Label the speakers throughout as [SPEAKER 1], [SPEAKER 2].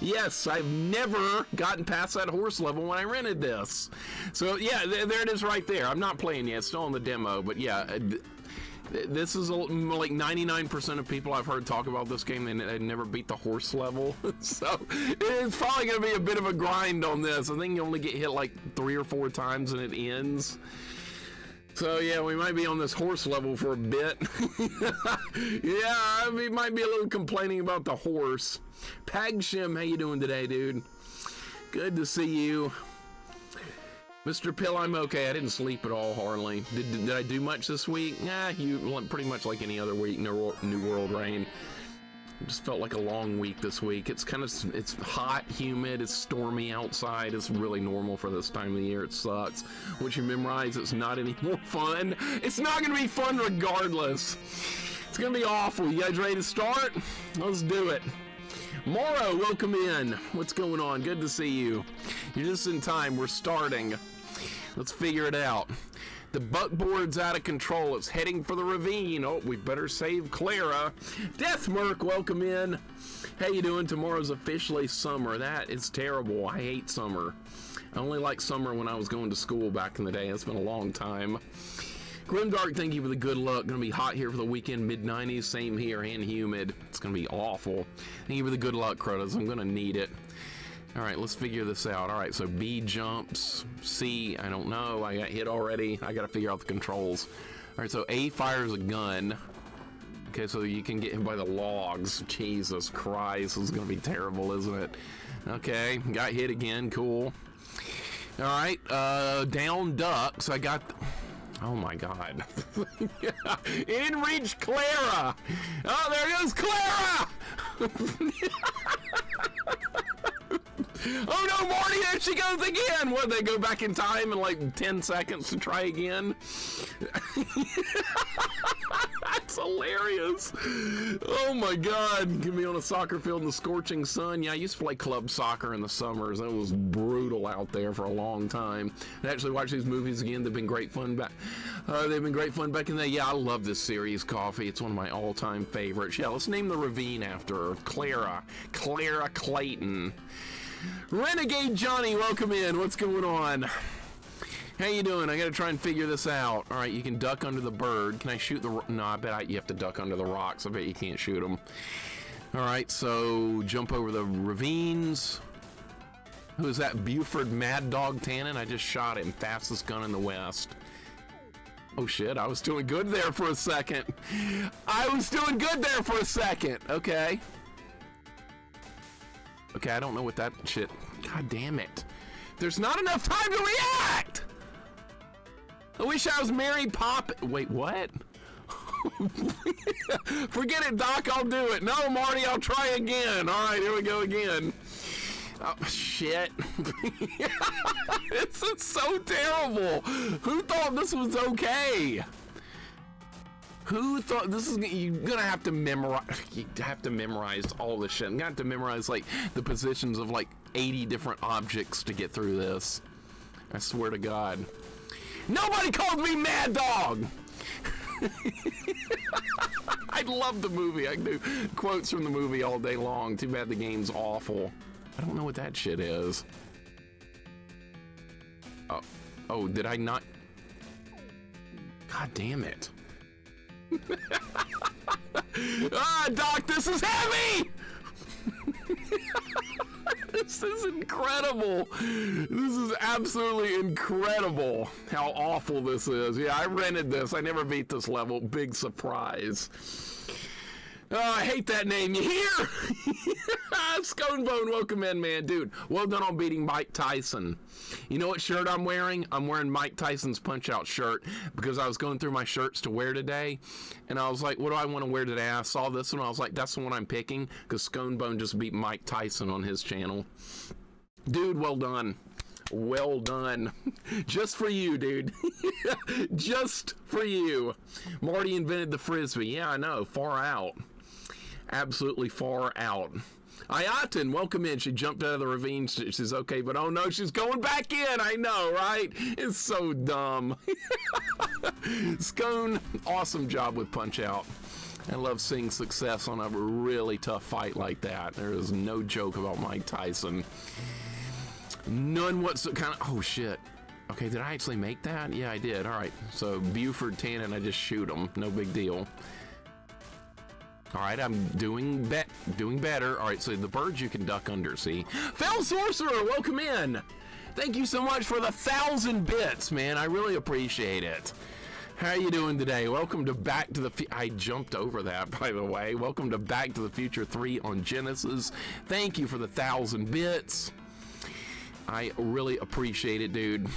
[SPEAKER 1] Yes, I've never gotten past that horse level when I rented this. So yeah, there it is right there. I'm not playing yet, it's still on the demo, but yeah, this is like 99% of people I've heard talk about this game, and they never beat the horse level. So it's probably going to be a bit of a grind on this. I think you only get hit like 3 or 4 times and it ends. So yeah, we might be on this horse level for a bit. Yeah, we might be a little complaining about the horse. Pagshim, how you doing today, dude? Good to see you. Mr. Pill, I'm okay. I didn't sleep at all, hardly. Did I do much this week? Nah, you pretty much like any other week. New World Reign. It just felt like a long week this week. It's hot, humid, it's stormy outside. It's really normal for this time of the year. It sucks. Once you memorize, it's not any more fun. It's not going to be fun regardless. It's going to be awful. You guys ready to start? Let's do it. Morrow, welcome in. What's going on? Good to see you. You're just in time. We're starting. Let's figure it out. The buckboard's out of control. It's heading for the ravine. Oh, we better save Clara. Deathmerk, welcome in. How you doing? Tomorrow's officially summer. That is terrible. I hate summer. I only liked summer when I was going to school back in the day. It's been a long time. Grimdark, thank you for the good luck. Gonna be hot here for the weekend, mid-90s. Same here, and humid. It's gonna be awful. Thank you for the good luck, Crotas. I'm gonna need it. All right, let's figure this out. All right, so B jumps, C, I don't know. I got hit already. I got to figure out the controls. All right, so A fires a gun. Okay, so you can get him by the logs. Jesus Christ, this is going to be terrible, isn't it? Okay, got hit again. Cool. All right, down duck. So I got... Oh, my God. In reach Clara. Oh, there goes Clara. Oh no, Marty, there she goes again! What, they go back in time in like 10 seconds to try again? That's hilarious. Oh my God, get me on a soccer field in the scorching sun. Yeah, I used to play club soccer in the summers. It was brutal out there for a long time. I actually watched these movies again. They've been great fun back. They've been great fun back in the day. Yeah, I love this series, Coffee. It's one of my all-time favorites. Yeah, let's name the ravine after her. Clara Clayton. Renegade Johnny, welcome in. What's going on? How you doing? I gotta try and figure this out. All right, you can duck under the bird. Can I shoot the... No, I bet you have to duck under the rocks. I bet you can't shoot them. All right, so jump over the ravines. Who is that? Buford Mad Dog Tannen? I just shot him. Fastest gun in the West. Oh shit, I was doing good there for a second. Okay. Okay, I don't know what that shit... God damn it. There's not enough time to react! I wish I was Mary Poppins... Wait, what? Forget it, Doc, I'll do it. No, Marty, I'll try again. Alright, here we go again. Oh, shit. It's so terrible. Who thought this was okay? Who thought this is... You're gonna have to memorize... You have to memorize all this shit. I'm gonna have to memorize, like, the positions of, like, 80 different objects to get through this. I swear to God. Nobody called me Mad Dog! I love the movie. I can do quotes from the movie all day long. Too bad the game's awful. I don't know what that shit is. Oh, did I not... God damn it. Doc, this is heavy! This is incredible. This is absolutely incredible how awful this is. Yeah, I rented this. I never beat this level. Big surprise. I hate that name. You hear? Sconebone, welcome in, man. Dude, well done on beating Mike Tyson. You know what shirt I'm wearing? I'm wearing Mike Tyson's Punch-Out shirt because I was going through my shirts to wear today, and I was like, what do I want to wear today? I saw this one. I was like, that's the one I'm picking because Sconebone just beat Mike Tyson on his channel. Dude, well done. Well done. Just for you, dude. Just for you. Marty invented the Frisbee. Yeah, I know. Far out. Absolutely far out. Ayatin, welcome in. She jumped out of the ravine. She's okay, but oh no, she's going back in. I know, right? It's so dumb. Scone, awesome job with Punch-Out. I love seeing success on a really tough fight like that. There is no joke about Mike Tyson. None whatsoever. Oh shit. Okay, did I actually make that? Yeah, I did. All right. So Buford Tannen, I just shoot him. No big deal. All right, I'm doing better. All right, so the birds you can duck under, see? Fell Sorcerer, welcome in. Thank you so much for the 1,000 bits, man. I really appreciate it. How you doing today? Welcome to Back to the I jumped over that, by the way. Welcome to Back to the Future 3 on Genesis. Thank you for the 1,000 bits. I really appreciate it, dude.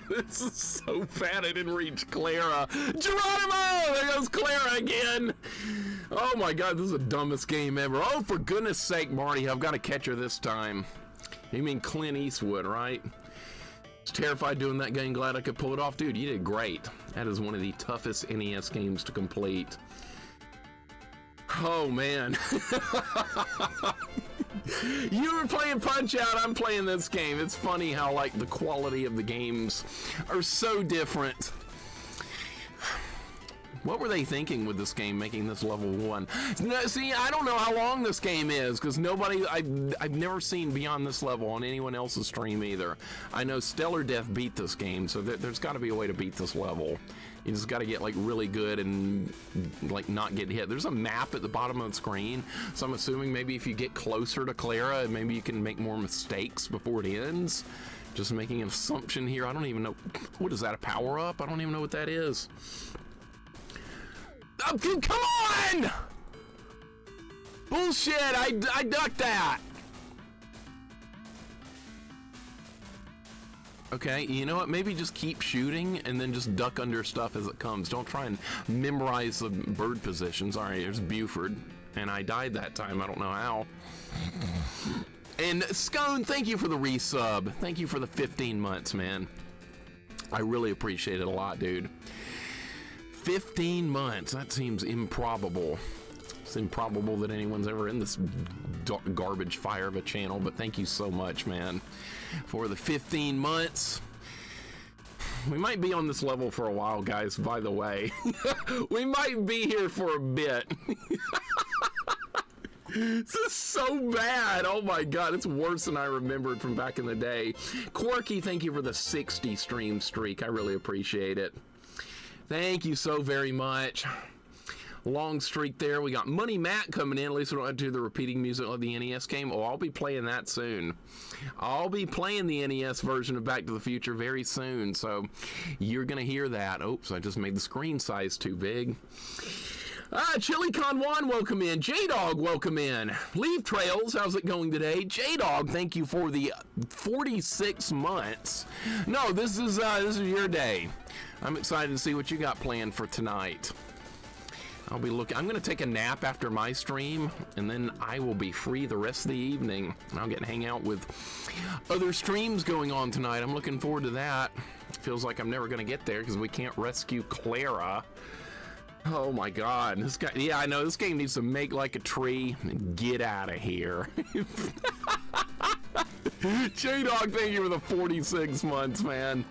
[SPEAKER 1] This is so bad I didn't reach Clara. Geronimo! There goes Clara again. Oh my god, this is the dumbest game ever. Oh, for goodness sake, Marty, I've got to catch her this time. You mean Clint Eastwood, right? I was terrified doing that game. Glad I could pull it off. Dude, you did great. That is one of the toughest NES games to complete. Oh, man. You were playing Punch-Out, I'm playing this game. It's funny how, like, the quality of the games are so different. What were they thinking with this game, making this level 1? No, see, I don't know how long this game is, because I've never seen beyond this level on anyone else's stream either. I know Stellar Death beat this game, so there's got to be a way to beat this level. You just got to get like really good and like not get hit. There's a map at the bottom of the screen, so I'm assuming maybe if you get closer to Clara, maybe you can make more mistakes before it ends. Just making an assumption here. I don't even know. What is that, a power-up? I don't even know what that is. Oh, come on! Bullshit, I ducked that. Okay, you know what? Maybe just keep shooting and then just duck under stuff as it comes. Don't try and memorize the bird positions. All right, there's Buford, and I died that time. I don't know how. And Scone, thank you for the resub. Thank you for the 15 months, man. I really appreciate it a lot, dude. 15 months. That seems improbable. It's improbable that anyone's ever in this garbage fire of a channel, but thank you so much, man, for the 15 months. We might be on this level for a while, guys, by the way. We might be here for a bit. This is so bad. Oh my god, it's worse than I remembered from back in the day. Quirky, thank you for the 60 stream streak. I really appreciate it. Thank you so very much. Long streak there. We got Money Matt coming in. At least we don't have to do the repeating music of the NES game. Oh, I'll be playing that soon. I'll be playing the NES version of Back to the Future very soon, so you're gonna hear that. Oops, I just made the screen size too big. Chili Con Juan, welcome in. J-Dog, welcome in. Leaf Trails, how's it going today? J-Dog, thank you for the 46 months. No, this is your day. I'm excited to see what you got planned for tonight. I'll be looking. I'm going to take a nap after my stream, and then I will be free the rest of the evening. I'll get to hang out with other streams going on tonight. I'm looking forward to that. Feels like I'm never going to get there because we can't rescue Clara. Oh my god, this guy. Yeah, I know this game needs to make like a tree and get out of here. J-Dog, thank you for the 46 months, man.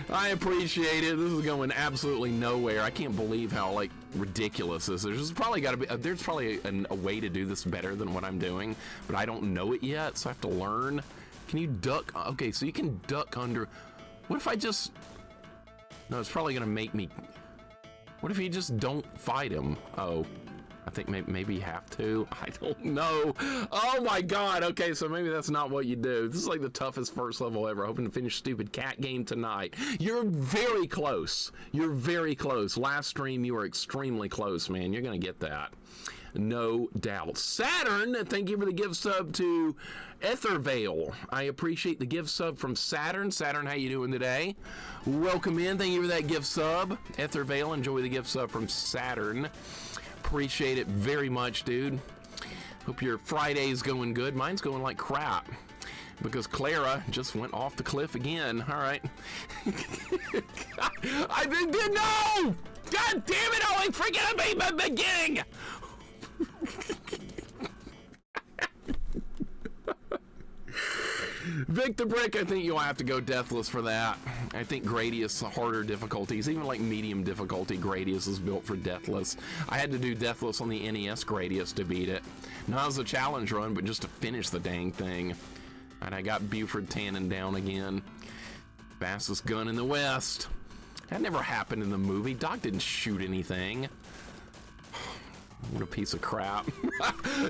[SPEAKER 1] I appreciate it. This is going absolutely nowhere. I can't believe how like ridiculous this is. There's probably got to be there's probably a way to do this better than what I'm doing, but I don't know it yet, so I have to learn. Can you duck? Okay, so you can duck under. What if I just? No, it's probably gonna make me. What if you just don't fight him? Oh, I think maybe you have to. I don't know. Oh my god. Okay, so maybe that's not what you do. This is like the toughest first level ever. Hoping to finish stupid cat game tonight. You're very close. You're very close. Last stream, you were extremely close, man. You're gonna get that. No doubt. Saturn, thank you for the gift sub to Ethervale. I appreciate the gift sub from Saturn. Saturn, how you doing today? Welcome in. Thank you for that gift sub. Ethervale, enjoy the gift sub from Saturn. Appreciate it very much, dude. Hope your Friday's going good. Mine's going like crap because Clara just went off the cliff again. All right. I didn't know! God damn it, Owen! Forget about the beginning! Vic the Brick, I think you'll have to go Deathless for that. I think Gradius, harder difficulties, even like medium difficulty, Gradius is built for Deathless. I had to do Deathless on the NES Gradius to beat it. Not as a challenge run, but just to finish the dang thing. And I got Buford Tannen down again. Fastest gun in the West. That never happened in the movie. Doc didn't shoot anything. What a piece of crap.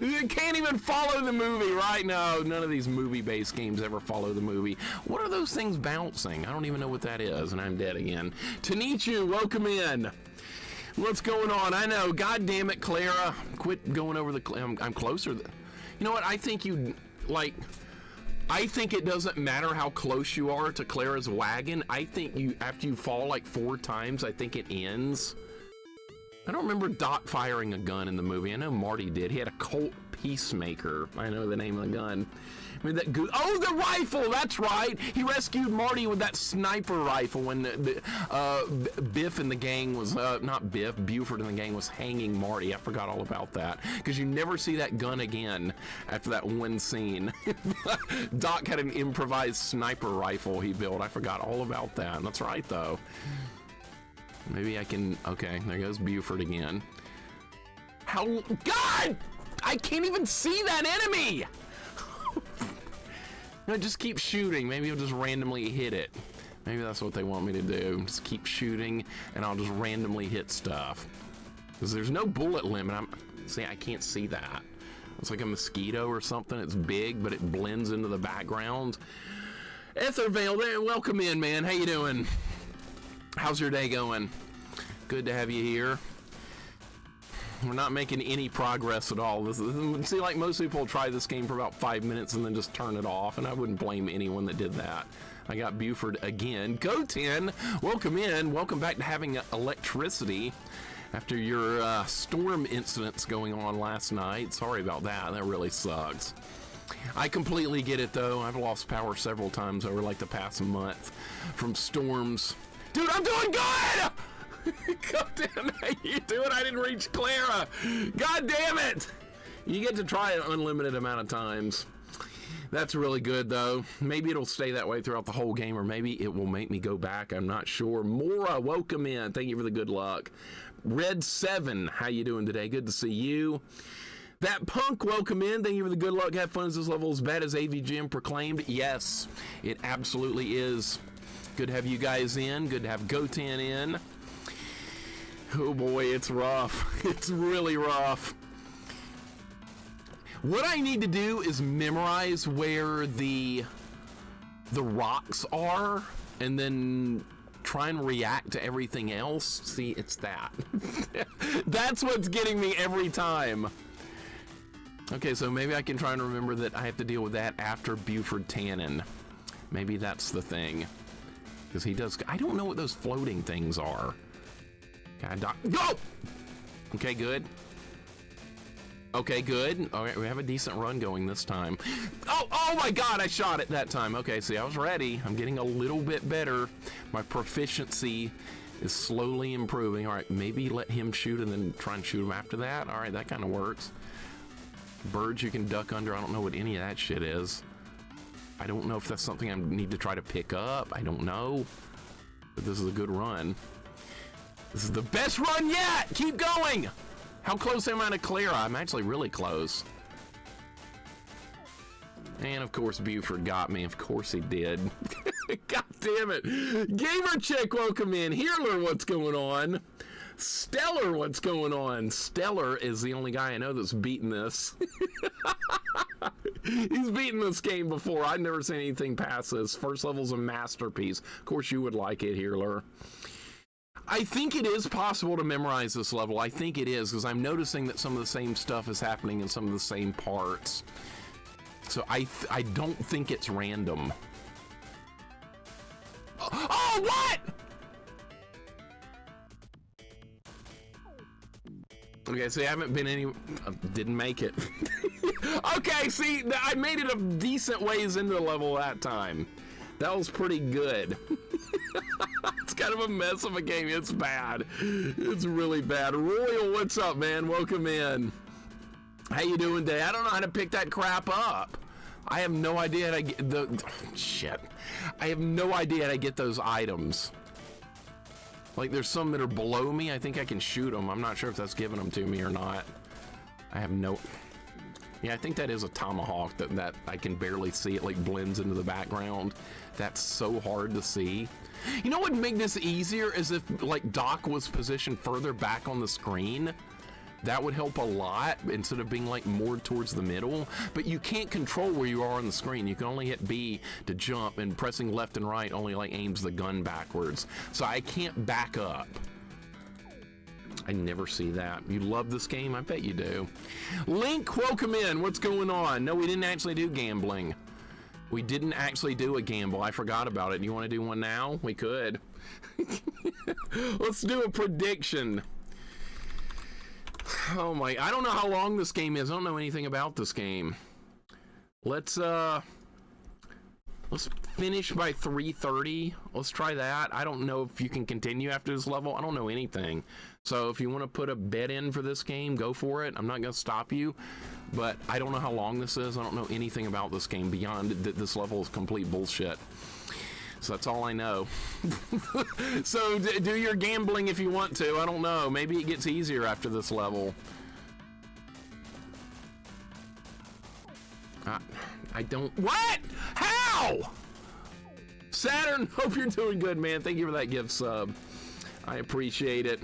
[SPEAKER 1] You can't even follow the movie, right? No, none of these movie-based games ever follow the movie. What are those things bouncing? I don't even know what that is, and I'm dead again. Tanichu, welcome in. What's going on? I know. God damn it, Clara. Quit going over the... I'm closer. You know what? I think you... Like... I think it doesn't matter how close you are to Clara's wagon. I think you, after you fall like 4 times, I think it ends. I don't remember Doc firing a gun in the movie. I know Marty did. He had a Colt Peacemaker. I know the name of the gun. I mean, that oh, the rifle! That's right! He rescued Marty with that sniper rifle when Biff and the gang was, not Biff, Buford and the gang was hanging Marty. I forgot all about that. Because you never see that gun again after that one scene. Doc had an improvised sniper rifle he built. I forgot all about that. That's right, though. Maybe I can... Okay, there goes Buford again. How... God! I can't even see that enemy! No, just keep shooting. Maybe you'll just randomly hit it. Maybe that's what they want me to do. Just keep shooting, and I'll just randomly hit stuff. Because there's no bullet limit. See, I can't see that. It's like a mosquito or something. It's big, but it blends into the background. Ethervale, there, welcome in, man. How you doing? How's your day going? Good to have you here. We're not making any progress at all. See, like most people try this game for about 5 minutes and then just turn it off, and I wouldn't blame anyone that did that. I got Buford again. Go 10, welcome in. Welcome back to having electricity after your storm incidents going on last night. Sorry about that. That really sucks. I completely get it, though. I've lost power several times over like the past month from storms. Dude, I'm doing good! God damn, how you doing? I didn't reach Clara. God damn it! You get to try it an unlimited amount of times. That's really good, though. Maybe it'll stay that way throughout the whole game, or maybe it will make me go back. I'm not sure. Mora, welcome in. Thank you for the good luck. Red 7, how you doing today? Good to see you. That Punk, welcome in. Thank you for the good luck. Have fun. Is this level as bad as AVGM proclaimed? Yes, it absolutely is. Good to have you guys in. Good to have Gotan in. Oh boy, it's rough. It's really rough. What I need to do is memorize where the rocks are and then try and react to everything else. See, it's that. That's what's getting me every time. Okay, so maybe I can try and remember that I have to deal with that after Buford Tannen. Maybe that's the thing. Because he does... I don't know what those floating things are. Go! Okay, good. Okay, good. All right, we have a decent run going this time. Oh my God, I shot it that time. Okay, see, I was ready. I'm getting a little bit better. My proficiency is slowly improving. All right, maybe let him shoot and then try and shoot him after that. All right, that kind of works. Birds you can duck under. I don't know what any of that shit is. I don't know if that's something I need to try to pick up. I don't know. But this is a good run. This is the best run yet! Keep going! How close am I to Clara? I'm actually really close. And of course Buford got me. Of course he did. God damn it. Gamer Chick, welcome in. Healer, what's going on? Stellar, what's going on? Stellar is the only guy I know that's beaten this. He's beaten this game before. I've never seen anything past this. First level's a masterpiece. Of course you would like it, Healer. I think it is possible to memorize this level. I think it is, because I'm noticing that some of the same stuff is happening in some of the same parts. So I don't think it's random. Oh, what? Okay, see, I haven't been any... didn't make it. Okay, see, I made it a decent ways into the level that time. That was pretty good. It's kind of a mess of a game. It's bad. It's really bad. Royal, what's up, man? Welcome in. How you doing today? I don't know how to pick that crap up. I have no idea how to get the shit. I have no idea how to get those items. Like, there's some that are below me. I think I can shoot them. I'm not sure if that's giving them to me or not. I have no... Yeah, I think that is a tomahawk that I can barely see. It like blends into the background. That's so hard to see. You know what would make this easier is if like Doc was positioned further back on the screen. That would help a lot instead of being like more towards the middle. But you can't control where you are on the screen. You can only hit B to jump, and pressing left and right only like aims the gun backwards. So I can't back up. I never see that. You love this game? I bet you do. Link, welcome in. What's going on? No, we didn't actually do gambling. We didn't actually do a gamble. I forgot about it. You want to do one now? We could. Let's do a prediction. Oh my, I don't know how long this game is. I don't know anything about this game. Let's finish by 3:30. Let's try that. I don't know if you can continue after this level. I don't know anything. So if you want to put a bet in for this game, go for it. I'm not going to stop you, but I don't know how long this is. I don't know anything about this game beyond that this level is complete bullshit. So that's all I know. So do your gambling if you want to. I don't know. Maybe it gets easier after this level. I don't... What? How? Saturn, hope you're doing good, man. Thank you for that gift sub. I appreciate it.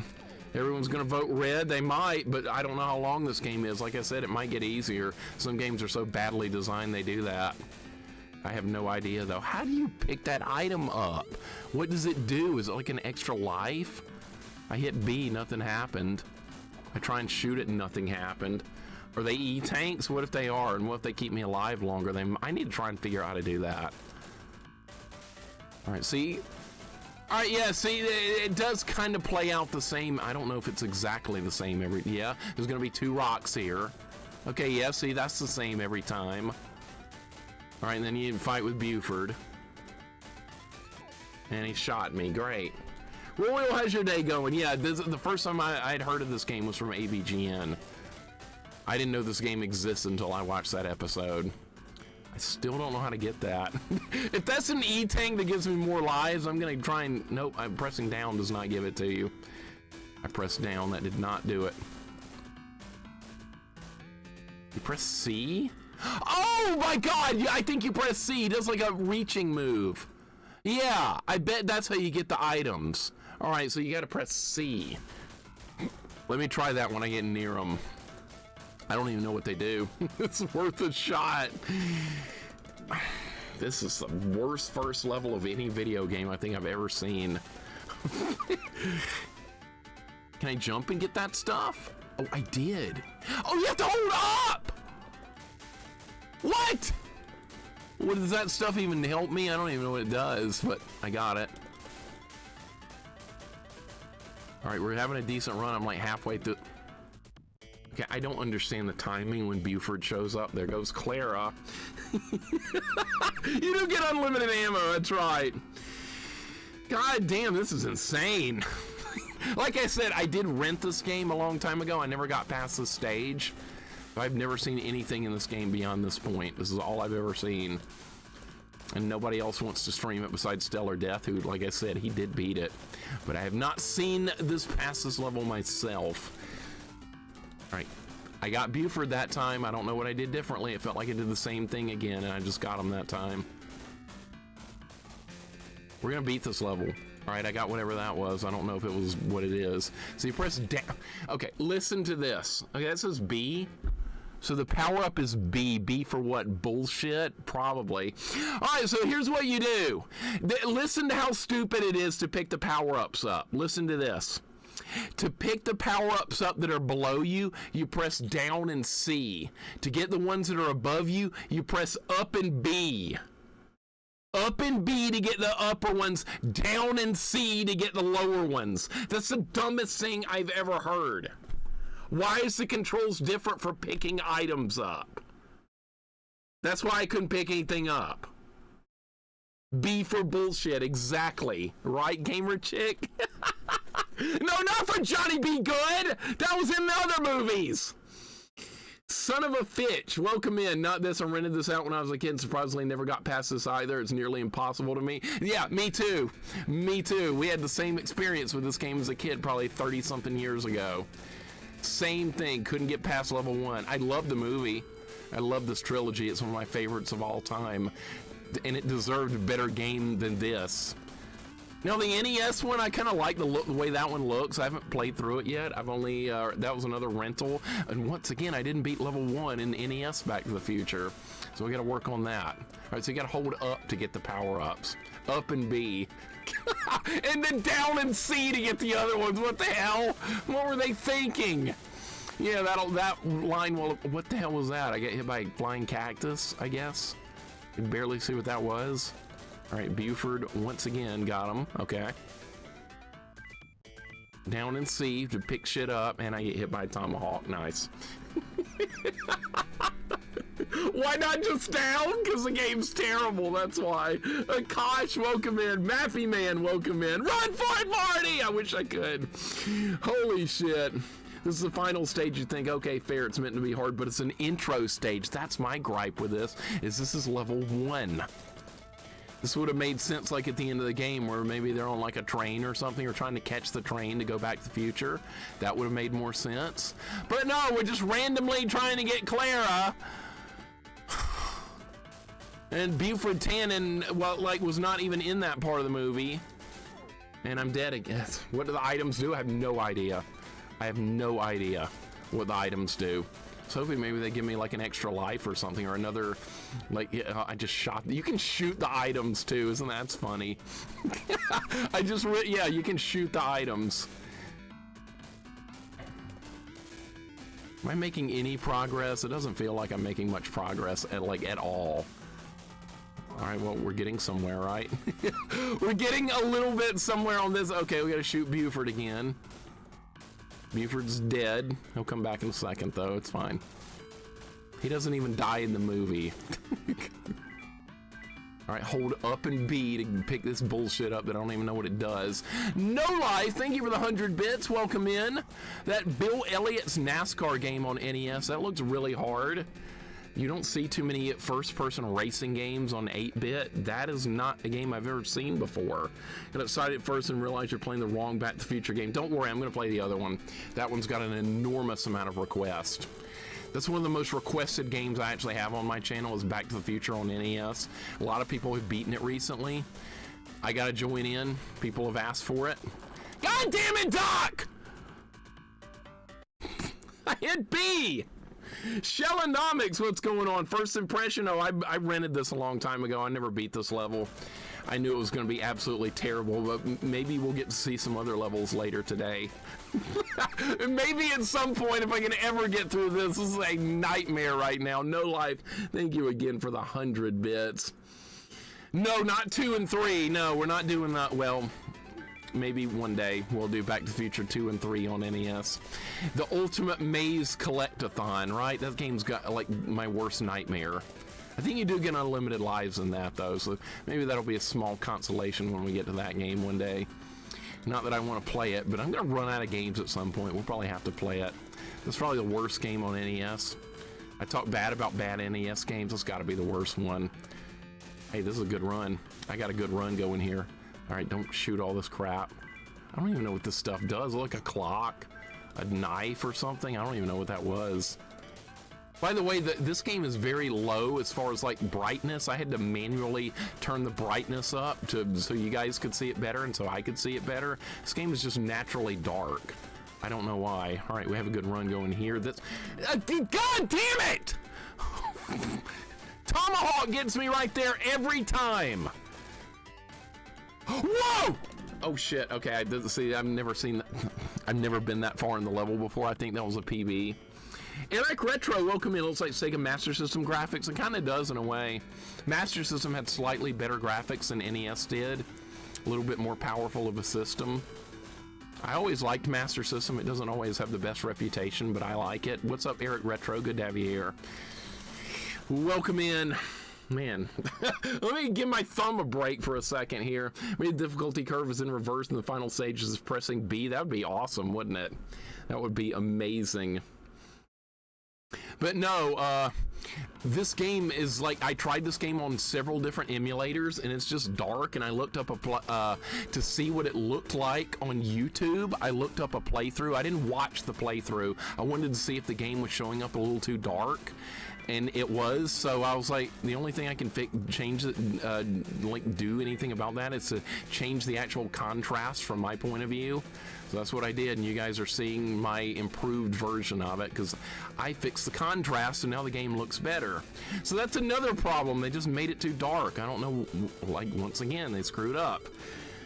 [SPEAKER 1] Everyone's going to vote red. They might, but I don't know how long this game is. Like I said, it might get easier. Some games are so badly designed they do that. I have no idea, though. How do you pick that item up? What does it do? Is it like an extra life? I hit B, nothing happened. I try and shoot it and nothing happened. Are they E-tanks? What if they are? And what if they keep me alive longer? I need to try and figure out how to do that. All right, see? All right, yeah, see, it does kind of play out the same. I don't know if it's exactly the same every... Yeah, there's going to be 2 rocks here. Okay, yeah, see, that's the same every time. All right, and then you fight with Buford. And he shot me. Great. Royal, how's your day going? Yeah, the first time I'd heard of this game was from ABGN. I didn't know this game existed until I watched that episode. I still don't know how to get that. If that's an E-tank that gives me more lives, I'm going to try and... Nope, I'm pressing down does not give it to you. I pressed down. That did not do it. You press C? Oh my god! I think you press C. It does like a reaching move. Yeah, I bet that's how you get the items. Alright, so you gotta press C. Let me try that when I get near them. I don't even know what they do. It's worth a shot. This is the worst first level of any video game I think I've ever seen. Can I jump and get that stuff? Oh, I did. Oh, you have to hold up! What? What does that stuff even help me? I don't even know what it does, but I got it. All right, we're having a decent run. I'm like halfway through. Okay, I don't understand the timing when Buford shows up. There goes Clara. You do get unlimited ammo, that's right. God damn, this is insane. Like I said, I did rent this game a long time ago. I never got past this stage. I've never seen anything in this game beyond this point. This is all I've ever seen. And nobody else wants to stream it besides Stellar Death, who, like I said, he did beat it. But I have not seen this past this level myself. All right, I got Buford that time. I don't know what I did differently. It felt like I did the same thing again, and I just got him that time. We're gonna beat this level. All right, I got whatever that was. I don't know if it was what it is. So you press down. Okay, listen to this. Okay, that says B. So the power-up is B. B for what? Bullshit? Probably. All right, so here's what you do. Listen to how stupid it is to pick the power-ups up. Listen to this. To pick the power-ups up that are below you, you press down and C. To get the ones that are above you, you press up and B. Up and B to get the upper ones, down and C to get the lower ones. That's the dumbest thing I've ever heard. Why is the controls different for picking items up? That's why I couldn't pick anything up. B for bullshit, exactly. Right, gamer chick? No, not for Johnny Be Good! That was in the other movies! Son of a Fitch, welcome in. Not this, I rented this out when I was a kid and surprisingly never got past this either. It's nearly impossible to me. Yeah, me too. Me too. We had the same experience with this game as a kid probably 30-something years ago. Same thing, couldn't get past level 1. I love the movie. I love this trilogy. It's one of my favorites of all time. And it deserved a better game than this. Now the NES one, I kind of like the way that one looks. I haven't played through it yet. I've only, that was another rental. And once again, I didn't beat level 1 in NES Back to the Future. So we gotta work on that. All right, so you gotta hold up to get the power-ups. Up and B. And then down and C to get the other ones. What the hell? What were they thinking? Yeah, that line, well, what the hell was that? I get hit by a flying cactus, I guess. I could barely see what that was. All right, Buford once again got him. Okay. Down in C to pick shit up, and I get hit by a tomahawk. Nice. Why not just down? Because the game's terrible, that's why. Akash, welcome in. Mappy Man, welcome in. Run for it, Marty! I wish I could. Holy shit. This is the final stage. You think, okay, fair, it's meant to be hard, but it's an intro stage. That's my gripe with this, is this is level 1. This would have made sense like at the end of the game where maybe they're on like a train or something or trying to catch the train to go back to the future. That would have made more sense. But no, we're just randomly trying to get Clara. And Buford Tannen, well, like, was not even in that part of the movie. And I'm dead again. What do the items do? I have no idea. I have no idea what the items do. So hopefully maybe they give me like an extra life or something, or another, like, yeah, I just shot. You can shoot the items too, isn't that funny? Yeah, you can shoot the items. Am I making any progress? It doesn't feel like I'm making much progress at all. All right, well, we're getting somewhere, right? We're getting a little bit somewhere on this. Okay, we gotta shoot Buford again. Buford's dead. He'll come back in a second, though. It's fine. He doesn't even die in the movie. All right, hold up and B to pick this bullshit up that I don't even know what it does. No Life, thank you for the 100 bits. Welcome in. That Bill Elliott's NASCAR game on NES, that looks really hard. You don't see too many first-person racing games on 8-bit. That is not a game I've ever seen before. Got excited at first and realized you're playing the wrong Back to the Future game. Don't worry, I'm going to play the other one. That one's got an enormous amount of requests. That's one of the most requested games I actually have on my channel is Back to the Future on NES. A lot of people have beaten it recently. I got to join in. People have asked for it. God damn it, Doc! I hit B! Shellonomics, what's going on? First impression? Oh, I rented this a long time ago. I never beat this level. I knew it was going to be absolutely terrible, but maybe we'll get to see some other levels later today. Maybe at some point, if I can ever get through this. This is a nightmare right now. No Life, thank you again for the 100 bits. No, not 2 and 3. No, we're not doing that. Well, maybe one day we'll do Back to the Future 2 and 3 on NES. The Ultimate Maze Collectathon, right? That game's got like my worst nightmare. I think you do get unlimited lives in that though, so maybe that'll be a small consolation when we get to that game one day. Not that I want to play it, but I'm gonna run out of games at some point. We'll probably have to play it. That's probably the worst game on NES. I talk bad about bad NES games. It's got to be the worst one. Hey, this is a good run. I got a good run going here. All right, don't shoot all this crap. I don't even know what this stuff does. Like a clock, a knife or something. I don't even know what that was. By the way, this game is very low as far as like brightness. I had to manually turn the brightness up so you guys could see it better and so I could see it better. This game is just naturally dark. I don't know why. All right, we have a good run going here. God damn it! Tomahawk gets me right there every time. Whoa! Oh shit, okay, I didn't see, I've never seen that. I've never been that far in the level before. I think that was a PB. Eric Retro, welcome in. Looks like Sega Master System graphics. It kind of does in a way. Master System had slightly better graphics than NES did. A little bit more powerful of a system. I always liked Master System. It doesn't always have the best reputation, but I like it. What's up, Eric Retro? Good to have you here. Welcome in. Man, let me give my thumb a break for a second here. Maybe the difficulty curve is in reverse and the final stage is pressing B. That would be awesome, wouldn't it? That would be amazing. But no, this game is like, I tried this game on several different emulators, and it's just dark, and I looked up to see what it looked like on YouTube. I looked up a playthrough. I didn't watch the playthrough. I wanted to see if the game was showing up a little too dark, and it was. So I was like, the only thing I can change it, like do anything about that is to change the actual contrast from my point of view. So that's what I did, and you guys are seeing my improved version of it because I fixed the contrast and now the game looks better. So that's another problem. They just made it too dark. I don't know, like, once again, they screwed up.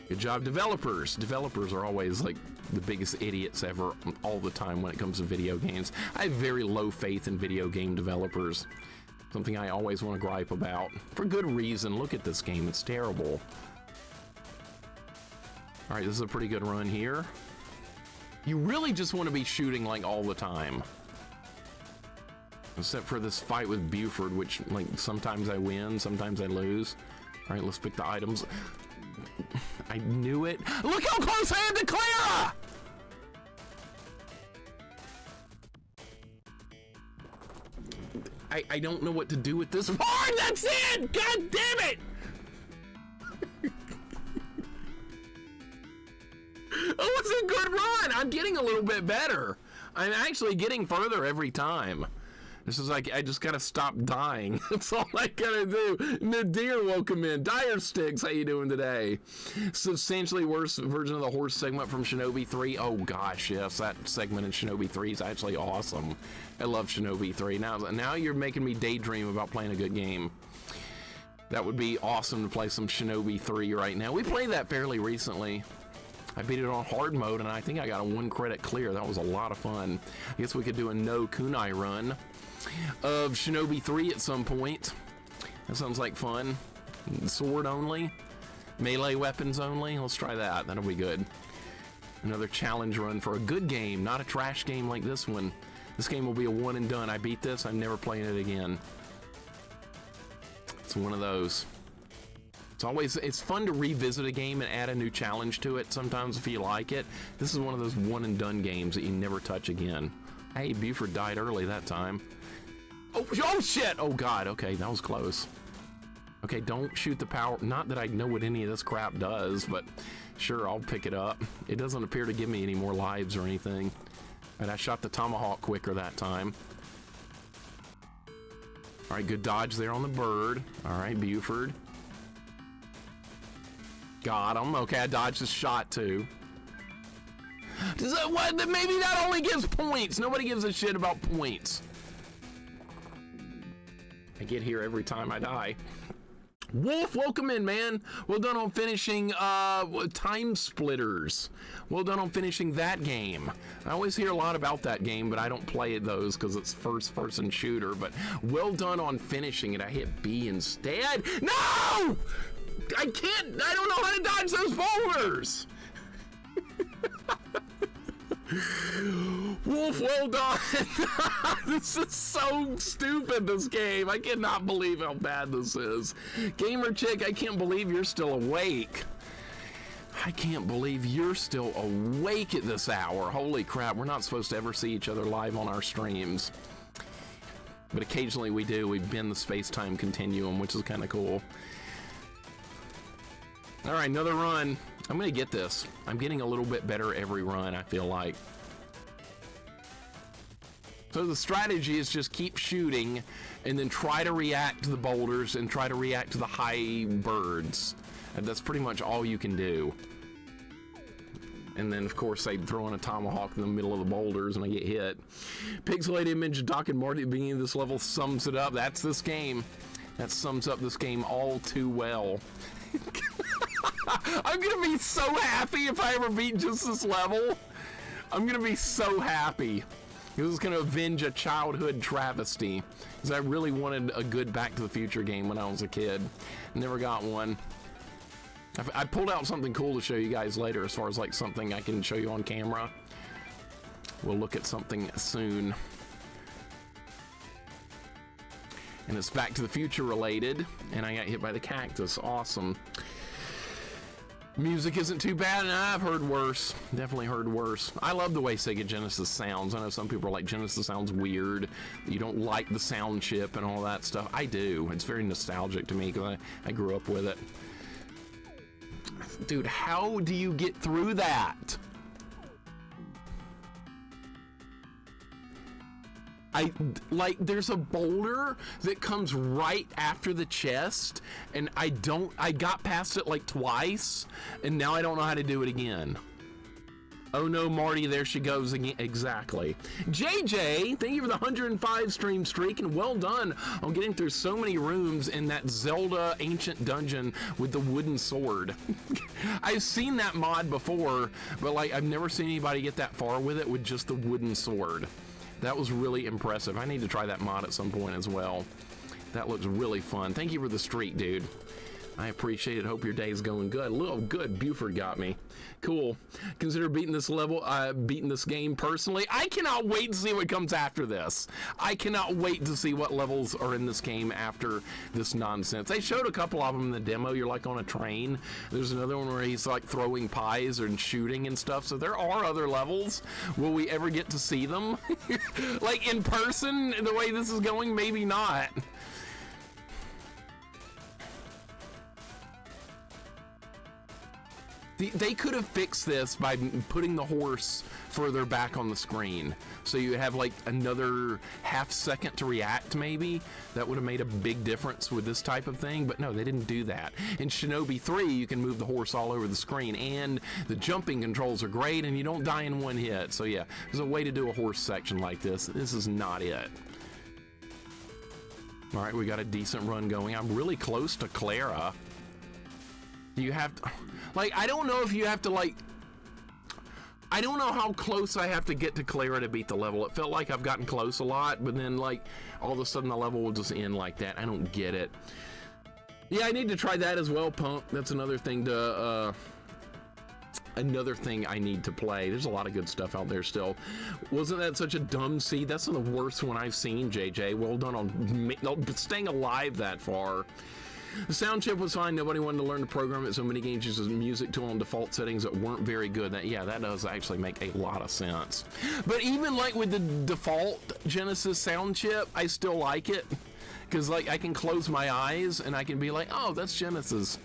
[SPEAKER 1] Good job, developers. Developers are always like the biggest idiots ever all the time when it comes to video games. I have very low faith in video game developers. Something I always want to gripe about. For good reason. Look at this game. It's terrible. All right, this is a pretty good run here. You really just want to be shooting like all the time. Except for this fight with Buford, which like sometimes I win, sometimes I lose. All right, let's pick the items. I knew it. Look how close I am to Clara! I don't know what to do with this part. That's it! God damn it! Oh, it's a good run. I'm getting a little bit better. I'm actually getting further every time. This is like, I just gotta stop dying. That's all I gotta do. Nadir, welcome in. Dire Sticks, how you doing today? Substantially worse version of the horse segment from Shinobi 3. Oh gosh, yes, that segment in Shinobi 3 is actually awesome. I love Shinobi 3. Now you're making me daydream about playing a good game. That would be awesome to play some Shinobi 3 right now. We played that fairly recently. I beat it on hard mode, and I think I got a 1 credit clear. That was a lot of fun. I guess we could do a no kunai run of Shinobi 3 at some point. That sounds like fun. Sword only, melee weapons only. Let's try that. That'll be good. Another challenge run for a good game, not a trash game like this one. This game will be a one and done. I beat this, I'm never playing it again. It's one of those. It's fun to revisit a game and add a new challenge to it sometimes if you like it. This is one of those one and done games that you never touch again. Hey, Buford died early that time. Oh shit! Oh god, okay, that was close. Okay, don't shoot the power. Not that I know what any of this crap does, but sure, I'll pick it up. It doesn't appear to give me any more lives or anything. And I shot the tomahawk quicker that time. All right, good dodge there on the bird. All right, Buford. Got him. Okay, I dodged his shot too. Does that, what? Maybe that only gives points. Nobody gives a shit about points. I get here every time I die. Wolf, welcome in, man. Well done on finishing Time Splitters. Well done on finishing that game. I always hear a lot about that game, but I don't play those because it's first-person shooter. But well done on finishing it. I hit B instead. No! I can't. I don't know how to dodge those boulders. Wolf, well done. This is so stupid, this game. I cannot believe how bad this is. Gamer Chick, I can't believe you're still awake. I can't believe you're still awake at this hour. Holy crap, we're not supposed to ever see each other live on our streams. But occasionally we do. We bend the space-time continuum, which is kind of cool. All right, another run. I'm gonna get this. I'm getting a little bit better every run, I feel like. So the strategy is just keep shooting and then try to react to the boulders and try to react to the high birds. And that's pretty much all you can do. And then, of course, they throw in a tomahawk in the middle of the boulders and I get hit. Pixelated image of Doc and Marty at the beginning of this level sums it up. That's this game. That sums up this game all too well. I'm gonna be so happy if I ever beat just this level. I'm gonna be so happy. This is gonna avenge a childhood travesty. Because I really wanted a good Back to the Future game when I was a kid. Never got one. I pulled out something cool to show you guys later as far as like something I can show you on camera. We'll look at something soon. And it's Back to the Future related. And I got hit by the cactus. Awesome. Music isn't too bad, and I've heard worse. Definitely heard worse. I love the way Sega Genesis sounds. I know some people are like, Genesis sounds weird. You don't like the sound chip and all that stuff. I do. It's very nostalgic to me because I grew up with it. Dude, how do you get through that? There's a boulder that comes right after the chest, and I got past it like twice, and now I don't know how to do it again. Oh no, Marty, there she goes again. Exactly. JJ, thank you for the 105 stream streak, and well done on getting through so many rooms in that Zelda ancient dungeon with the wooden sword. I've seen that mod before, but like I've never seen anybody get that far with it with just the wooden sword. That was really impressive. I need to try that mod at some point as well. That looks really fun. Thank you for the streak, dude. I appreciate it. Hope your day's going good. Oh, good. Buford got me. Cool. Consider beating this level, beating this game personally. I cannot wait to see what comes after this. I cannot wait to see what levels are in this game after this nonsense. They showed a couple of them in the demo. You're like on a train. There's another one where he's like throwing pies and shooting and stuff. So there are other levels. Will we ever get to see them? Like in person, the way this is going? Maybe not. They could have fixed this by putting the horse further back on the screen. So you have like another half second to react maybe. That would have made a big difference with this type of thing, but no, they didn't do that. In Shinobi 3, you can move the horse all over the screen, and the jumping controls are great, and you don't die in one hit. So yeah, there's a way to do a horse section like this. This is not it. All right, we got a decent run going. I'm really close to Clara. You have to, like, I don't know if you have to, like, I don't know how close I have to get to Clara to beat the level. It felt like I've gotten close a lot, but then, like, all of a sudden the level will just end like that. I don't get it. Yeah, I need to try that as well, Punk. That's another thing to, I need to play. There's a lot of good stuff out there still. Wasn't that such a dumb seed? That's the worst one I've seen, JJ. Well done on staying alive that far. The sound chip was fine. Nobody wanted to learn to program it. So many games uses music tool on default settings that weren't very good. That does actually make a lot of sense. But even like with the default Genesis sound chip, I still like it. Because like I can close my eyes and I can be like, oh, that's Genesis.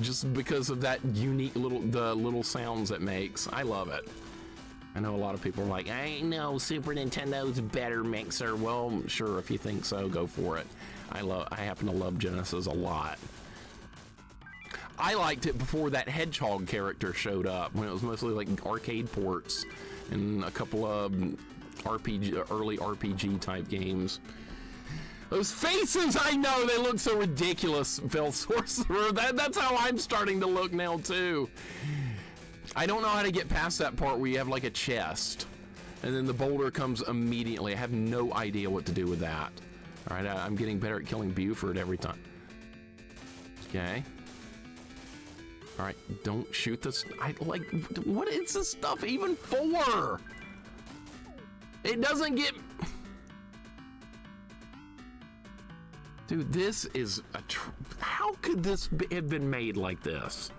[SPEAKER 1] Just because of that unique little sounds it makes. I love it. I know a lot of people are like, I know Super Nintendo's better mixer. Well, sure, if you think so, go for it. I happen to love Genesis a lot. I liked it before that hedgehog character showed up, when it was mostly like arcade ports and a couple of early RPG type games. Those faces, I know, they look so ridiculous, Phil Sorcerer. That's how I'm starting to look now too. I don't know how to get past that part where you have like a chest and then the boulder comes immediately. I have no idea what to do with that. All right, I'm getting better at killing Buford every time. Okay. All right, don't shoot this. What is this stuff even for? It doesn't get... Dude, this is how could this have been made like this?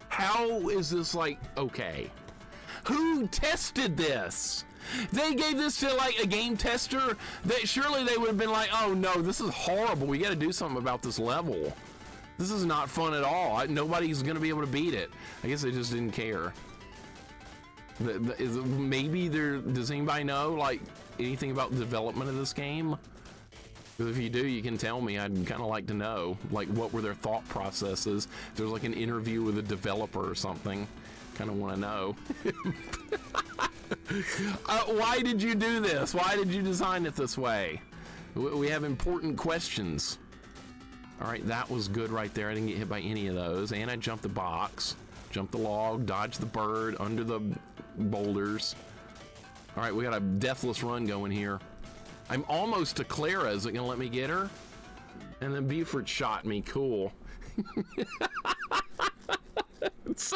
[SPEAKER 1] How is this like, okay? Who tested this? They gave this to like a game tester, that surely they would have been like, oh no, this is horrible. We got to do something about this level. This is not fun at all. Nobody's going to be able to beat it. I guess they just didn't care. Maybe does anybody know like anything about the development of this game? Because if you do, you can tell me. I'd kind of like to know, like, what were their thought processes. If there's like an interview with a developer or something, kind of want to know. Why did you do this? Why did you design it this way? We have important questions. All right, that was good right there. I didn't get hit by any of those. And I jumped the box, jumped the log, dodged the bird under the boulders. All right, we got a deathless run going here. I'm almost to Clara. Is it gonna let me get her? And then Buford shot me. Cool. It feels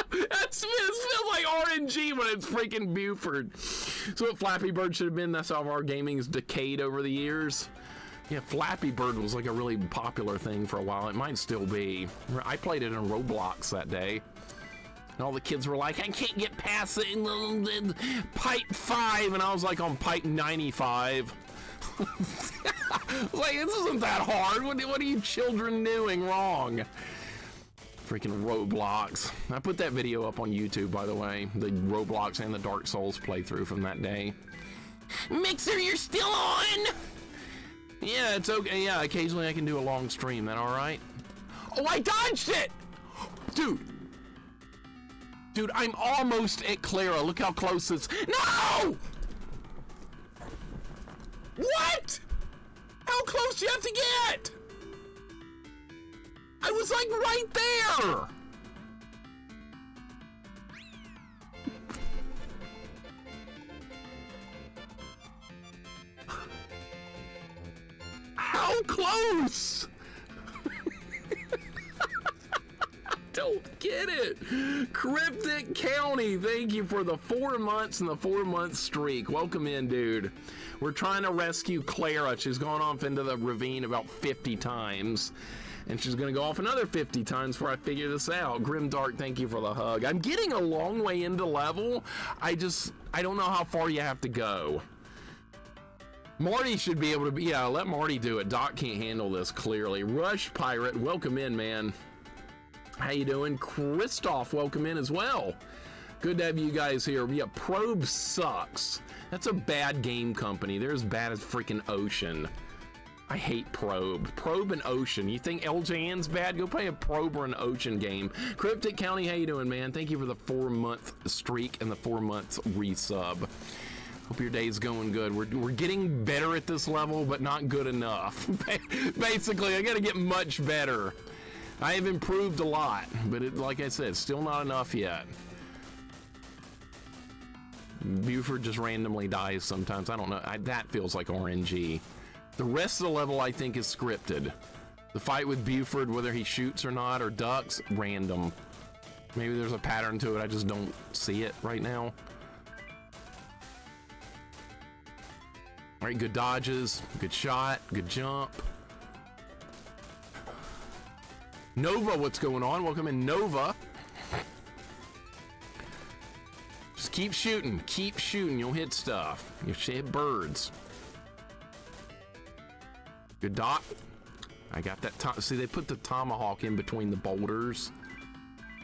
[SPEAKER 1] like RNG when it's freaking Buford. So what Flappy Bird should have been, that's how our gaming's decayed over the years. Yeah, Flappy Bird was like a really popular thing for a while. It might still be. I played it in Roblox that day. And all the kids were like, I can't get past the pipe 5. And I was like on pipe 95. Like, this isn't that hard. What are you children doing wrong? Freaking Roblox. I put that video up on YouTube, by the way. The Roblox and the Dark Souls playthrough from that day. Mixer, you're still on? Yeah, it's okay. Yeah, occasionally I can do a long stream. That all right? Oh, I dodged it! Dude, I'm almost at Clara. Look how close it's... No! What? How close do you have to get? I was like right there. How close? Don't get it. Cryptic County, thank you for the 4 months and the 4-month streak. Welcome in, dude. We're trying to rescue Clara. She's gone off into the ravine about 50 times. And she's going to go off another 50 times before I figure this out. Grimdark, thank you for the hug. I'm getting a long way into level. I don't know how far you have to go. Marty should be able to be... Yeah, let Marty do it. Doc can't handle this, clearly. Rush Pirate, welcome in, man. How you doing? Christoph, welcome in as well. Good to have you guys here. Yeah, Probe sucks. That's a bad game company. They're as bad as freaking Ocean. I hate Probe. Probe and Ocean. You think LJN's bad? Go play a Probe or an Ocean game. Cryptic County, how you doing, man? Thank you for the 4-month streak and the 4 months resub. Hope your day's going good. We're getting better at this level, but not good enough. Basically, I gotta get much better. I have improved a lot, but like I said, still not enough yet. Buford just randomly dies sometimes. I don't know. That feels like RNG. The rest of the level, I think, is scripted. The fight with Buford, whether he shoots or not, or ducks, random. Maybe there's a pattern to it. I just don't see it right now. All right, good dodges, good shot, good jump. Nova, what's going on? Welcome in, Nova. Just keep shooting, you'll hit stuff. You'll hit birds. Good dot. I got that. See, they put the tomahawk in between the boulders.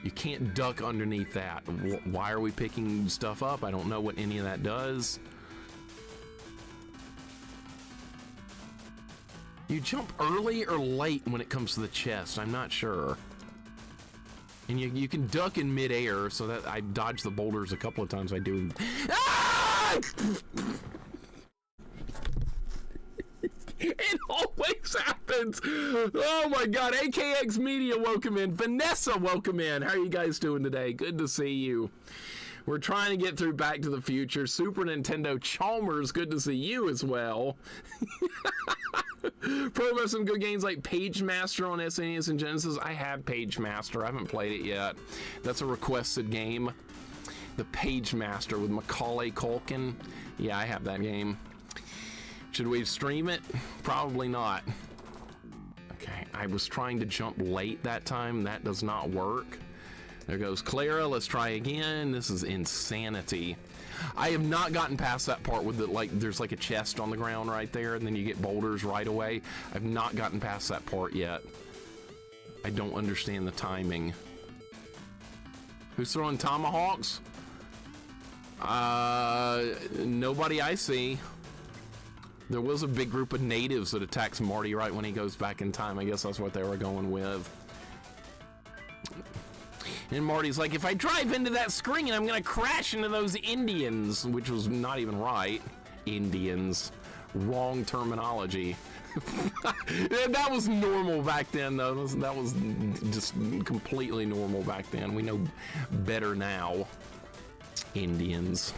[SPEAKER 1] You can't duck underneath that. Why are we picking stuff up? I don't know what any of that does. You jump early or late when it comes to the chest? I'm not sure. And you can duck in midair, so that I dodged the boulders a couple of times. I do. Ah! It always happens. Oh my God. AKX Media, welcome in. Vanessa, welcome in. How are you guys doing today? Good to see you. We're trying to get through Back to the Future. Super Nintendo Chalmers, good to see you as well. Probe has some good games like Page Master on SNES and Genesis. I have Page Master. I haven't played it yet. That's a requested game. The Page Master with Macaulay Culkin. Yeah, I have that game. Should we stream it? Probably not. Okay, I was trying to jump late that time. That does not work. There goes Clara. Let's try again. This is insanity. I have not gotten past that part with the, like, there's like a chest on the ground right there, and then you get boulders right away. I've not gotten past that part yet. I don't understand the timing. Who's throwing tomahawks? Nobody I see. There was a big group of natives that attacks Marty right when he goes back in time. I guess that's what they were going with. And Marty's like, if I drive into that screen, I'm gonna crash into those Indians, which was not even right. Indians. Wrong terminology. That was normal back then, though. That was just completely normal back then. We know better now. Indians.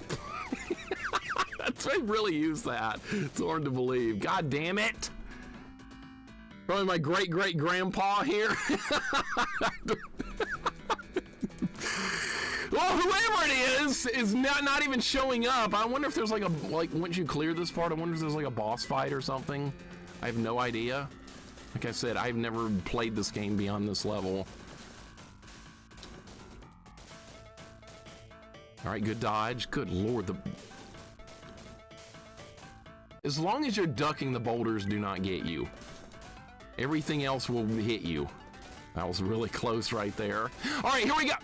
[SPEAKER 1] I really use that. It's hard to believe. God damn it. Probably my great-great-grandpa here. Well, whoever it is not even showing up. I wonder if there's like once you clear this part, I wonder if there's like a boss fight or something. I have no idea. Like I said, I've never played this game beyond this level. All right, good dodge. Good Lord. As long as you're ducking, the boulders do not get you. Everything else will hit you. That was really close right there. All right, here we go.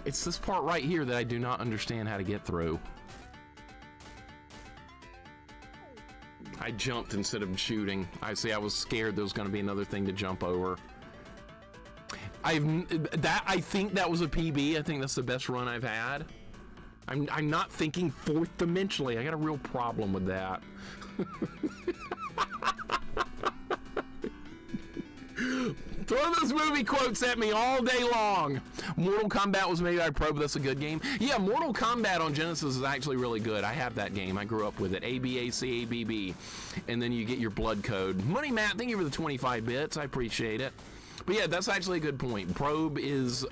[SPEAKER 1] It's this part right here that I do not understand how to get through. I jumped instead of shooting. I was scared there was going to be another thing to jump over. I think that was a PB. I think that's the best run I've had. I'm not thinking fourth dimensionally. I got a real problem with that. Throw those movie quotes at me all day long. Mortal Kombat was made by Pro, but that's a good game. Yeah, Mortal Kombat on Genesis is actually really good. I have that game. I grew up with it. ABACABB. And then you get your blood code. Money Matt, thank you for the 25 bits. I appreciate it. But yeah, that's actually a good point. Probe is,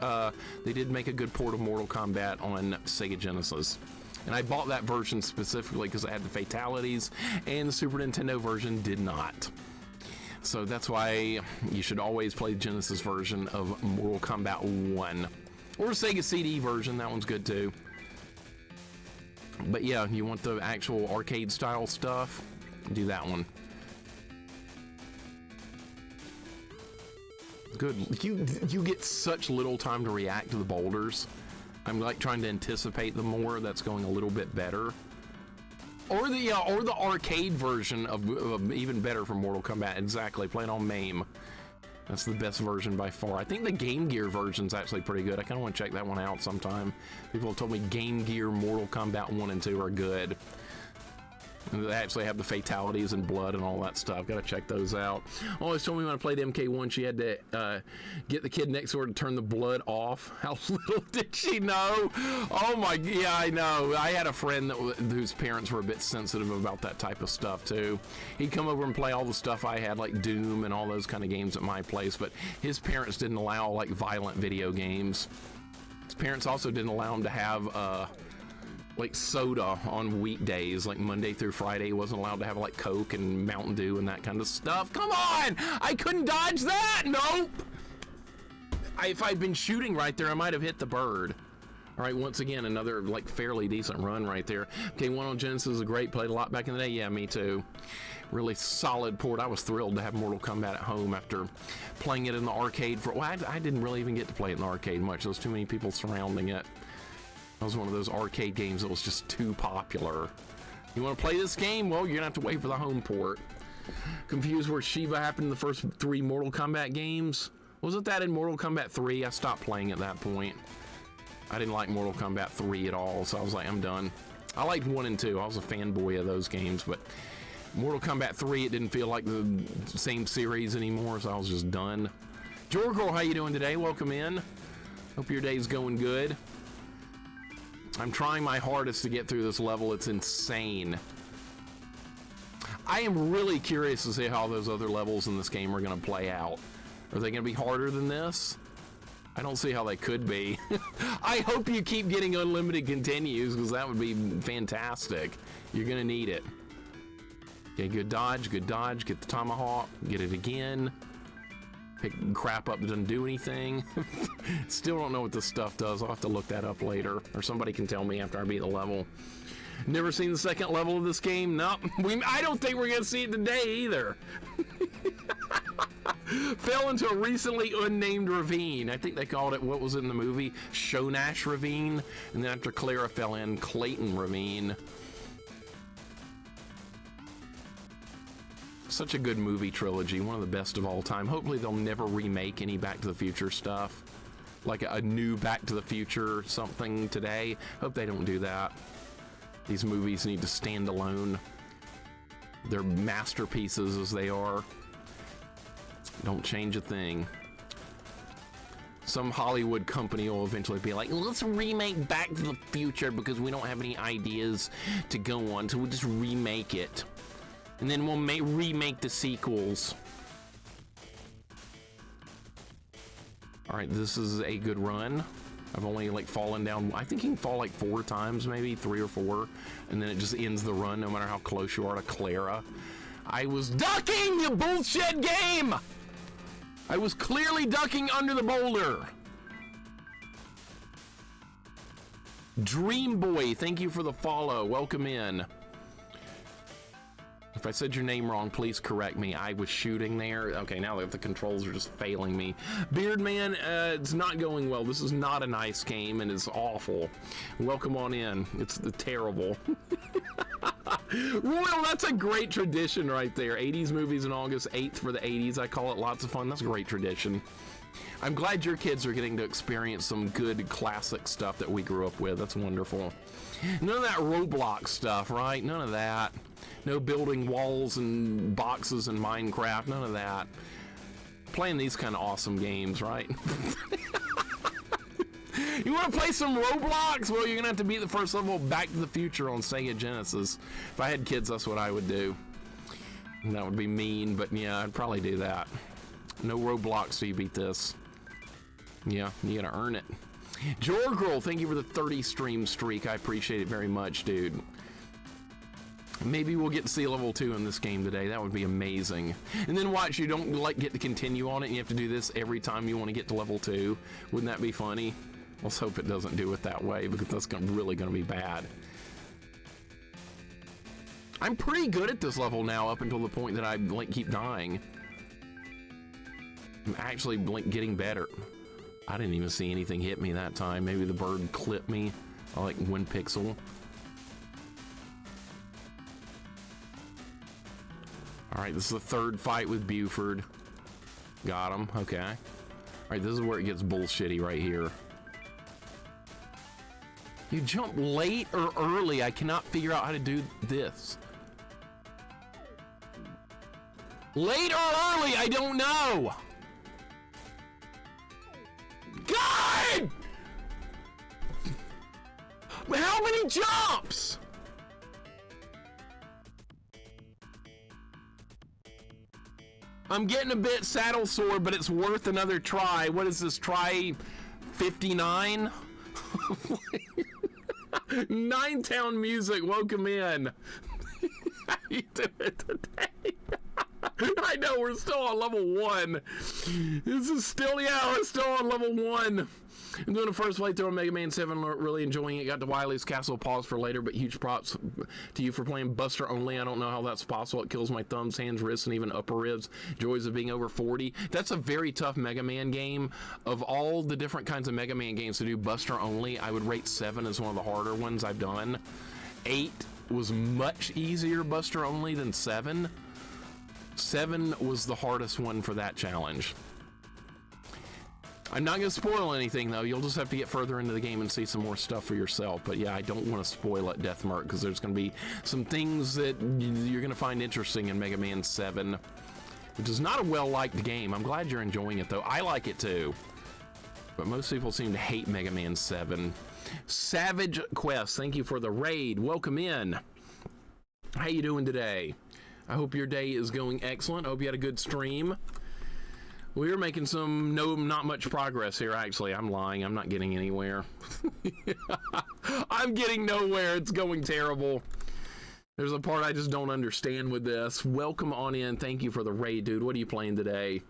[SPEAKER 1] they did make a good port of Mortal Kombat on Sega Genesis. And I bought that version specifically because I had the fatalities, and the Super Nintendo version did not. So that's why you should always play the Genesis version of Mortal Kombat 1. Or Sega CD version, that one's good too. But yeah, you want the actual arcade style stuff, do that one. Good. You get such little time to react to the boulders. I'm like trying to anticipate them more. That's going a little bit better. Or the arcade version of even better for Mortal Kombat. Exactly. Playing on MAME. That's the best version by far. I think the Game Gear version's actually pretty good. I kind of want to check that one out sometime. People have told me Game Gear Mortal Kombat 1 and 2 are good. And they actually have the fatalities and blood and all that stuff. Got to check those out. Always told me when I played MK1, she had to get the kid next door to turn the blood off. How little did she know? Oh my, yeah, I know. I had a friend whose parents were a bit sensitive about that type of stuff too. He'd come over and play all the stuff I had, like Doom and all those kind of games at my place, but his parents didn't allow like violent video games. His parents also didn't allow him to have like soda on weekdays, like Monday through Friday. He wasn't allowed to have like Coke and Mountain Dew and that kind of stuff. Come on! I couldn't dodge that! Nope! If I'd been shooting right there, I might have hit the bird. All right, once again, another like fairly decent run right there. Okay, one on Genesis is great. Played a lot back in the day. Yeah, me too. Really solid port. I was thrilled to have Mortal Kombat at home after playing it in the arcade for, well, I didn't really even get to play it in the arcade much. There was too many people surrounding it. That was one of those arcade games that was just too popular. You want to play this game? Well, you're gonna have to wait for the home port. Confused where Shiva happened in the first 3 Mortal Kombat games? Wasn't that in Mortal Kombat 3? I stopped playing at that point. I didn't like Mortal Kombat 3 at all, so I was like, I'm done. I liked 1 and 2. I was a fanboy of those games, but Mortal Kombat 3, it didn't feel like the same series anymore, so I was just done. Jorgor, how you doing today? Welcome in. Hope your day's going good. I'm trying my hardest to get through this level. It's insane. I am really curious to see how those other levels in this game are going to play out. Are they going to be harder than this? I don't see how they could be. I hope you keep getting unlimited continues, because that would be fantastic. You're going to need it. Okay, good dodge, good dodge. Get the tomahawk. Get it again. Pick crap up that doesn't do anything. Still don't know what this stuff does. I'll have to look that up later, or somebody can tell me after I beat the level. Never seen the second level of this game? Nope. I don't think we're gonna see it today either. Fell into a recently unnamed ravine. I think they called it, what was it in the movie? Shonash Ravine. And then after Clara fell in, Clayton Ravine. Such a good movie trilogy, one of the best of all time. Hopefully they'll never remake any Back to the Future stuff. Like a new Back to the Future something today. Hope they don't do that. These movies need to stand alone. They're masterpieces as they are. Don't change a thing. Some Hollywood company will eventually be like, let's remake Back to the Future because we don't have any ideas to go on, so we'll just remake it. And then we'll remake the sequels. All right, this is a good run. I've only like fallen down, I think you can fall like 4 times, maybe 3 or 4, and then it just ends the run no matter how close you are to Clara. I was ducking, you bullshit game! I was clearly ducking under the boulder. Dream Boy, thank you for the follow. Welcome in. If I said your name wrong, please correct me. I was shooting there. Okay, now the controls are just failing me. Beardman, it's not going well. This is not a nice game, and it's awful. Welcome on in. It's terrible. Royal, that's a great tradition right there. 80s movies in August, 8th for the 80s. I call it lots of fun. That's a great tradition. I'm glad your kids are getting to experience some good classic stuff that we grew up with. That's wonderful. None of that Roblox stuff, right? None of that. No building walls and boxes in Minecraft. None of that. Playing these kind of awesome games, right? You want to play some Roblox? Well, you're going to have to beat the first level of Back to the Future on Sega Genesis. If I had kids, that's what I would do. And that would be mean, but yeah, I'd probably do that. No Roblox so you beat this. Yeah, you got to earn it. Jorgirl, thank you for the 30 stream streak. I appreciate it very much, dude. Maybe we'll get to see level 2 in this game today. That would be amazing. And then watch, you don't get to continue on it, and you have to do this every time you want to get to level 2. Wouldn't that be funny? Let's hope it doesn't do it that way, because that's really going to be bad. I'm pretty good at this level now, up until the point that I keep dying. I'm actually getting better. I didn't even see anything hit me that time. Maybe the bird clipped me, like 1 pixel. All right, this is the 3rd fight with Buford. Got him, okay. All right, this is where it gets bullshitty right here. You jump late or early? I cannot figure out how to do this. Late or early? I don't know. God! How many jumps? I'm getting a bit saddle sore, but it's worth another try. What is this, try 59? Nine Town Music, welcome in. How you doing today? I know, we're still on level 1. This is still, yeah, we're still on level 1. I'm doing a first playthrough on Mega Man 7, really enjoying it. Got to Wily's Castle, pause for later, but huge props to you for playing Buster only. I don't know how that's possible. It kills my thumbs, hands, wrists, and even upper ribs. Joys of being over 40. That's a very tough Mega Man game. Of all the different kinds of Mega Man games to do Buster only, I would rate 7 as one of the harder ones I've done. 8 was much easier Buster only than 7. 7 was the hardest one for that challenge. I'm not going to spoil anything, though. You'll just have to get further into the game and see some more stuff for yourself. But yeah, I don't want to spoil it, Deathmark, because there's going to be some things that you're going to find interesting in Mega Man 7, which is not a well-liked game. I'm glad you're enjoying it, though. I like it, too. But most people seem to hate Mega Man 7. Savage Quest, thank you for the raid. Welcome in. How you doing today? I hope your day is going excellent. I hope you had a good stream. We're making not much progress here, actually. I'm lying. I'm not getting anywhere. I'm getting nowhere. It's going terrible. There's a part I just don't understand with this. Welcome on in. Thank you for the raid, dude. What are you playing today?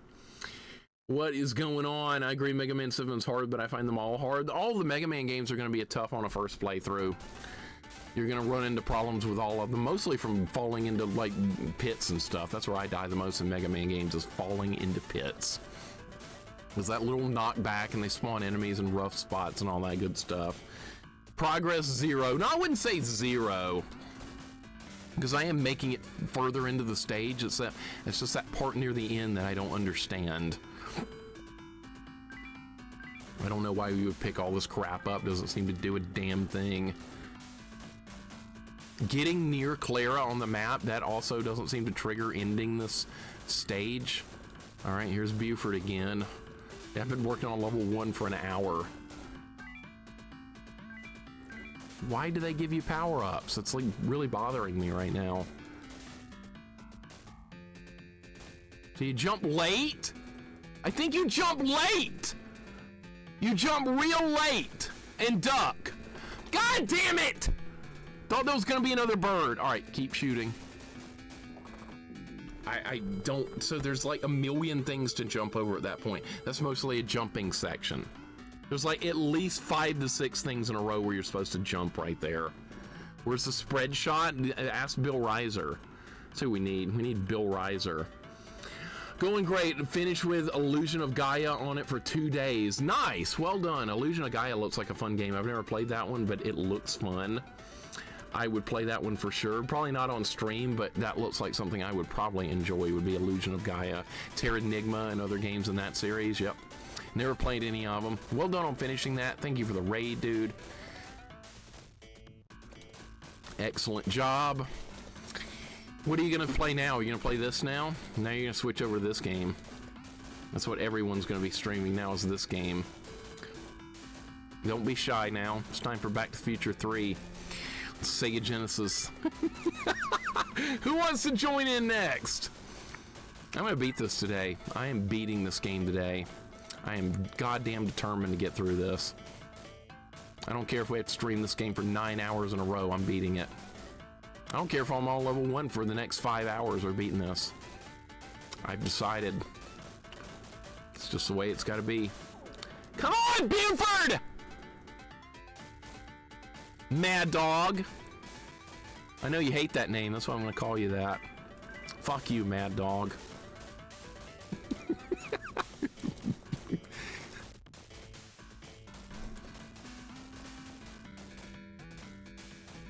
[SPEAKER 1] What is going on? I agree Mega Man 7 is hard, but I find them all hard. All the Mega Man games are going to be tough on a first playthrough. You're going to run into problems with all of them, mostly from falling into, like, pits and stuff. That's where I die the most in Mega Man games, is falling into pits. There's that little knockback, and they spawn enemies in rough spots and all that good stuff. Progress 0. No, I wouldn't say 0, because I am making it further into the stage. It's just that part near the end that I don't understand. I don't know why we would pick all this crap up. Doesn't seem to do a damn thing. Getting near Clara on the map, that also doesn't seem to trigger ending this stage. All right, here's Buford again. I've been working on level 1 for an hour. Why do they give you power-ups? It's like really bothering me right now. So you jump late? I think you jump late! You jump real late and duck. God damn it! Thought there was gonna be another bird. All right, keep shooting. I don't, so there's like a million things to jump over at that point. That's mostly a jumping section. There's like at least 5 to 6 things in a row where you're supposed to jump right there. Where's the spread shot? Ask Bill Reiser. That's who we need. We need Bill Reiser. Going great. Finish with Illusion of Gaia on it for 2 days. Nice. Well done. Illusion of Gaia looks like a fun game. I've never played that one, but it looks fun. I would play that one for sure. Probably not on stream, but that looks like something I would probably enjoy, would be Illusion of Gaia. Terranigma and other games in that series. Yep. Never played any of them. Well done on finishing that. Thank you for the raid, dude. Excellent job. What are you going to play now? Are you going to play this now? Now you're going to switch over to this game. That's what everyone's going to be streaming now, is this game. Don't be shy now. It's time for Back to the Future 3. Sega Genesis. Who wants to join in next? I'm going to beat this today. I am beating this game today. I am goddamn determined to get through this. I don't care if we have to stream this game for 9 hours in a row. I'm beating it. I don't care if I'm on level 1 for the next 5 hours. We're beating this. I've decided. It's just the way it's got to be. Come on, Buford! Mad Dog. I know you hate that name. That's why I'm going to call you that. Fuck you, Mad Dog.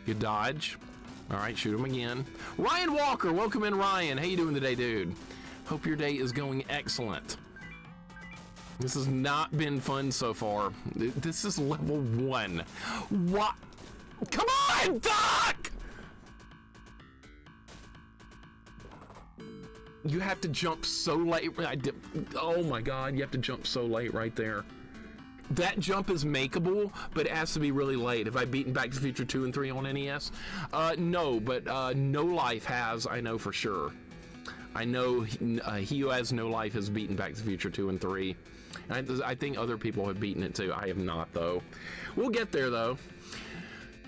[SPEAKER 1] Good dodge. All right, shoot him again. Ryan Walker, welcome in, Ryan. How you doing today, dude? Hope your day is going excellent. This has not been fun so far. This is level 1. What? Come on, Doc! You have to jump so late. Oh my God, you have to jump so late right there. That jump is makeable, but it has to be really late. Have I beaten Back to the Future 2 and 3 on NES? No, but No Life has, I know for sure. I know he who has No Life has beaten Back to the Future 2 and 3. I think other people have beaten it too. I have not, though. We'll get there, though.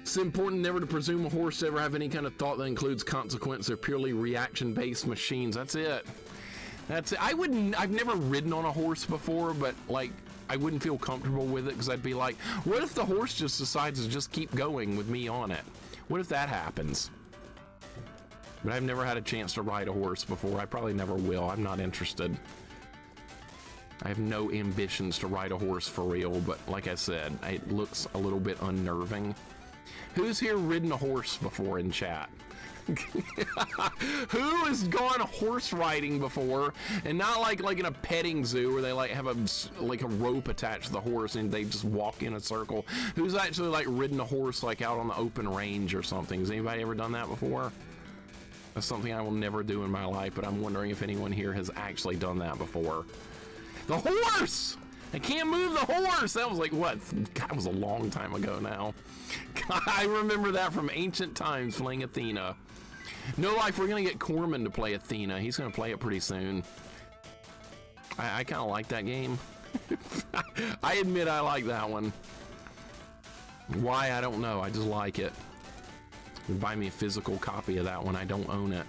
[SPEAKER 1] It's important never to presume a horse to ever have any kind of thought that includes consequence. They're purely reaction-based machines. That's it. That's it. I've never ridden on a horse before, but like, I wouldn't feel comfortable with it because I'd be like, what if the horse just decides to just keep going with me on it? What if that happens? But I've never had a chance to ride a horse before. I probably never will. I'm not interested. I have no ambitions to ride a horse for real, but like I said, it looks a little bit unnerving. Who's here ridden a horse before in chat? Who has gone horse riding before, and not like in a petting zoo where they like have a rope attached to the horse and they just walk in a circle? Who's actually like ridden a horse like out on the open range or something? Has anybody ever done that before? That's something I will never do in my life, but I'm wondering if anyone here has actually done that before. The horse! I can't move the horse! That was like, what? That was a long time ago now. I remember that from ancient times playing Athena. No Life, we're going to get Corman to play Athena. He's going to play it pretty soon. I kind of like that game. I admit I like that one. Why, I don't know. I just like it. You buy me a physical copy of that one. I don't own it.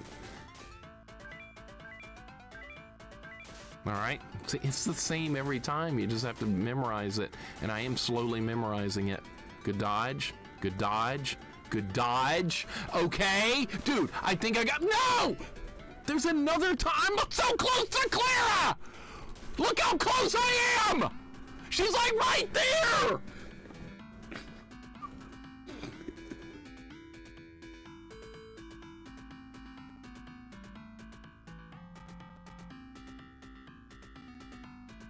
[SPEAKER 1] All right. See, it's the same every time. You just have to memorize it. And I am slowly memorizing it. Good dodge. Good dodge. Good dodge. Okay. Dude, I think I got... No! There's another time. I'm so close to Clara! Look how close I am! She's like right there!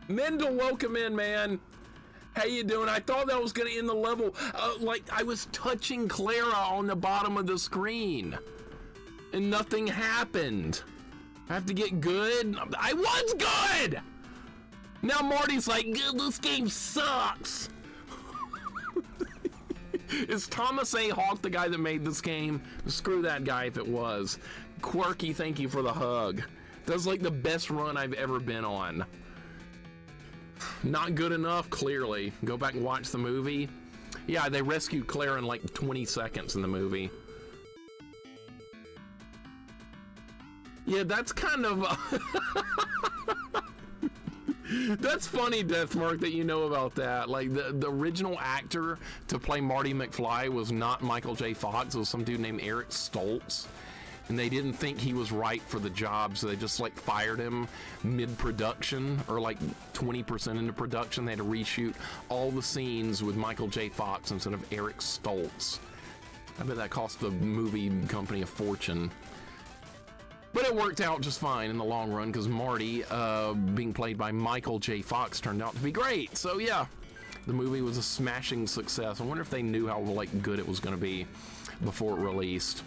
[SPEAKER 1] Mendel, welcome in, man. How you doing? I thought that was going to end the level. Like, I was touching Clara on the bottom of the screen. And nothing happened. I have to get good. I was good! Now Marty's like, this game sucks. Is Thomas A. Hawk the guy that made this game? Screw that guy if it was. Quirky, thank you for the hug. That's like the best run I've ever been on. Not good enough, clearly. Go back and watch the movie. Yeah, they rescued Claire in like 20 seconds in the movie. Yeah, that's kind of... That's funny, Deathmark, that you know about that. Like, the original actor to play Marty McFly was not Michael J. Fox. It was some dude named Eric Stoltz. And they didn't think he was right for the job, so they just, like, fired him mid-production, or, like, 20% into production. They had to reshoot all the scenes with Michael J. Fox instead of Eric Stoltz. I bet that cost the movie company a fortune. But it worked out just fine in the long run, because Marty, being played by Michael J. Fox, turned out to be great. So, yeah, the movie was a smashing success. I wonder if they knew how, like, good it was going to be before it released.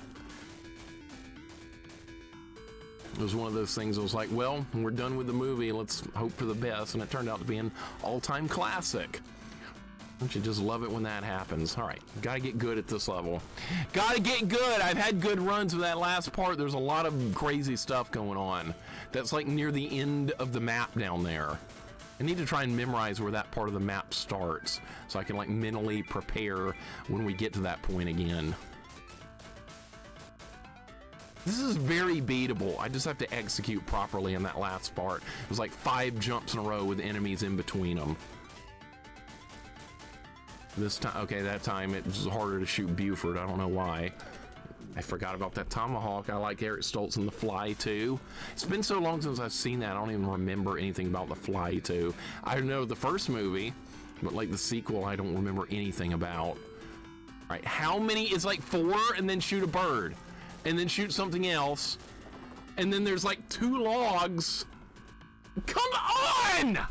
[SPEAKER 1] It was one of those things that was like, well, we're done with the movie, let's hope for the best, and it turned out to be an all-time classic. Don't you just love it when that happens? All right, gotta get good at this level. Gotta get good! I've had good runs with that last part. There's a lot of crazy stuff going on. That's like near the end of the map down there. I need to try and memorize where that part of the map starts, so I can like mentally prepare when we get to that point again. This is very beatable. I just have to execute properly in that last part. It was like 5 jumps in a row with enemies in between them. This time, okay, that time it was harder to shoot Buford. I don't know why. I forgot about that tomahawk. I like Eric Stoltz in The Fly too. It's been so long since I've seen that, I don't even remember anything about The Fly too. I know the first movie, but like the sequel, I don't remember anything about. All right, how many? It's like 4 and then shoot a bird. And then shoot something else, and then there's like 2 logs. Come on!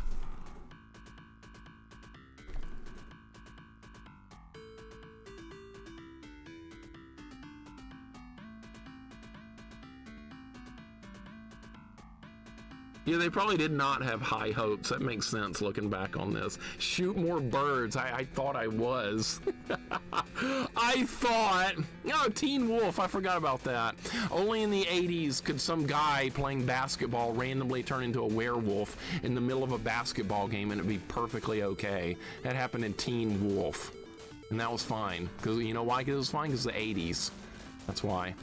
[SPEAKER 1] Yeah, they probably did not have high hopes. That makes sense looking back on this. Shoot more birds. I thought I was. I thought. Oh, Teen Wolf. I forgot about that. Only in the 80s could some guy playing basketball randomly turn into a werewolf in the middle of a basketball game and it'd be perfectly okay. That happened in Teen Wolf. And that was fine. Because you know why? Because it was fine because the 80s. That's why.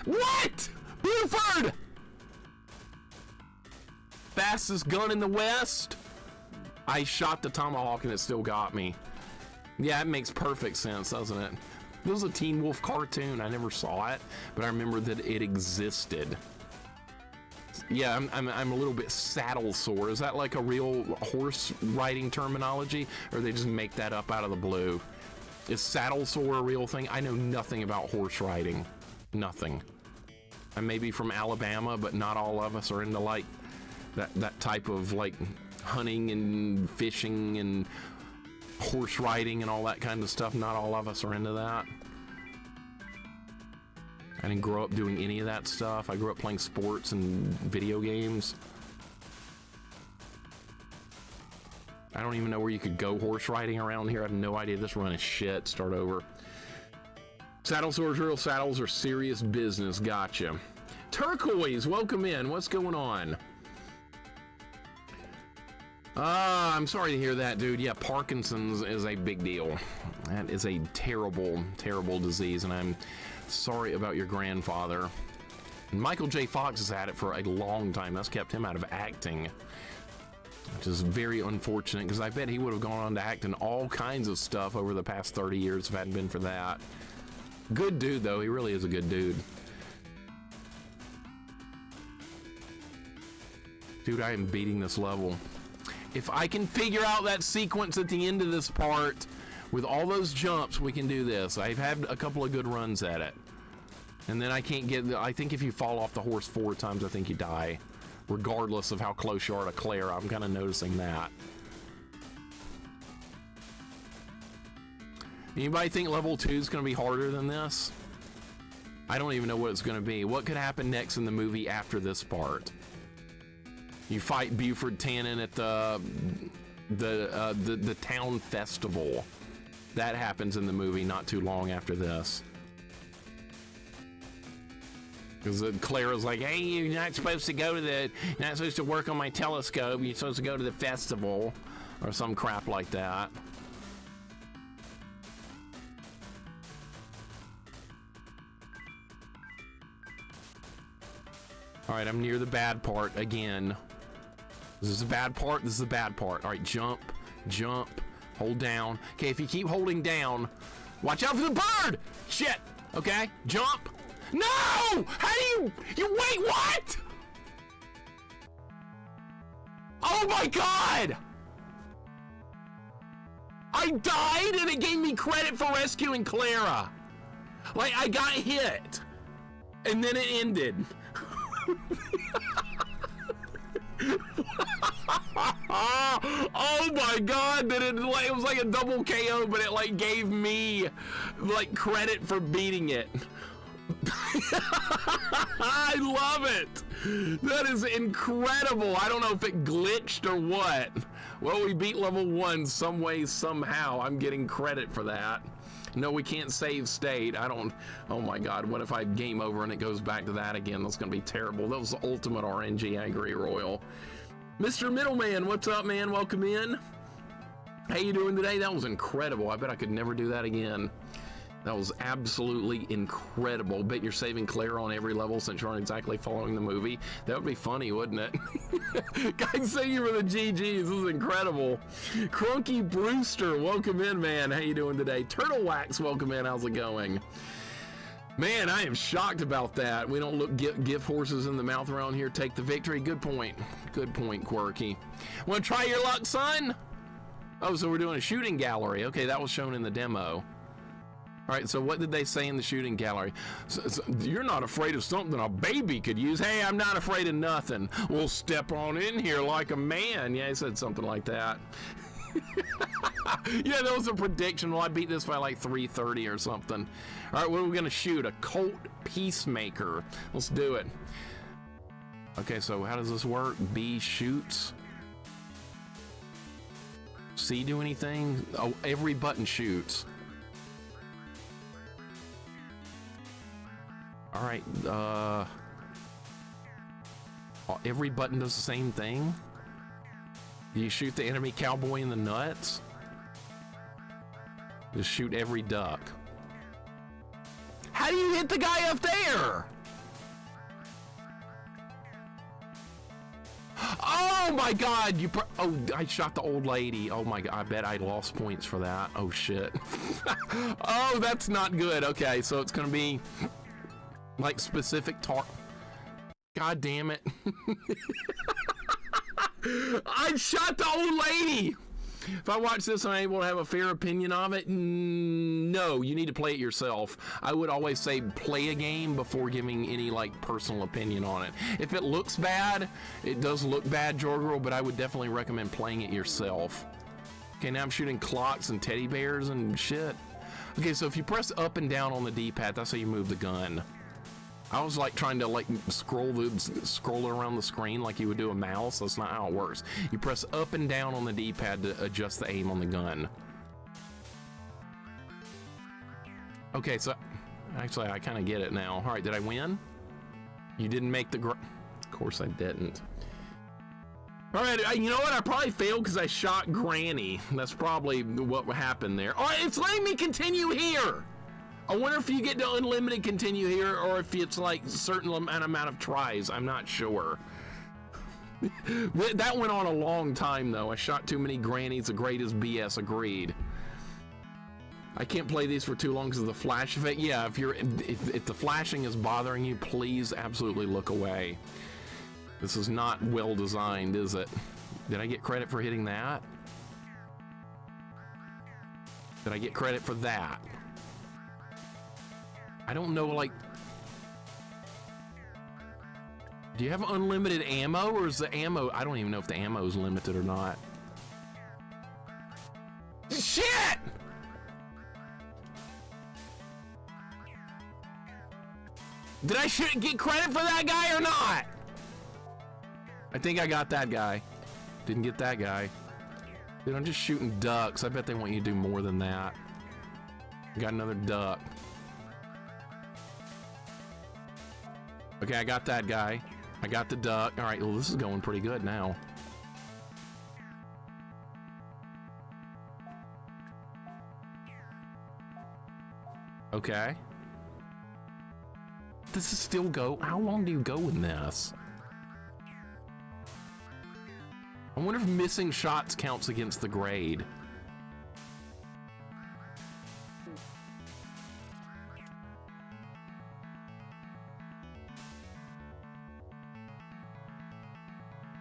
[SPEAKER 1] What? Buford! Fastest gun in the West? I shot the tomahawk and it still got me. Yeah, it makes perfect sense, doesn't it? This was a Teen Wolf cartoon. I never saw it, but I remember that it existed. Yeah, I'm a little bit saddle sore. Is that like a real horse riding terminology, or they just make that up out of the blue? Is saddle sore a real thing? I know nothing about horse riding. Nothing. I may be from Alabama, but not all of us are into like that type of like hunting and fishing and horse riding and all that kind of stuff. Not all of us are into that. I didn't grow up doing any of that stuff. I grew up playing sports and video games. I don't even know where you could go horse riding around here. I have no idea. This run is shit. Start over. Saddle sores, real saddles are serious business. Gotcha. Turquoise, welcome in. What's going on? I'm sorry to hear that, dude. Yeah, Parkinson's is a big deal. That is a terrible, terrible disease, and I'm sorry about your grandfather. And Michael J. Fox has had it for a long time. That's kept him out of acting, which is very unfortunate, because I bet he would have gone on to act in all kinds of stuff over the past 30 years if it hadn't been for that. Good dude, though. He really is a good dude. Dude, I am beating this level. If I can figure out that sequence at the end of this part with all those jumps, we can do this. I've had a couple of good runs at it. And then I can't get... I think if you fall off the horse 4 times, I think you die. Regardless of how close you are to Claire. I'm kind of noticing that. Anybody think level 2 is going to be harder than this? I don't even know what it's going to be. What could happen next in the movie after this part? You fight Buford Tannen at the town festival. That happens in the movie not too long after this. Because Clara's like, hey, you're not supposed to go to you're not supposed to work on my telescope. You're supposed to go to the festival, or some crap like that. All right, I'm near the bad part again. This is the bad part. This is the bad part. All right, jump, jump, hold down. Okay, if you keep holding down, watch out for the bird. Shit. Okay, jump. No! How do you wait, what? Oh my God! I died and it gave me credit for rescuing Clara. Like, I got hit and then it ended. Oh my God, that it was like a double KO, but it like gave me like credit for beating it. I love it. That is incredible. I don't know if it glitched or what. Well, we beat level 1 some way, somehow. I'm getting credit for that. No, we can't save state. I don't. Oh my God, what if I game over and it goes back to that again? That's gonna be terrible. That was the ultimate RNG Angry Royal. Mr. Middleman, what's up, man? Welcome in. How you doing today? That was incredible. I bet I could never do that again. That was absolutely incredible. Bet you're saving Claire on every level since you aren't exactly following the movie. That would be funny, wouldn't it? Guys, thank you for the GGs. This is incredible. Crunky Brewster, welcome in, man. How you doing today? Turtle Wax, welcome in. How's it going? Man, I am shocked about that. We don't look give horses in the mouth around here. Take the victory. Good point. Good point, Quirky. Want to try your luck, son? Oh, so we're doing a shooting gallery. Okay, that was shown in the demo. All right, so what did they say in the shooting gallery? So you're not afraid of something a baby could use? Hey, I'm not afraid of nothing. We'll step on in here like a man. Yeah, he said something like that. Yeah, that was a prediction. Well, I beat this by like 330 or something. All right, what are we gonna shoot? A Colt Peacemaker. Let's do it. Okay, so how does this work? B shoots. C do anything? Oh, every button shoots. All right, every button does the same thing. Do you shoot the enemy cowboy in the nuts? Just shoot every duck. How do you hit the guy up there? Oh my God, oh, I shot the old lady. Oh my God, I bet I lost points for that. Oh shit. Oh, that's not good. Okay, so it's gonna be like specific God damn it. I shot the old lady. If I watch this, I'm able to have a fair opinion of it. No, you need to play it yourself. I would always say play a game before giving any like personal opinion on it. If it looks bad, it does look bad, Jorgirl, but I would definitely recommend playing it yourself. Okay, now I'm shooting clocks and teddy bears and shit. Okay, so if you press up and down on the D-pad, that's how you move the gun. I was like trying to like scroll it around the screen like you would do a mouse. That's not how it works. You press up and down on the D-pad to adjust the aim on the gun. Okay, so actually I kind of get it now. All right, did I win? You didn't make the Of course I didn't. All right, you know what? I probably failed because I shot Granny. That's probably what happened there. All right, it's letting me continue here. I wonder if you get to unlimited continue here or if it's like a certain amount of tries. I'm not sure. That went on a long time though. I shot too many grannies. The great is BS. Agreed. I can't play these for too long because of the flash effect. Yeah, if the flashing is bothering you, please absolutely look away. This is not well designed, is it? Did I get credit for hitting that? Did I get credit for that? I don't know, like, do you have unlimited ammo or is the ammo, I don't even know if the ammo is limited or not. Shit! Did I get credit for that guy or not? I think I got that guy. Didn't get that guy. Dude, I'm just shooting ducks. I bet they want you to do more than that. Got another duck. Okay, I got that guy. I got the duck. All right, well, this is going pretty good now. Okay. This is still go. How long do you go in this? I wonder if missing shots counts against the grade.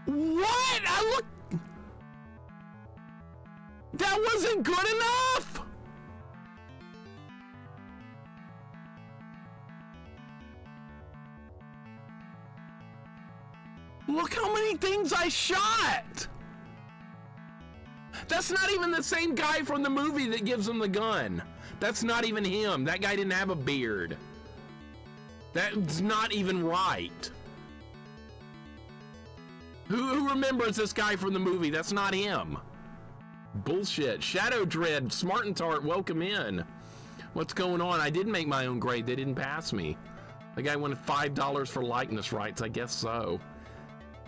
[SPEAKER 1] What? That wasn't good enough! Look how many things I shot! That's not even the same guy from the movie that gives him the gun. That's not even him. That guy didn't have a beard. That's not even right. Who remembers this guy from the movie? That's not him. Bullshit. Shadow Dread, Smart and Tart, welcome in. What's going on? I did make my own grade. They didn't pass me. The guy wanted $5 for likeness rights. I guess so.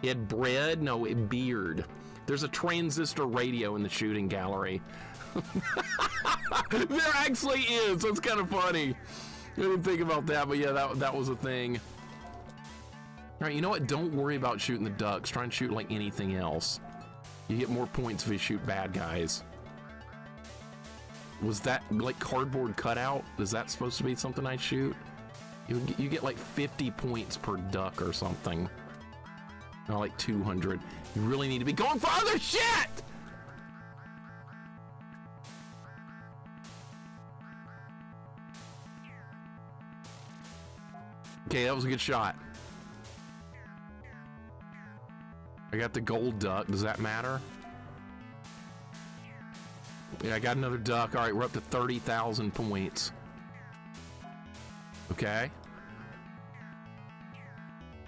[SPEAKER 1] He had bread? No, beard. There's a transistor radio in the shooting gallery. There actually is. That's kind of funny. I didn't think about that, but yeah, that was a thing. All right, you know what? Don't worry about shooting the ducks. Try and shoot like anything else. You get more points if you shoot bad guys. Was that like cardboard cutout? Is that supposed to be something I shoot? You get like 50 points per duck or something. Not like 200. You really need to be going for other shit! Okay, that was a good shot. I got the gold duck. Does that matter? Yeah, I got another duck. All right, we're up to 30,000 points. Okay.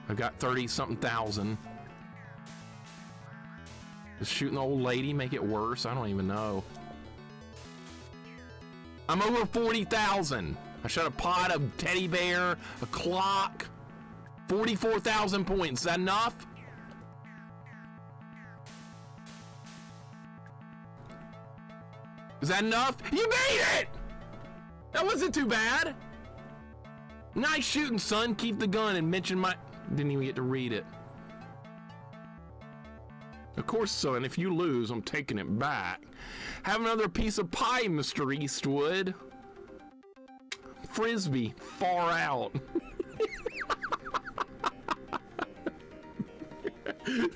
[SPEAKER 1] I've got 30-something thousand. Does shooting the old lady make it worse? I don't even know. I'm over 40,000. I shot a pot, a teddy bear, a clock. 44,000 points. Is that enough? Is that enough? You made it! That wasn't too bad. Nice shooting, son. Keep the gun and mention my... Didn't even get to read it. Of course, son, if you lose, I'm taking it back. Have another piece of pie, Mr. Eastwood. Frisbee, far out.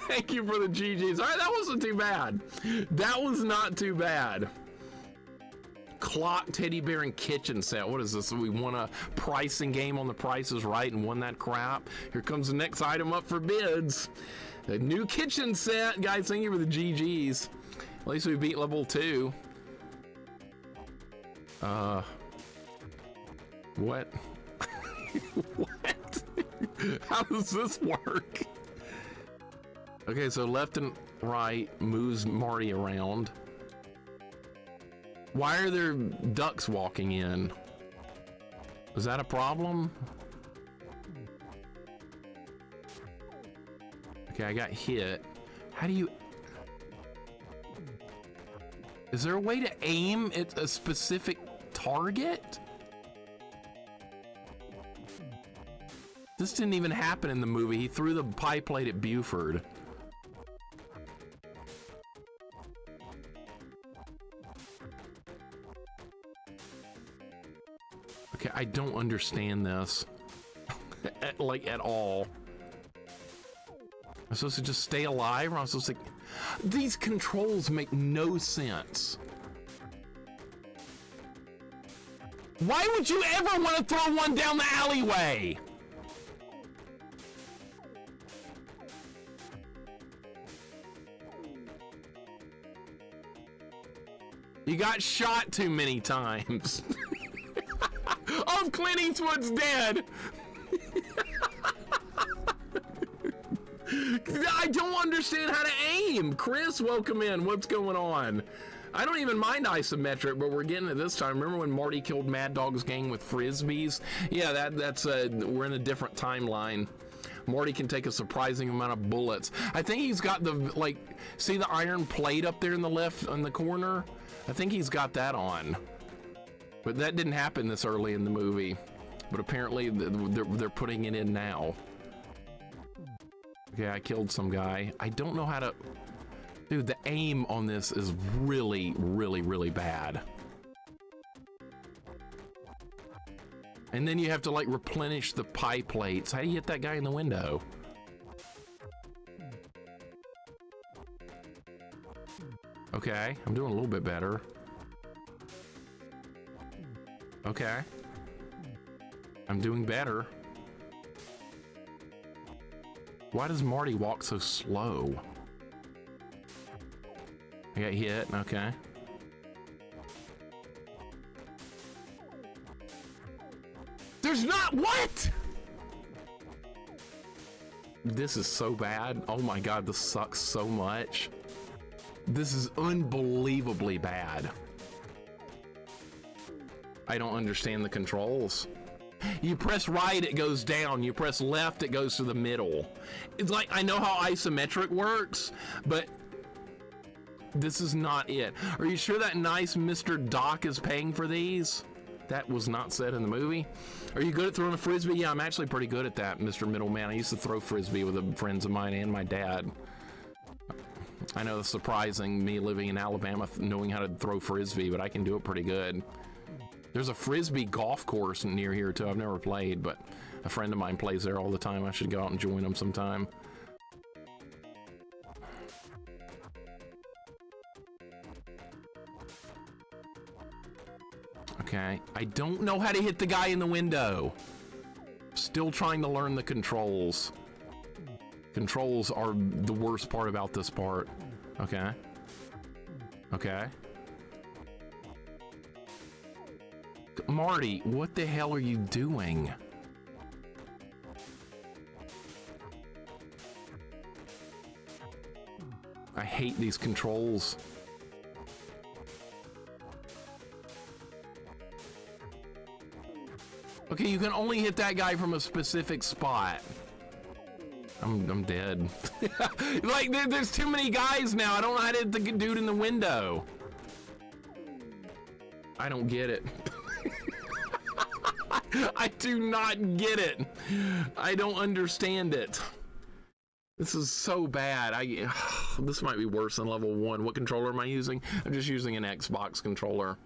[SPEAKER 1] Thank you for the GGs. All right, that wasn't too bad. That was not too bad. Clock, teddy bear, and kitchen set. What is this? We won a pricing game on The Price is Right and won that crap. Here comes the next item up for bids. The new kitchen set. Guys, thank you for the GGs. At least we beat level 2. What? What? How does this work? Okay, so left and right moves Marty around. Why are there ducks walking in? Is that a problem? Okay, I got hit. How do you... Is there a way to aim at a specific target? This didn't even happen in the movie. He threw the pie plate at Buford. Okay, I don't understand this. Like, at all. I'm supposed to just stay alive, or I'm supposed to... These controls make no sense. Why would you ever want to throw one down the alleyway? You got shot too many times. Oh, Clint Eastwood's dead. I don't understand how to aim. Chris, welcome in. What's going on? I don't even mind isometric, but we're getting it this time. Remember when Marty killed Mad Dog's gang with frisbees? Yeah, that's we're in a different timeline. Marty can take a surprising amount of bullets. I think he's got the, like, see the iron plate up there in the left, in the corner? I think he's got that on. But that didn't happen this early in the movie. But apparently they're putting it in now. Okay, I killed some guy. I don't know how to... Dude, the aim on this is really, really, really bad. And then you have to like replenish the pie plates. How do you hit that guy in the window? Okay, I'm doing a little bit better. Okay. I'm doing better. Why does Marty walk so slow? I got hit, okay. There's not, what? This is so bad. Oh my God, this sucks so much. This is unbelievably bad. I don't understand the controls. You press right, it goes down. You press left, it goes to the middle. It's like, I know how isometric works, but this is not it. Are you sure that nice Mr. Doc is paying for these? That was not said in the movie. Are you good at throwing a frisbee? Yeah, I'm actually pretty good at that, Mr. Middleman. I used to throw frisbee with friends of mine and my dad. I know it's surprising, me living in Alabama, knowing how to throw frisbee, but I can do it pretty good. There's a frisbee golf course near here too. I've never played, but a friend of mine plays there all the time. I should go out and join them sometime. Okay, I don't know how to hit the guy in the window. Still trying to learn the controls. Controls are the worst part about this part. Okay. Okay. Marty, what the hell are you doing? I hate these controls. Okay, you can only hit that guy from a specific spot. I'm dead. Like, there's too many guys now. I don't know how to hit the dude in the window. I don't get it. I do not get it. I don't understand it. This is so bad. This might be worse than level 1. What controller am I using? I'm just using an Xbox controller.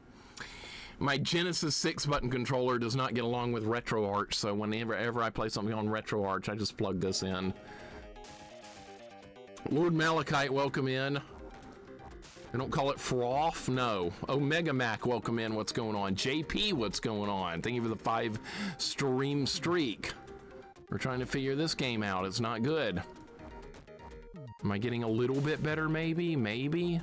[SPEAKER 1] My Genesis 6-button controller does not get along with RetroArch, so whenever I play something on RetroArch, I just plug this in. Lord Malachite, welcome in. They don't call it Froth? No. Omega Mac, welcome in. What's going on? JP, what's going on? Thank you for the 5-stream streak. We're trying to figure this game out. It's not good. Am I getting a little bit better, maybe? Maybe?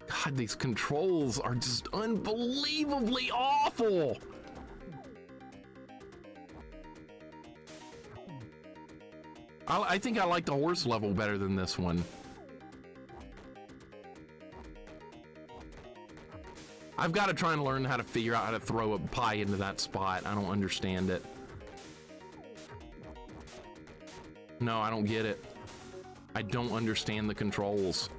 [SPEAKER 1] God, these controls are just unbelievably awful. I think I like the horse level better than this one. I've got to try and learn how to figure out how to throw a pie into that spot. I don't understand it. No, I don't get it. I don't understand the controls.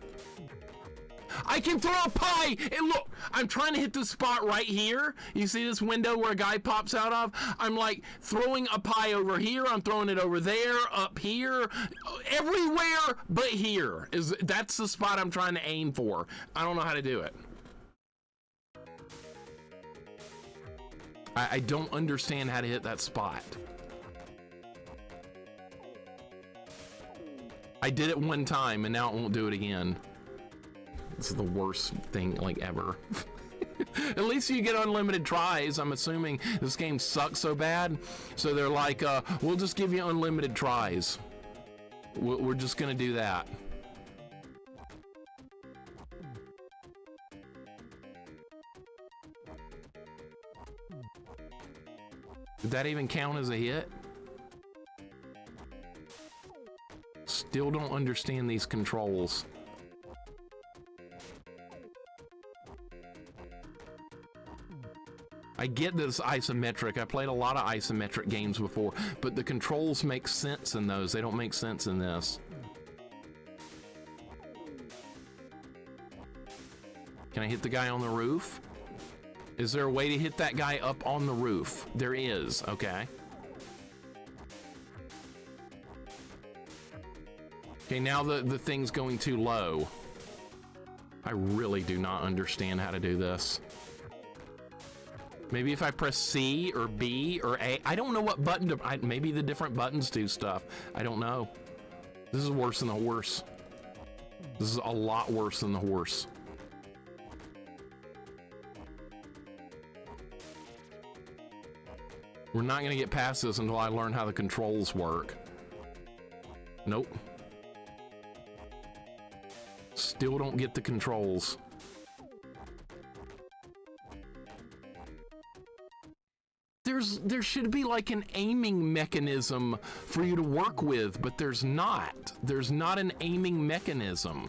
[SPEAKER 1] I can throw a pie, and look, I'm trying to hit the spot right here. You see this window where a guy pops out of? I'm like throwing a pie over here. I'm throwing it over there, up here, everywhere but here. That's the spot I'm trying to aim for. I don't know how to do it. I don't understand how to hit that spot. I did it one time, and now I won't do it again. This is the worst thing, like, ever. At least you get unlimited tries. I'm assuming this game sucks so bad, so they're like, we'll just give you unlimited tries. We're just gonna do that. Did that even count as a hit? Still don't understand these controls. I get this isometric. I played a lot of isometric games before, but the controls make sense in those. They don't make sense in this. Can I hit the guy on the roof? Is there a way to hit that guy up on the roof? There is, okay. Okay, now the thing's going too low. I really do not understand how to do this. Maybe if I press C or B or A, I don't know what button to, maybe the different buttons do stuff. I don't know. This is worse than the horse. This is a lot worse than the horse. We're not gonna get past this until I learn how the controls work. Nope. Still don't get the controls. There should be like an aiming mechanism for you to work with, but there's not. There's not an aiming mechanism.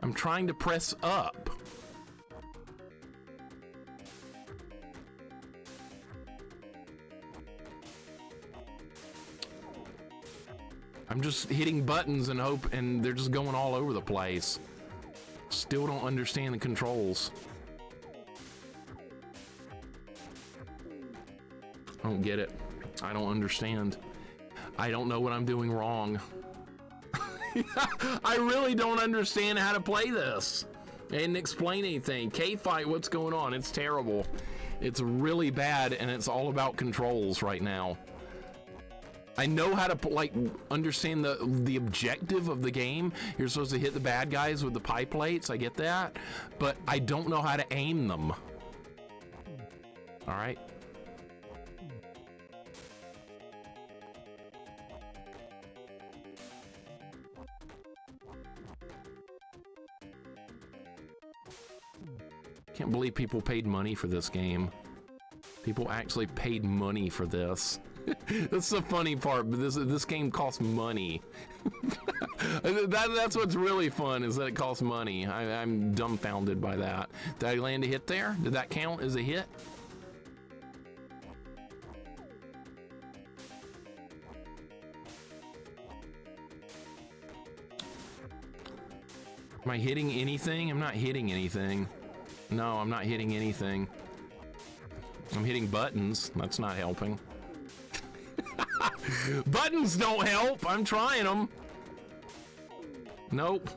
[SPEAKER 1] I'm trying to press up. I'm just hitting buttons and hope, and they're just going all over the place. Still don't understand the controls. I don't get it. I don't understand. I don't know what I'm doing wrong. I really don't understand how to play this. They didn't explain anything. K-Fight, what's going on? It's terrible. It's really bad, and it's all about controls right now. I know how to like understand the objective of the game. You're supposed to hit the bad guys with the pie plates. I get that, but I don't know how to aim them. All right. Can't believe people paid money for this game. People actually paid money for this. That's the funny part, but this game costs money. That's what's really fun, is that it costs money. I'm dumbfounded by that. Did I land a hit there? Did that count as a hit? Am I hitting anything? I'm not hitting anything. No, I'm not hitting anything. I'm hitting buttons. That's not helping. Buttons don't help. I'm trying them. Nope.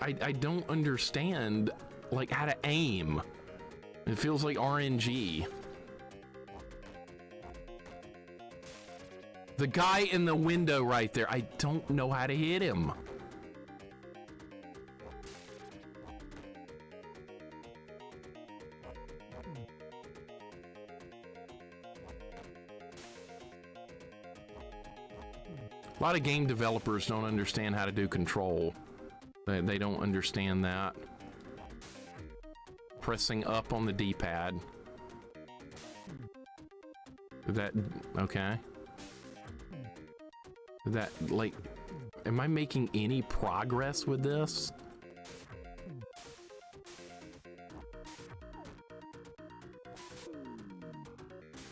[SPEAKER 1] I don't understand like how to aim. It feels like RNG. The guy in the window right there, I don't know how to hit him. A lot of game developers don't understand how to do control. They don't understand that. Pressing up on the D-pad. That, okay. That, like, am I making any progress with this?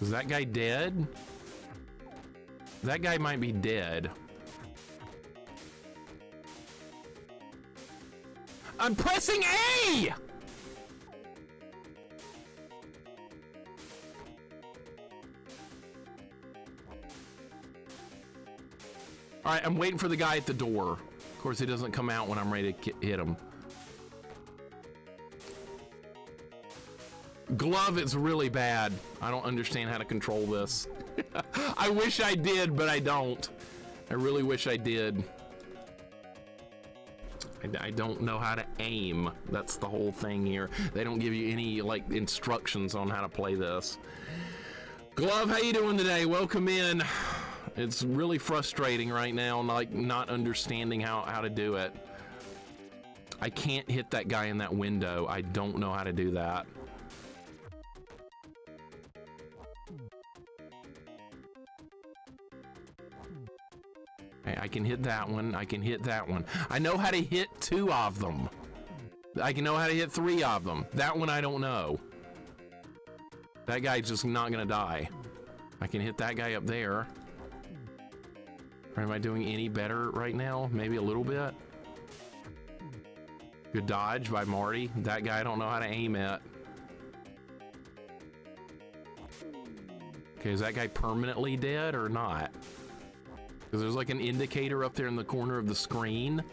[SPEAKER 1] Is that guy dead? That guy might be dead. I'm pressing A! All right, I'm waiting for the guy at the door. Of course, he doesn't come out when I'm ready to hit him. Glove is really bad. I don't understand how to control this. I wish I did, but I don't. I really wish I did. I don't know how to aim. That's the whole thing here. They don't give you any like instructions on how to play this. Glove, how you doing today? Welcome in. It's really frustrating right now, like not understanding how to do it. I can't hit that guy in that window. I don't know how to do that. I can hit that one. I can hit that one. I know how to hit 2 of them. I can know how to hit 3 of them. That one I don't know. That guy's just not gonna die. I can hit that guy up there. Or am I doing any better right now? Maybe a little bit. Good dodge by Marty. That guy I don't know how to aim at. Okay, is that guy permanently dead or not? Because there's like an indicator up there in the corner of the screen.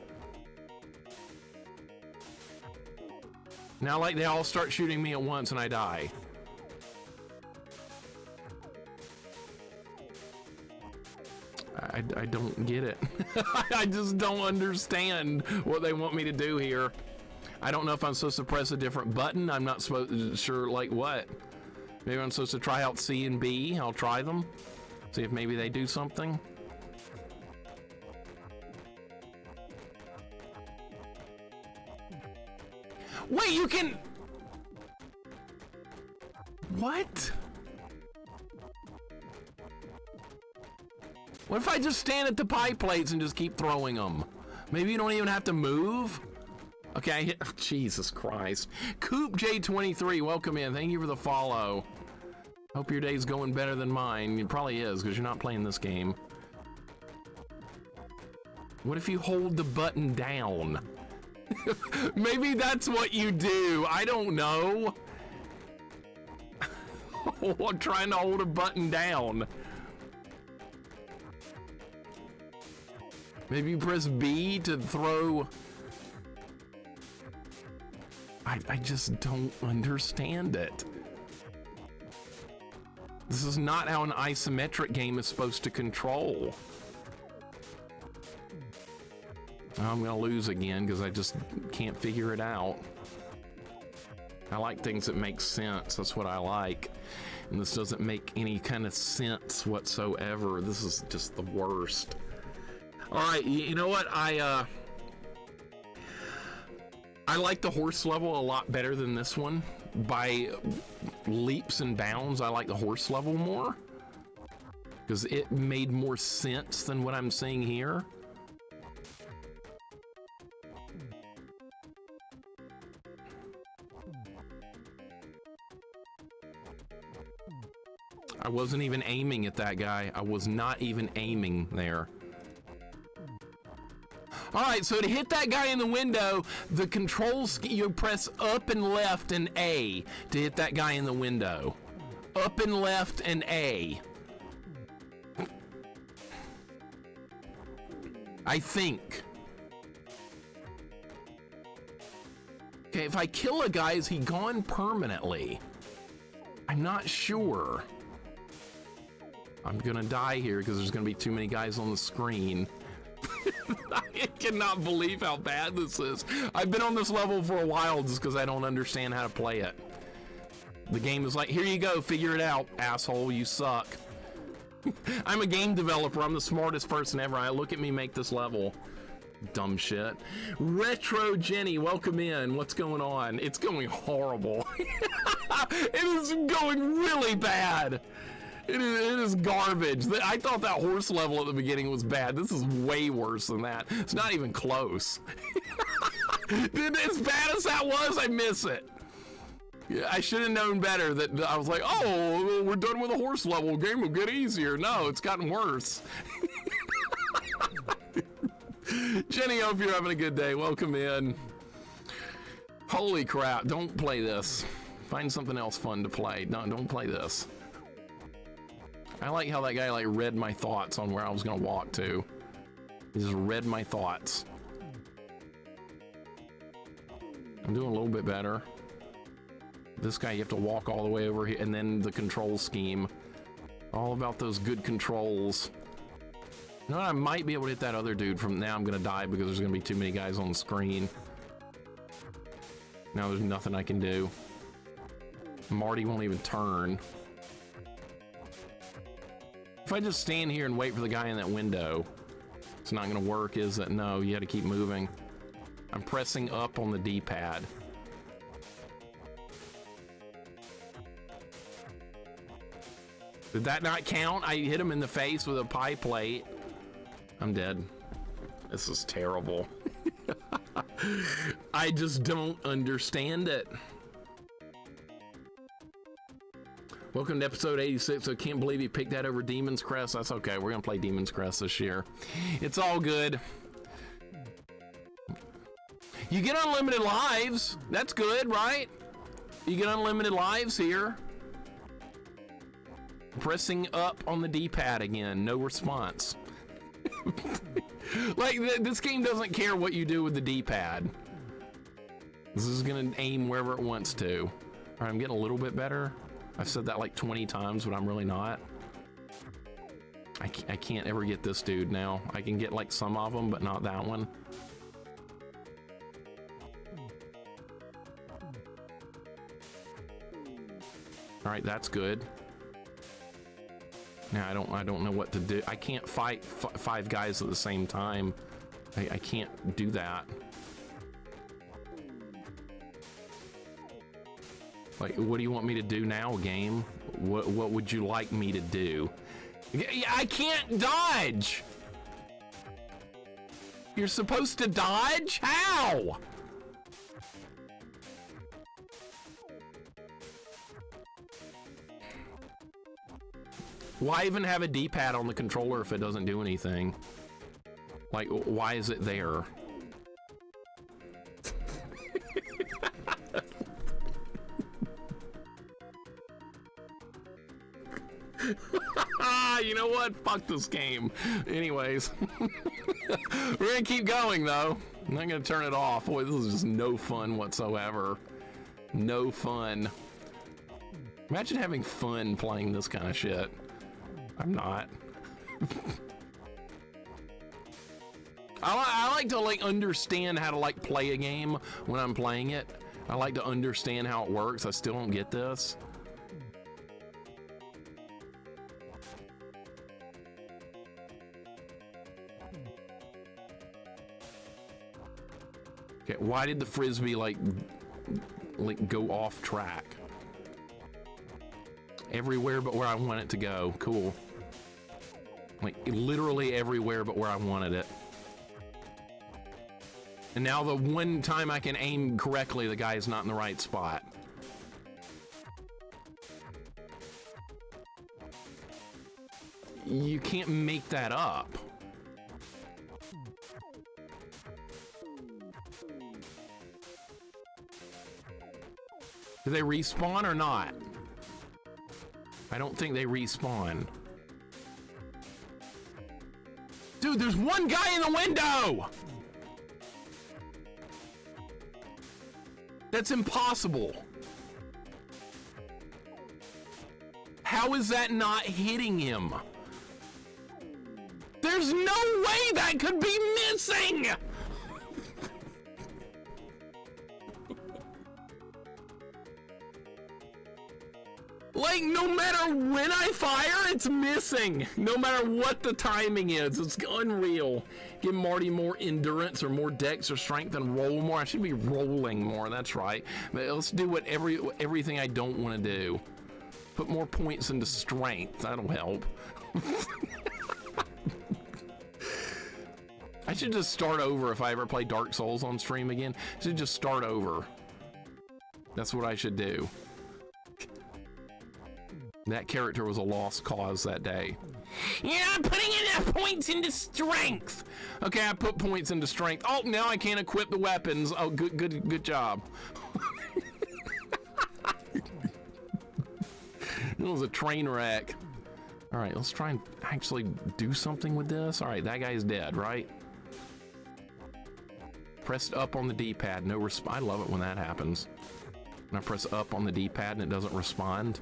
[SPEAKER 1] Now, like, they all start shooting me at once and I die. I don't get it. I just don't understand what they want me to do here. I don't know if I'm supposed to press a different button. I'm not sure, like, what. Maybe I'm supposed to try out C and B. I'll try them. See if maybe they do something. Wait, you can... What? What if I just stand at the pie plates and just keep throwing them? Maybe you don't even have to move? Okay, Jesus Christ. Coop J23, welcome in. Thank you for the follow. Hope your day's going better than mine. It probably is, because you're not playing this game. What if you hold the button down? Maybe that's what you do. I don't know. I'm trying to hold a button down. Maybe you press B to throw. I just don't understand it. This is not how an isometric game is supposed to control. I'm gonna lose again because I just can't figure it out. I like things that make sense. That's what I like. And this doesn't make any kind of sense whatsoever. This is just the worst. All right, you know what? I like the horse level a lot better than this one. By leaps and bounds, I like the horse level more. Because it made more sense than what I'm seeing here. I wasn't even aiming at that guy. I was not even aiming there. All right, so to hit that guy in the window, the controls, you press up and left and A to hit that guy in the window. Up and left and A. I think. Okay, if I kill a guy, is he gone permanently? I'm not sure. I'm gonna die here because there's gonna be too many guys on the screen. I cannot believe how bad this is. I've been on this level for a while just because I don't understand how to play it. The game is like, here you go, figure it out, asshole, you suck. I'm a game developer, I'm the smartest person ever. I look at me make this level. Dumb shit. Retro Jenny, welcome in. What's going on? It's going horrible. It is going really bad. It is garbage. I thought that horse level at the beginning was bad. This is way worse than that. It's not even close. As bad as that was, I miss it. Yeah, I should have known better. That I was like, oh, we're done with the horse level. Game will get easier. No, it's gotten worse. Jenny, hope you're having a good day. Welcome in. Holy crap, don't play this. Find something else fun to play. No, don't play this. I like how that guy like read my thoughts on where I was gonna walk to. He just read my thoughts. I'm doing a little bit better. This guy, you have to walk all the way over here, and then the control scheme. All about those good controls. You know what? I might be able to hit that other dude from now. I'm gonna die because there's gonna be too many guys on the screen. Now there's nothing I can do. Marty won't even turn. If I just stand here and wait for the guy in that window, it's not gonna work, is it? No, you gotta keep moving. I'm pressing up on the D-pad. Did that not count? I hit him in the face with a pie plate. I'm dead. This is terrible. I just don't understand it. Welcome to episode 86. I can't believe you picked that over Demon's Crest. That's okay. We're going to play Demon's Crest this year. It's all good. You get unlimited lives. That's good, right? You get unlimited lives here. Pressing up on the D-pad again. No response. Like, this game doesn't care what you do with the D-pad. This is gonna aim wherever it wants to. All right, I'm getting a little bit better. I've said that like 20 times, but I'm really not. I can't ever get this dude now. I can get like some of them, but not that one. All right, that's good. Now I don't know what to do. I can't fight five guys at the same time. I can't do that. Like, what do you want me to do now, game? What would you like me to do? I can't dodge! You're supposed to dodge? How? Why even have a D-pad on the controller if it doesn't do anything? Like, why is it there? You know what? Fuck this game. Anyways. We're gonna keep going, though. I'm not gonna turn it off. Boy, this is just no fun whatsoever. No fun. Imagine having fun playing this kind of shit. I'm not. I like to like understand how to like play a game when I'm playing it. I like to understand how it works. I still don't get this. Okay, why did the frisbee like go off track? Everywhere but where I want it to go. Cool. Like literally everywhere but where I wanted it. And now the one time I can aim correctly, the guy is not in the right spot. You can't make that up. Do they respawn or not? I don't think they respawn. Dude, there's one guy in the window! That's impossible. How is that not hitting him? There's no way that could be missing! Like, no matter when I fire, it's missing. No matter what the timing is, it's unreal. Give Marty more endurance or more dex or strength and roll more. I should be rolling more, that's right. But let's do what everything I don't want to do. Put more points into strength, that'll help. I should just start over if I ever play Dark Souls on stream again. I should just start over. That's what I should do. That character was a lost cause that day. Yeah, I'm putting enough points into strength. Okay, I put points into strength. Oh, now I can't equip the weapons. Oh, good job. It was a train wreck. All right, let's try and actually do something with this. All right, that guy's dead, right? Pressed up on the D-pad, no response. I love it when that happens. When I press up on the D-pad and it doesn't respond.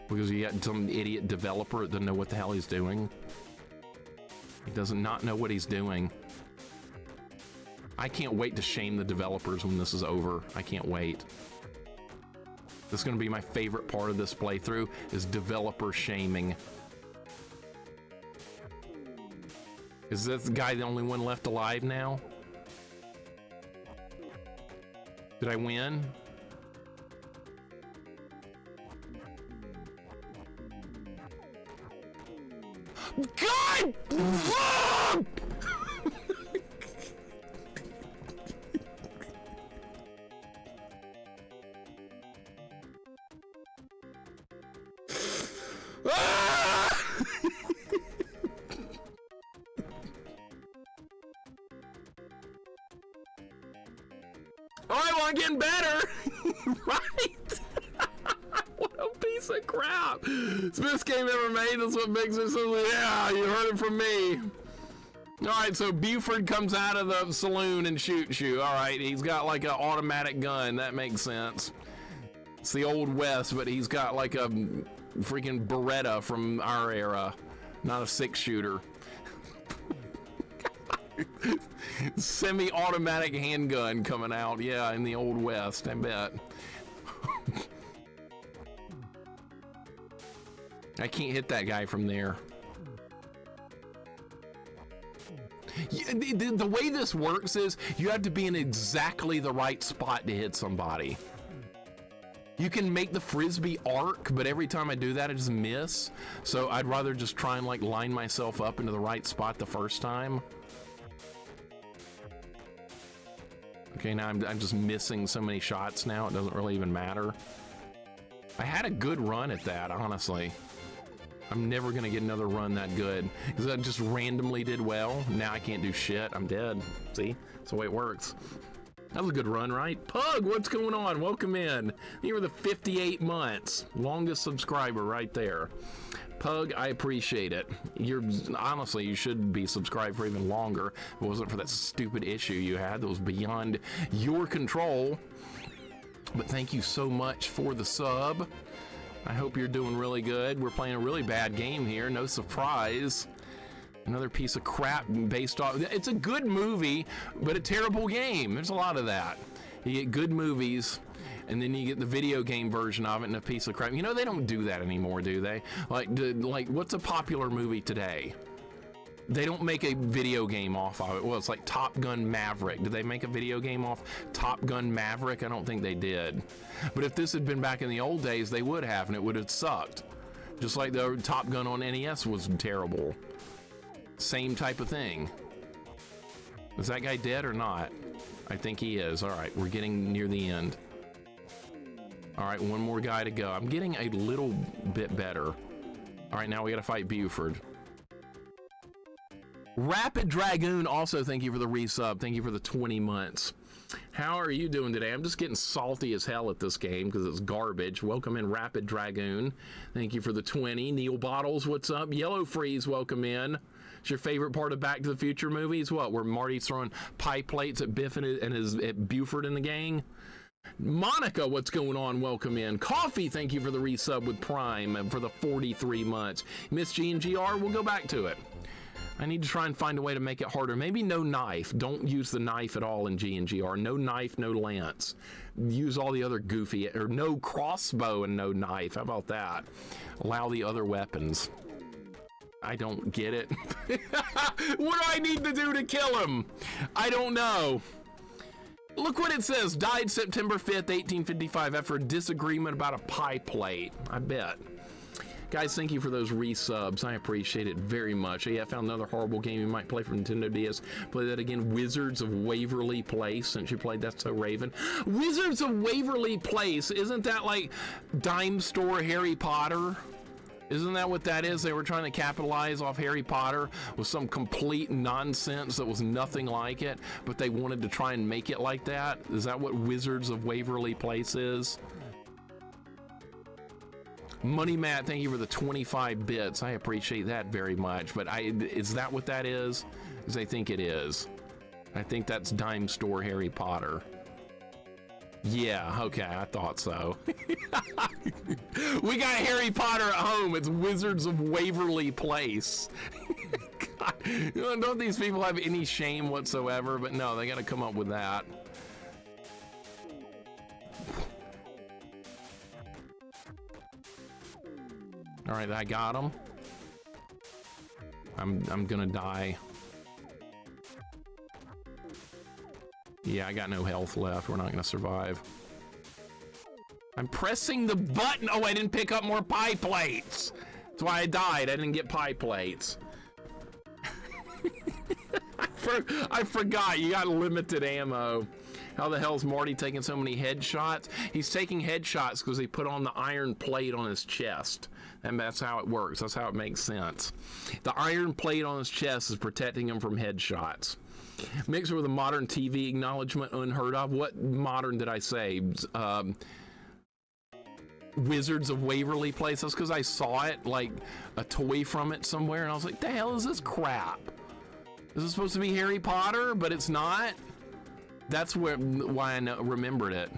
[SPEAKER 1] Because you got some idiot developer that doesn't know what the hell he's doing. He does not know what he's doing. I can't wait to shame the developers when this is over. I can't wait. This is going to be my favorite part of this playthrough, is developer shaming. Is this guy the only one left alive now? Did I win? God! All right, well, I'm getting better. Right? What a piece of crap. It's the best game ever made. That's what makes it so, yeah, you heard it from me. All right, so Buford comes out of the saloon and shoots you. All right, he's got like an automatic gun. That makes sense. It's the Old West, but he's got like a freaking Beretta from our era, not a six-shooter. Semi-automatic handgun coming out, yeah, in the Old West, I bet. I can't hit that guy from there. The way this works is you have to be in exactly the right spot to hit somebody. You can make the frisbee arc, but every time I do that, I just miss. So I'd rather just try and like line myself up into the right spot the first time. Okay, now I'm just missing so many shots now, it doesn't really even matter. I had a good run at that, honestly. I'm never gonna get another run that good, because I just randomly did well. Now I can't do shit, I'm dead. See, that's the way it works. That was a good run, right? Pug, what's going on? Welcome in. You were the 58 months, longest subscriber right there. Pug, I appreciate it. Honestly, you should be subscribed for even longer if it wasn't for that stupid issue you had that was beyond your control. But thank you so much for the sub. I hope you're doing really good. We're playing a really bad game here, no surprise. Another piece of crap based off. It's a good movie, but a terrible game. There's a lot of that. You get good movies, and then you get the video game version of it and a piece of crap. You know, they don't do that anymore, do they? Like what's a popular movie today? They don't make a video game off of it. Well, it's like Top Gun Maverick. Did they make a video game off Top Gun Maverick? I don't think they did. But if this had been back in the old days, they would have, and it would have sucked. Just like the Top Gun on NES was terrible. Same type of thing. Is that guy dead or not? I think he is. All right, we're getting near the end. All right, one more guy to go. I'm getting a little bit better. All right, now we got to fight Buford. Rapid Dragoon, also thank you for the resub. Thank you for the 20 months. How are you doing today? I'm just getting salty as hell at this game because it's garbage. Welcome in, Rapid Dragoon. Thank you for the 20. Neil Bottles, what's up? Yellow Freeze, welcome in. It's your favorite part of Back to the Future movies? What, where Marty's throwing pie plates at Biff and at Buford and the gang? Monica, what's going on? Welcome in. Coffee, thank you for the resub with Prime and for the 43 months. Miss G and GR, we'll go back to it. I need to try and find a way to make it harder. Maybe no knife. Don't use the knife at all in G and GR. No knife, no lance. Use all the other goofy, or no crossbow and no knife. How about that? Allow the other weapons. I don't get it. What do I need to do to kill him? I don't know. Look what it says. Died September 5th, 1855 after a disagreement about a pie plate. I bet. Guys, thank you for those resubs. I appreciate it very much. Hey, I found another horrible game you might play for Nintendo DS. Play that again. Wizards of Waverly Place, since you played That's So Raven. Wizards of Waverly Place. Isn't that like dime store Harry Potter? Isn't that what that is? They were trying to capitalize off Harry Potter with some complete nonsense that was nothing like it, but they wanted to try and make it like that. Is that what Wizards of Waverly Place is? Money Matt, thank you for the 25 bits. I appreciate that very much. But is that what that is? Because I think it is. I think that's Dime Store Harry Potter. Yeah, okay, I thought so. We got Harry Potter at home. It's Wizards of Waverly Place. God, don't these people have any shame whatsoever? But no, they got to come up with that. All right, I got him. I'm gonna die. Yeah, I got no health left. We're not gonna survive. I'm pressing the button. Oh, I didn't pick up more pie plates. That's why I died. I didn't get pie plates. I forgot. You got limited ammo. How the hell's Marty taking so many headshots? He's taking headshots because he put on the iron plate on his chest. And that's how it works. That's how it makes sense. The iron plate on his chest is protecting him from headshots. Mixer with a modern TV acknowledgement unheard of. What modern did I say? Wizards of Waverly Place. That's because I saw it, like a toy from it somewhere, and I was like, the hell is this crap? Is it supposed to be Harry Potter? But it's not. That's why I remembered it.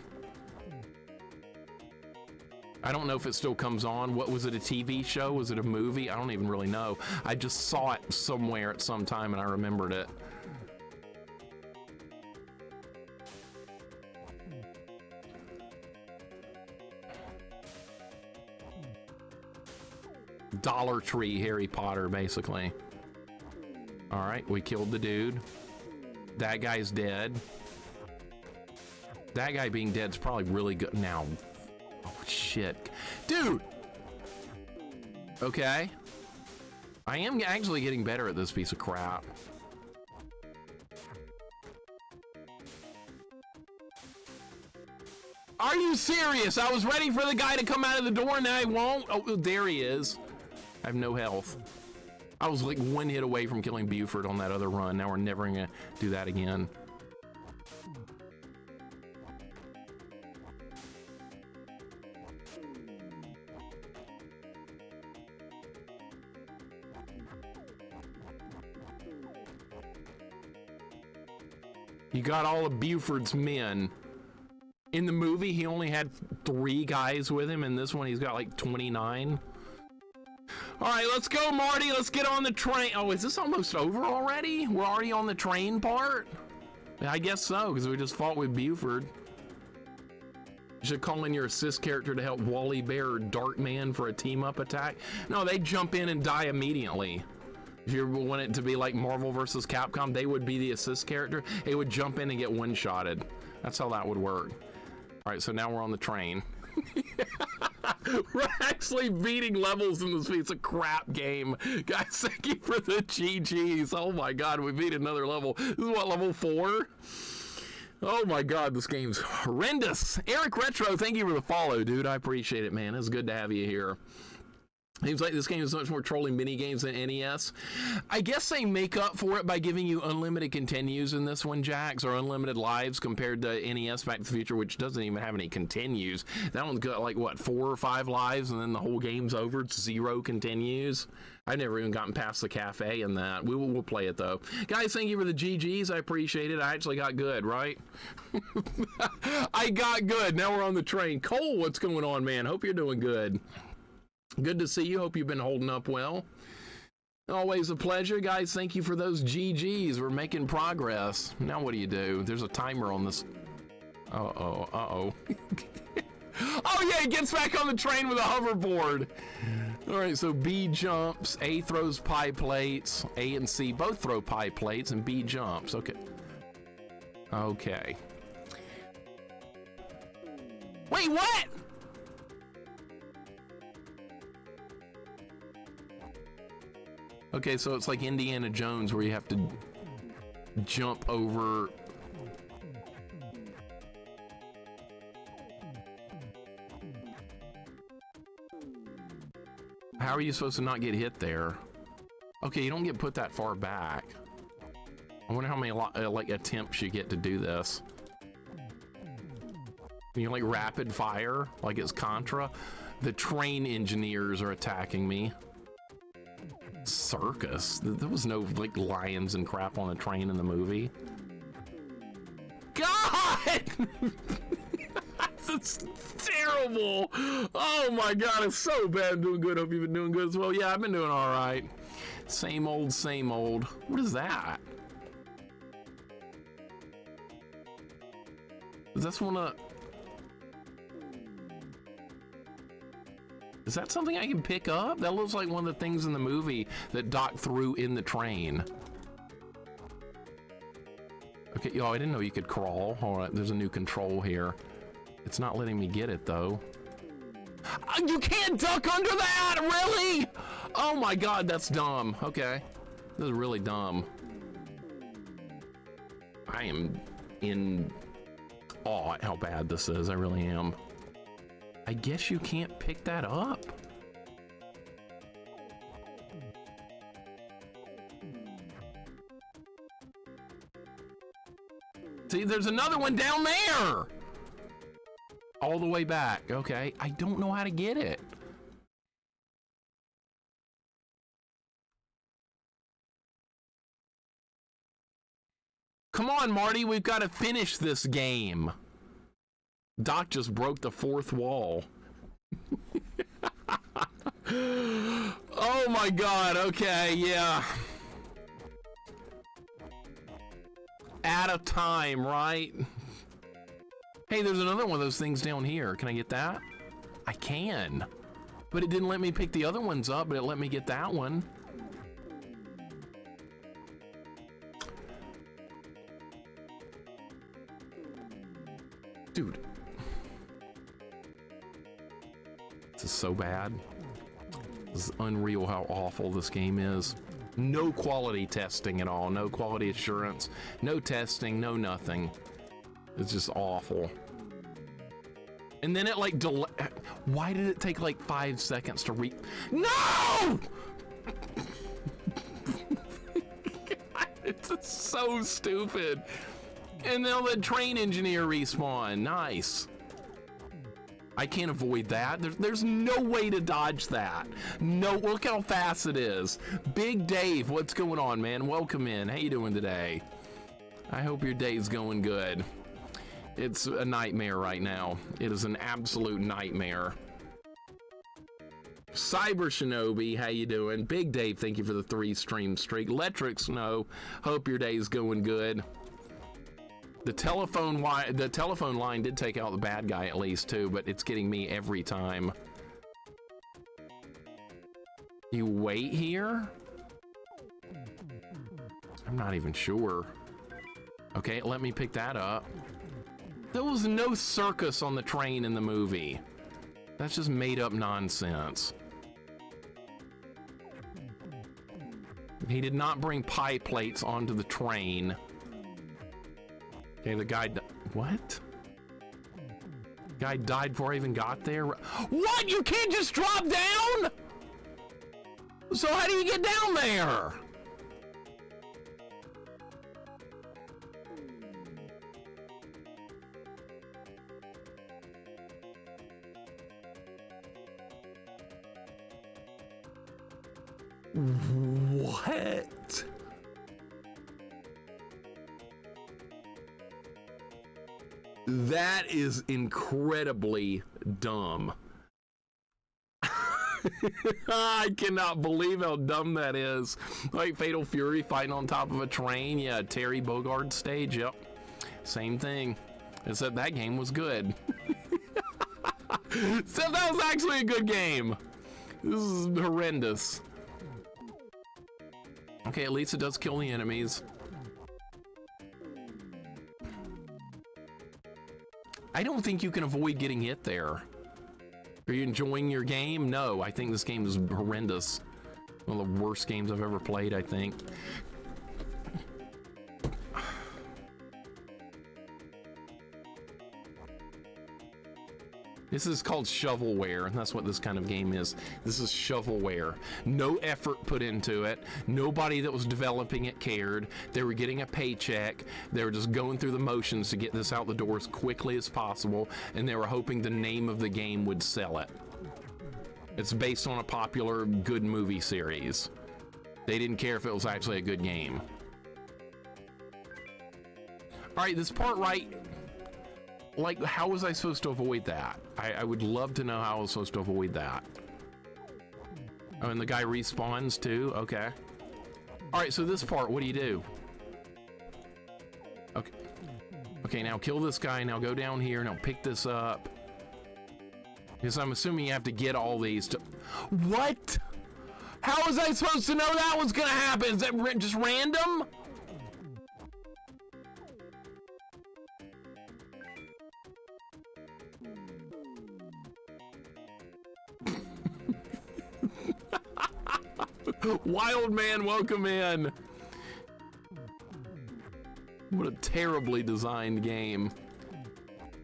[SPEAKER 1] I don't know if it still comes on. What was it, a TV show? Was it a movie? I don't even really know. I just saw it somewhere at some time and I remembered it. Dollar Tree Harry Potter, basically. All right, we killed the dude. That guy's dead. That guy being dead is probably really good now. Oh shit, dude. Okay, I am actually getting better at this piece of crap. Are you serious? I was ready for the guy to come out of the door and now he won't. Oh, there he is. I have no health. I was like one hit away from killing Buford on that other run. Now we're never gonna do that again. You got all of Buford's men. In the movie, he only had 3 guys with him. In this one, he's got like 29. All right, let's go, Marty. Let's get on the train. Oh, is this almost over already? We're already on the train part? I guess so, because we just fought with Buford. You should call in your assist character to help Wally Bear or Darkman for a team-up attack. No, they jump in and die immediately. If you want it to be like Marvel versus Capcom, they would be the assist character. They would jump in and get one-shotted. That's how that would work. All right, so now we're on the train. We're actually beating levels in this piece of crap game. Guys, thank you for the GGs. Oh my God, we beat another level. This is what, level 4? Oh my God, this game's horrendous. Eric Retro, thank you for the follow, dude. I appreciate it, man. It's good to have you here. Seems like this game is much more trolling mini games than NES. I guess they make up for it by giving you unlimited continues in this one, Jax, or unlimited lives compared to NES Back to the Future, which doesn't even have any continues. That one's got like, what, 4 or 5 lives, and then the whole game's over. It's 0 continues. I've never even gotten past the cafe in that. We'll play it, though. Guys, thank you for the GGs. I appreciate it. I actually got good, right? I got good. Now we're on the train. Cole, what's going on, man? Hope you're doing good. Good to see you. Hope you've been holding up well. Always a pleasure, guys. Thank you for those GGs. We're making progress. Now what do? There's a timer on this. Uh-oh, uh-oh. Oh, yeah, he gets back on the train with a hoverboard. All right, so B jumps, A throws pie plates, A and C both throw pie plates, and B jumps. Okay. Okay. Wait, what? Okay, so it's like Indiana Jones where you have to jump over. How are you supposed to not get hit there? Okay, you don't get put that far back. I wonder how many like attempts you get to do this. You like rapid fire, like it's Contra. The train engineers are attacking me. Circus? There was no like lions and crap on a train in the movie. God! That's terrible. Oh my God, it's so bad. I'm doing good. Hope you've been doing good as well. Yeah, I've been doing all right. Same old, same old. What is that? Is this one a... Is that something I can pick up? That looks like one of the things in the movie that Doc threw in the train. Okay, oh, I didn't know you could crawl. All right, there's a new control here. It's not letting me get it, though. You can't duck under that, really? Oh my God, that's dumb. Okay, this is really dumb. I am in awe at how bad this is. I really am. I guess you can't pick that up. See, there's another one down there. All the way back. Okay, I don't know how to get it. Come on, Marty, we've got to finish this game. Doc just broke the fourth wall. Oh my God, okay, yeah. Out of time, right? Hey, there's another one of those things down here. Can I get that? I can. But it didn't let me pick the other ones up, but it let me get that one. Dude. This is so bad. This is unreal how awful this game is. No quality testing at all. No quality assurance. No testing. No nothing. It's just awful. And then it like why did it take like 5 seconds to No! It's so stupid. And then the train engineer respawn. Nice. I can't avoid that. There's no way to dodge that. No, look how fast it is. Big Dave, what's going on, man? Welcome in. How you doing today? I hope your day's going good. It's a nightmare right now. It is an absolute nightmare. Cyber Shinobi, how you doing? Big Dave, thank you for the 3 stream streak. Electric Snow, hope your day's going good. The telephone line did take out the bad guy at least too, but it's getting me every time. You wait here? I'm not even sure. Okay, let me pick that up. There was no circus on the train in the movie. That's just made up nonsense. He did not bring pie plates onto the train. Okay, the guy, what? Guy died before I even got there? What? You can't just drop down? So how do you get down there? What? That is incredibly dumb. I cannot believe how dumb that is. Like Fatal Fury fighting on top of a train. Yeah, Terry Bogard stage. Yep. Same thing. Except that game was good. So that was actually a good game. This is horrendous. Okay, at least it does kill the enemies. I don't think you can avoid getting hit there. Are you enjoying your game? No, I think this game is horrendous. One of the worst games I've ever played, I think. This is called shovelware, and that's what this kind of game is. This is shovelware. No effort put into it. Nobody that was developing it cared. They were getting a paycheck. They were just going through the motions to get this out the door as quickly as possible, and they were hoping the name of the game would sell it. It's based on a popular good movie series. They didn't care if it was actually a good game. All right, this part right... Like, how was I supposed to avoid that? I would love to know how I was supposed to avoid that. Oh, and the guy respawns too? Okay. All right, so this part, what do you do? Okay. Okay, now kill this guy. Now go down here. Now pick this up. Because I'm assuming you have to get all these to... What? How was I supposed to know that was gonna happen? Is that just random? Wild man, welcome in. What a terribly designed game.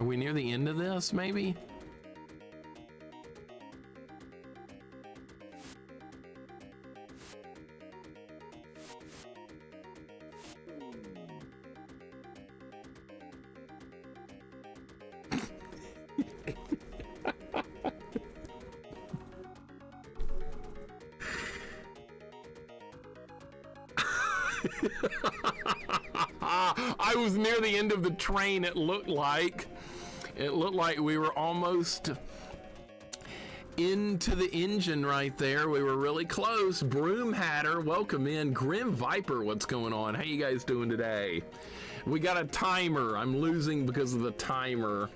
[SPEAKER 1] Are we near the end of this, maybe? I was near the end of the train, it looked like. It looked like we were almost into the engine right there. We were really close. Broom Hatter, welcome in. Grim Viper, what's going on? How you guys doing today? We got a timer. I'm losing because of the timer.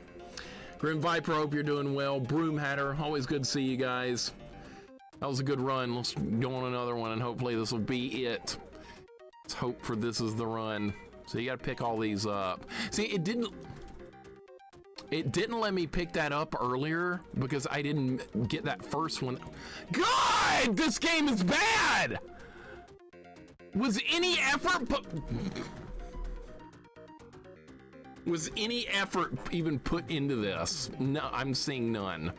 [SPEAKER 1] Grim Viper, hope you're doing well. Broom Hatter, always good to see you guys. That was a good run. Let's go on another one, and hopefully this will be it. Let's hope for this is the run. So you got to pick all these up. See, it didn't let me pick that up earlier because I didn't get that first one. God, this game is bad. Was any effort even put into this? No, I'm seeing none.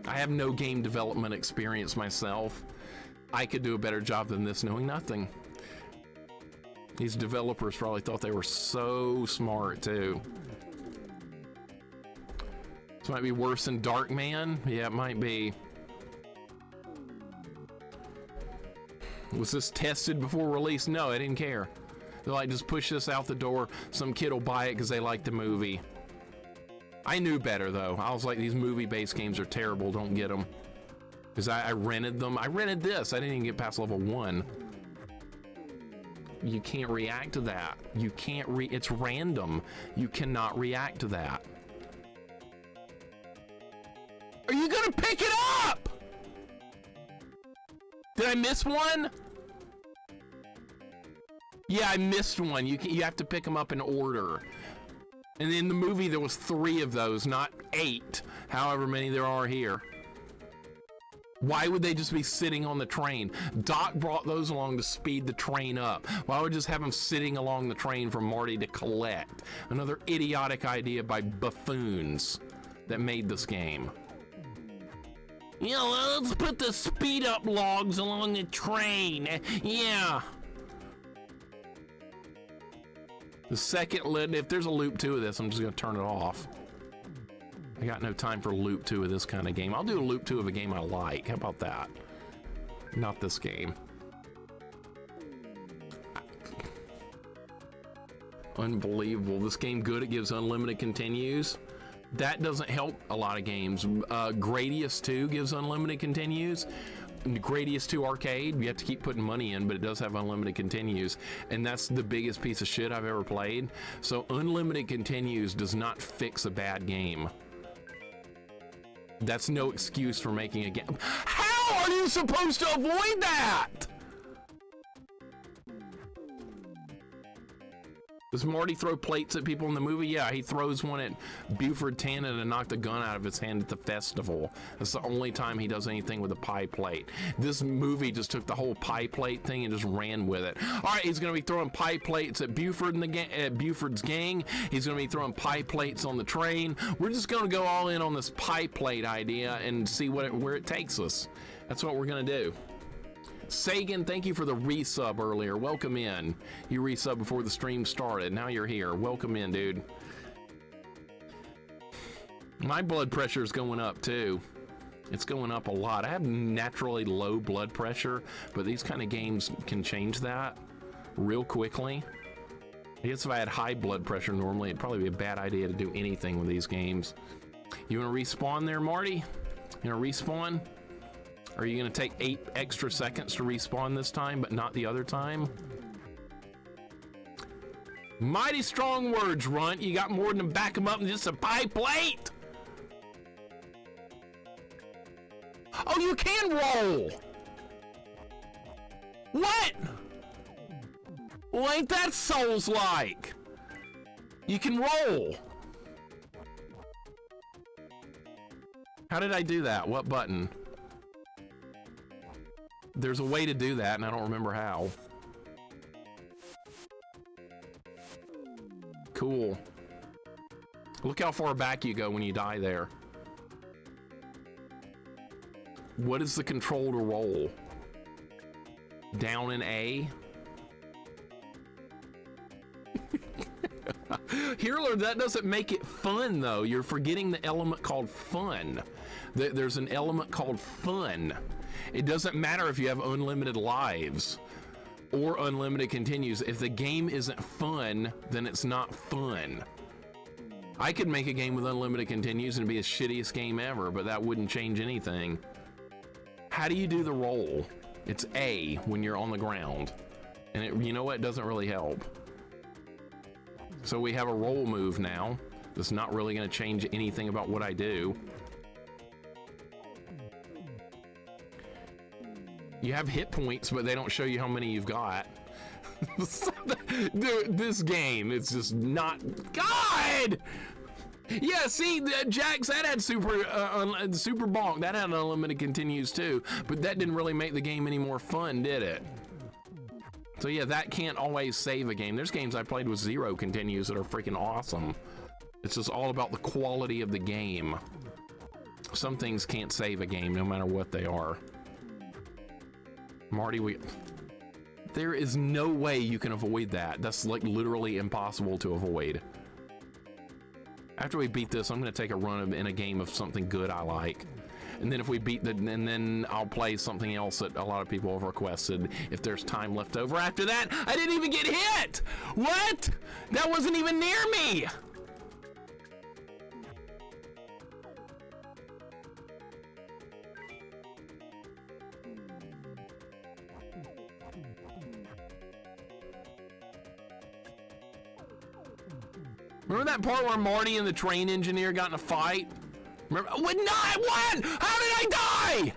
[SPEAKER 1] I have no game development experience myself. I could do a better job than this knowing nothing. These developers probably thought they were so smart too. This might be worse than Darkman. Yeah, it might be. Was this tested before release? No, I didn't care. They're like, just push this out the door. Some kid will buy it because they like the movie. I knew better though. I was like, these movie-based games are terrible. Don't get them. Because I rented them. I rented this. I didn't even get past level 1. You can't react to that. You can't it's random. You cannot react to that. Are you gonna pick it up? Did I miss one? Yeah, I missed one. You have to pick them up in order. And in the movie, there was 3 of those, not 8, however many there are here. Why would they just be sitting on the train? Doc brought those along to speed the train up. Why would just have them sitting along the train for Marty to collect? Another idiotic idea by buffoons that made this game. Yeah, well, let's put the speed up logs along the train. Yeah. The second, if there's a loop 2 of this, I'm just gonna turn it off. I got no time for loop 2 of this kind of game. I'll do a loop 2 of a game I like. How about that? Not this game. Unbelievable. This game good, it gives unlimited continues. That doesn't help a lot of games. Gradius 2 gives unlimited continues. Gradius 2 Arcade, you have to keep putting money in, but it does have unlimited continues, and that's the biggest piece of shit I've ever played. So unlimited continues does not fix a bad game. That's no excuse for making a game. How are you supposed to avoid that? Does Marty throw plates at people in the movie? Yeah, he throws one at Buford Tannen to knock the gun out of his hand at the festival. That's the only time he does anything with a pie plate. This movie just took the whole pie plate thing and just ran with it. All right, he's going to be throwing pie plates at Buford and at Buford's gang. He's going to be throwing pie plates on the train. We're just going to go all in on this pie plate idea and see where it takes us. That's what we're going to do. Sagan, thank you for the resub earlier. Welcome in. You resub before the stream started. Now you're here. Welcome in, dude. My blood pressure is going up too. It's going up a lot. I have naturally low blood pressure, but these kind of games can change that real quickly. I guess if I had high blood pressure normally, it'd probably be a bad idea to do anything with these games. You want to respawn there, Marty? You want to respawn? Are you going to take 8 extra seconds to respawn this time, but not the other time? Mighty strong words, Runt. You got more than to back them up than just a pie plate. Oh, you can roll. What? Well, ain't that Souls-like? You can roll. How did I do that? What button? There's a way to do that, and I don't remember how. Cool. Look how far back you go when you die there. What is the control to roll? Down in A? Healer, that doesn't make it fun, though. You're forgetting the element called fun. There's an element called fun. It doesn't matter if you have unlimited lives. or unlimited continues. If the game isn't fun, then it's not fun. I could make a game with unlimited continues and be the shittiest game ever, but that wouldn't change anything. How do you do the roll? It's A when you're on the ground. And it, you know what? It doesn't really help. So we have a roll move now. That's not really going to change anything about what I do. You have hit points, but they don't show you how many you've got. Dude, this game, it's just not... God! Yeah, see, Jax, that had super bonk. That had unlimited continues too, but that didn't really make the game any more fun, did it? So yeah, that can't always save a game. There's games I played with 0 continues that are freaking awesome. It's just all about the quality of the game. Some things can't save a game no matter what they are. Marty, there is no way you can avoid that. That's like literally impossible to avoid. After we beat this, I'm gonna take a run in a game of something good I like. And then if we beat and then I'll play something else that a lot of people have requested if there's time left over. After that, I didn't even get hit! What? That wasn't even near me! Remember that part where Marty and the train engineer got in a fight? Remember? What? How did I die?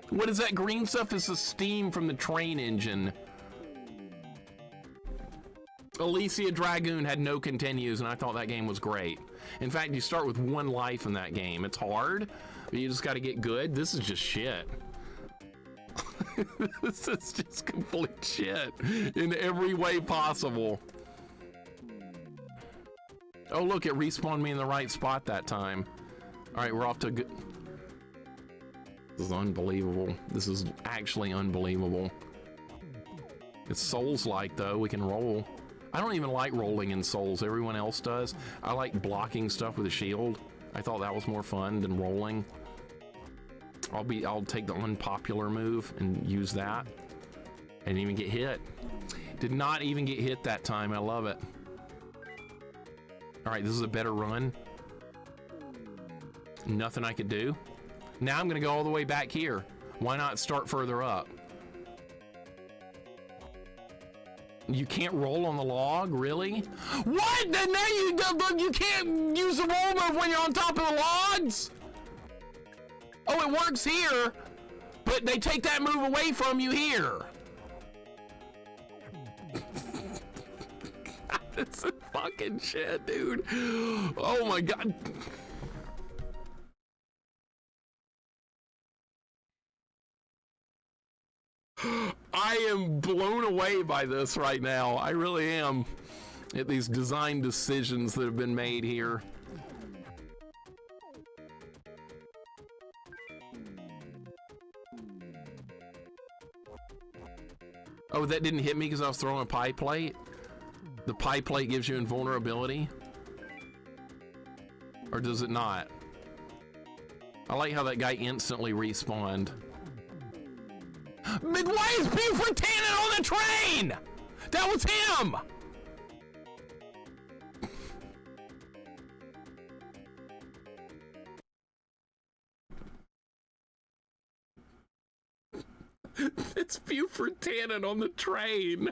[SPEAKER 1] What is that green stuff? It's the steam from the train engine. Alicia Dragoon had no continues, and I thought that game was great. In fact, you start with 1 life in that game. It's hard, but you just got to get good. This is just shit. This is just complete shit in every way possible. Oh, look, it respawned me in the right spot that time. All right, we're off to a good... This is unbelievable. This is actually unbelievable. It's Souls-like, though. We can roll. I don't even like rolling in Souls. Everyone else does. I like blocking stuff with a shield. I thought that was more fun than rolling. I'll take the unpopular move and use that. I didn't even get hit. Did not even get hit that time. I love it. All right, this is a better run. Nothing I could do. Now I'm gonna go all the way back here. Why not start further up? You can't roll on the log, really? What? Then now you can't use the roll move when you're on top of the logs? Oh, it works here, but they take that move away from you here. This is fucking shit, dude. Oh my God. I am blown away by this right now. I really am. At these design decisions that have been made here. Oh, that didn't hit me because I was throwing a pie plate? The pie plate gives you invulnerability? Or does it not? I like how that guy instantly respawned. But why is Buford Tannen on the train? That was him! It's Buford Tannen on the train.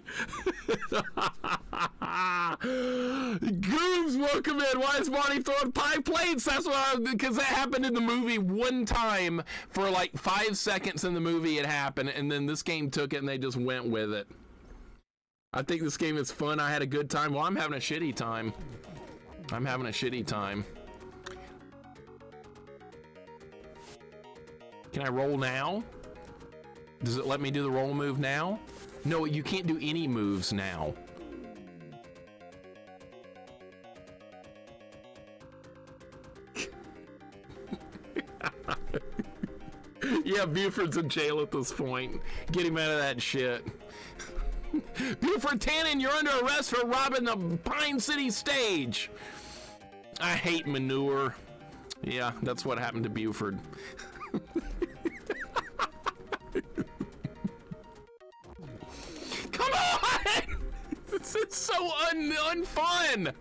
[SPEAKER 1] Goobs, welcome in. Why is Marty throwing pie plates? That's what because that happened in the movie one time for like 5 seconds in the movie it happened, and then this game took it and they just went with it. I think this game is fun. I had a good time. Well, I'm having a shitty time. I'm having a shitty time. Can I roll now? Does it let me do the roll move now? No, you can't do any moves now. Yeah, Buford's in jail at this point. Get him out of that shit. Buford Tannen, you're under arrest for robbing the Pine City stage. I hate manure. Yeah, that's what happened to Buford. so unfun.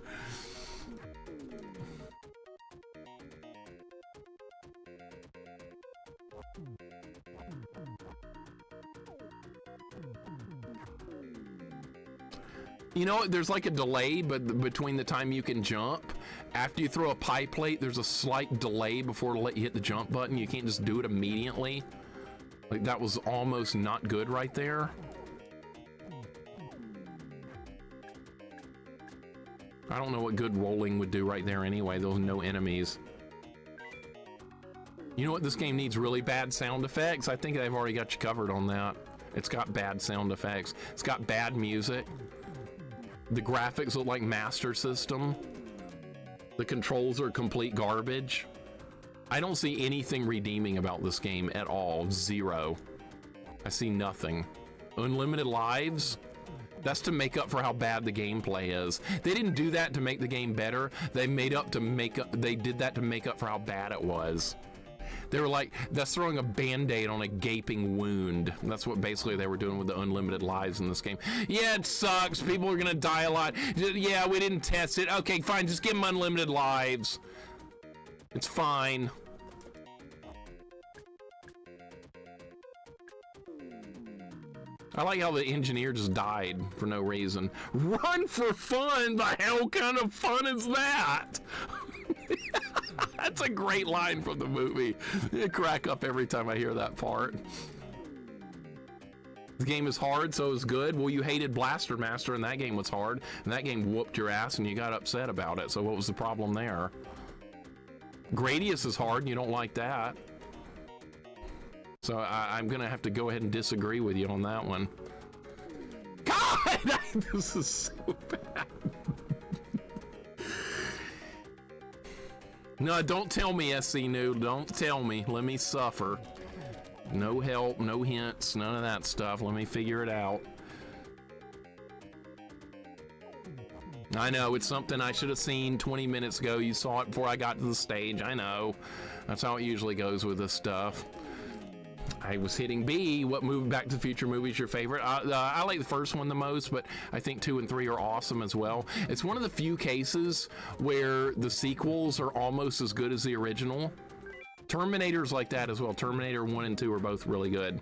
[SPEAKER 1] You know, there's like a delay between the time you can jump. After you throw a pie plate, there's a slight delay before it'll let you hit the jump button. You can't just do it immediately. Like, that was almost not good right there. I don't know what good rolling would do right there anyway. There was no enemies. You know what? This game needs really bad sound effects. I think they've already got you covered on that. It's got bad sound effects. It's got bad music. The graphics look like Master System. The controls are complete garbage. I don't see anything redeeming about this game at all. Zero. I see nothing. Unlimited lives? That's to make up for how bad the gameplay is. They didn't do that to make the game better. They did that to make up for how bad it was. They were like, that's throwing a band-aid on a gaping wound. That's what basically they were doing with the unlimited lives in this game. Yeah, it sucks. People are gonna die a lot. Yeah, we didn't test it. Okay, fine, just give them unlimited lives. It's fine. I like how the engineer just died for no reason. Run for fun? The hell kind of fun is that? That's a great line from the movie. I crack up every time I hear that part. The game is hard, so it's good. Well, you hated Blaster Master, and that game was hard, and that game whooped your ass, and you got upset about it. So what was the problem there? Gradius is hard, and you don't like that. So I'm gonna have to go ahead and disagree with you on that one. God, this is so bad. No, don't tell me, SC Noob. Don't tell me. Let me suffer. No help, no hints, none of that stuff. Let me figure it out. I know, it's something I should have seen 20 minutes ago. You saw it before I got to the stage. I know. That's how it usually goes with this stuff. I was hitting B. What movie, Back to the Future movie is your favorite? I like the first one the most, but I think 2 and 3 are awesome as well. It's one of the few cases where the sequels are almost as good as the original. Terminator's like that as well. Terminator 1 and 2 are both really good.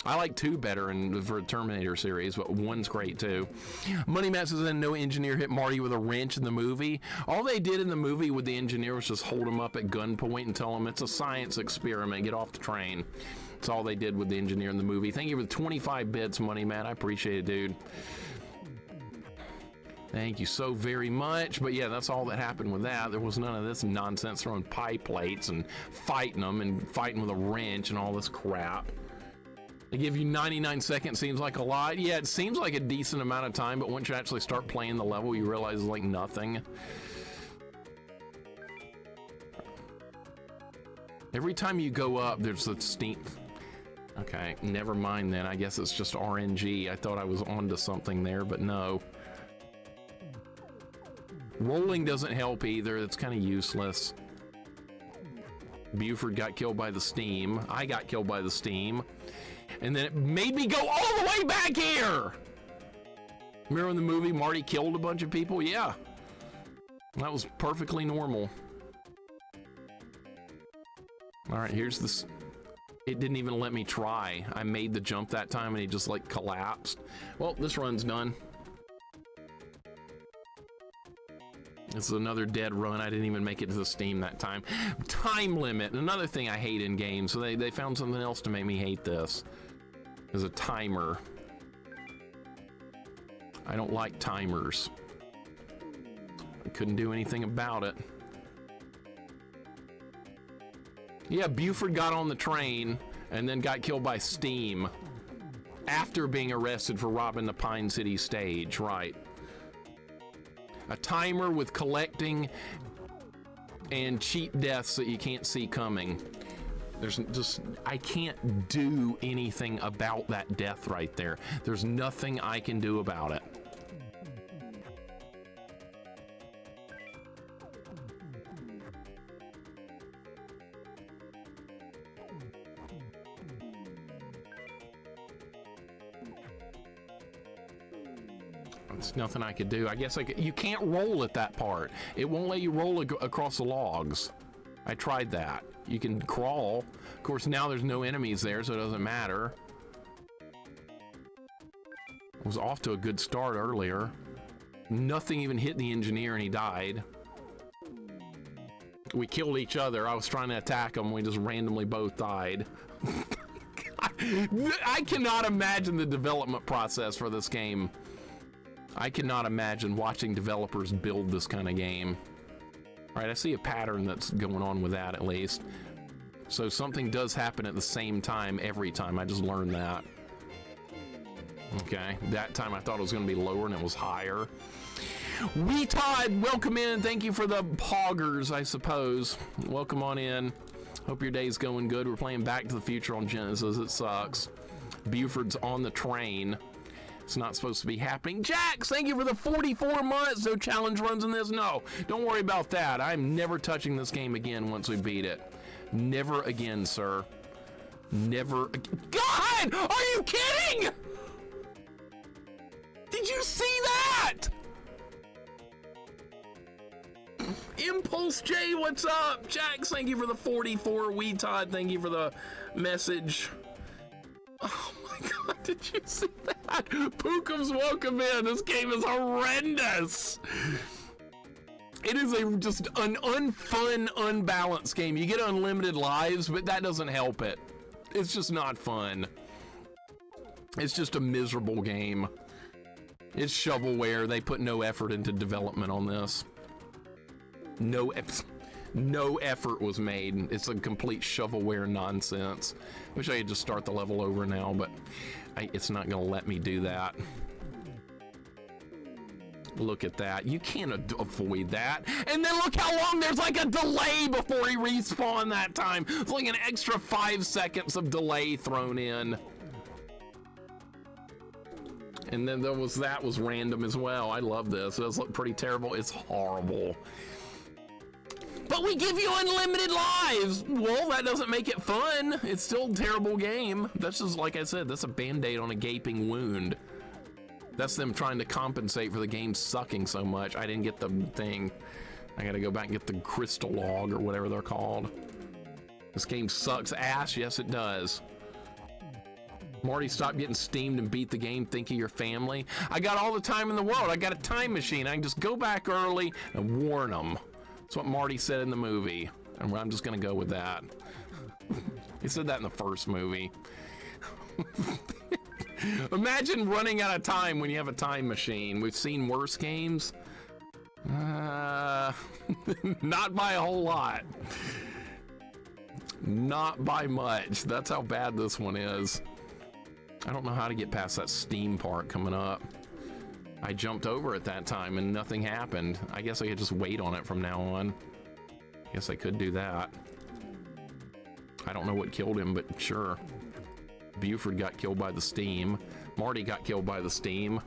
[SPEAKER 1] I like 2 better for the Terminator series, but 1's great too. Money Matt says that no engineer hit Marty with a wrench in the movie. All they did in the movie with the engineer was just hold him up at gunpoint and tell him it's a science experiment. Get off the train. That's all they did with the engineer in the movie. Thank you for the 25 bits, Money Matt. I appreciate it, dude. Thank you so very much. But yeah, that's all that happened with that. There was none of this nonsense throwing pie plates and fighting them and fighting with a wrench and all this crap. They give you 99 seconds, seems like a lot. Yeah, it seems like a decent amount of time, but once you actually start playing the level, you realize it's like nothing. Every time you go up, there's the steam. Okay, never mind then. I guess it's just RNG. I thought I was onto something there, but no. Rolling doesn't help either. It's kind of useless. Buford got killed by the steam. I got killed by the steam. And then it made me go all the way back here! Remember in the movie Marty killed a bunch of people? Yeah. That was perfectly normal. Alright, here's this. It didn't even let me try. I made the jump that time and he just like collapsed. Well, this run's done. This is another dead run. I didn't even make it to the steam that time. Time limit, another thing I hate in games. So they found something else to make me hate this. There's a timer. I don't like timers. I couldn't do anything about it. Yeah, Buford got on the train and then got killed by steam after being arrested for robbing the Pine City stage, right? A timer with collecting and cheat deaths that you can't see coming. There's just, I can't do anything about that death right there. There's nothing I can do about it. It's nothing I could do. I guess you can't roll at that part. It won't let you roll across the logs. I tried that. You can crawl. Of course, now there's no enemies there, so it doesn't matter. I was off to a good start earlier. Nothing even hit the engineer and he died. We killed each other. I was trying to attack him. We just randomly both died. I cannot imagine the development process for this game. I cannot imagine watching developers build this kind of game. All right, I see a pattern that's going on with that at least. So something does happen at the same time every time. I just learned that. Okay, that time I thought it was going to be lower and it was higher. Wee Todd, welcome in. Thank you for the poggers, I suppose. Welcome on in. Hope your day's going good. We're playing Back to the Future on Genesis. It sucks. Buford's on the train. It's not supposed to be happening. Jax, thank you for the 44 months. No challenge runs in this. No, don't worry about that. I'm never touching this game again once we beat it. Never again, sir. Never again. God, are you kidding? Did you see that? Impulse J, what's up? Jax, thank you for the 44. Wee Todd, thank you for the message. Oh my God, did you see that? Pookum's welcome in. This game is horrendous. It is just an unfun, unbalanced game. You get unlimited lives, but that doesn't help it. It's just not fun. It's just a miserable game. It's shovelware. They put no effort into development on this. No effort was made. It's a complete shovelware nonsense. Wish I could just start the level over now, but it's not going to let me do that. Look at that. You can't avoid that. And then look how long there's like a delay before he respawned that time. It's like an extra 5 seconds of delay thrown in. And then that was random as well. I love this. It does look pretty terrible. It's horrible. But we give you unlimited lives. Well, that doesn't make it fun. It's still a terrible game. That's just, like I said, that's a Band-Aid on a gaping wound. That's them trying to compensate for the game sucking so much. I didn't get the thing. I gotta go back and get the crystal log or whatever they're called. This game sucks ass. Yes, it does. Marty, stop getting steamed and beat the game. Think of your family. I got all the time in the world. I got a time machine. I can just go back early and warn them. That's what Marty said in the movie. And I'm just going to go with that. He said that in the first movie. Imagine running out of time when you have a time machine. We've seen worse games. Not by a whole lot. Not by much. That's how bad this one is. I don't know how to get past that steam part coming up. I jumped over at that time and nothing happened. I guess I could just wait on it from now on. Guess I could do that. I don't know what killed him, but sure. Buford got killed by the steam. Marty got killed by the steam.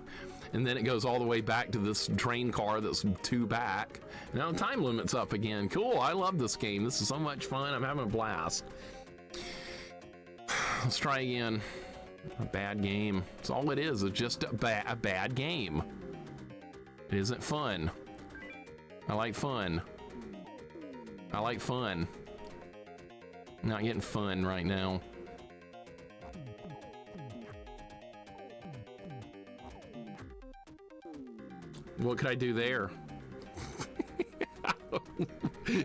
[SPEAKER 1] And then it goes all the way back to this train car that's 2 back. Now the time limit's up again. Cool, I love this game. This is so much fun. I'm having a blast. Let's try again. A bad game. That's all it is. It's just a bad game. It isn't fun. I like fun. I like fun. Not getting fun right now. What could I do there?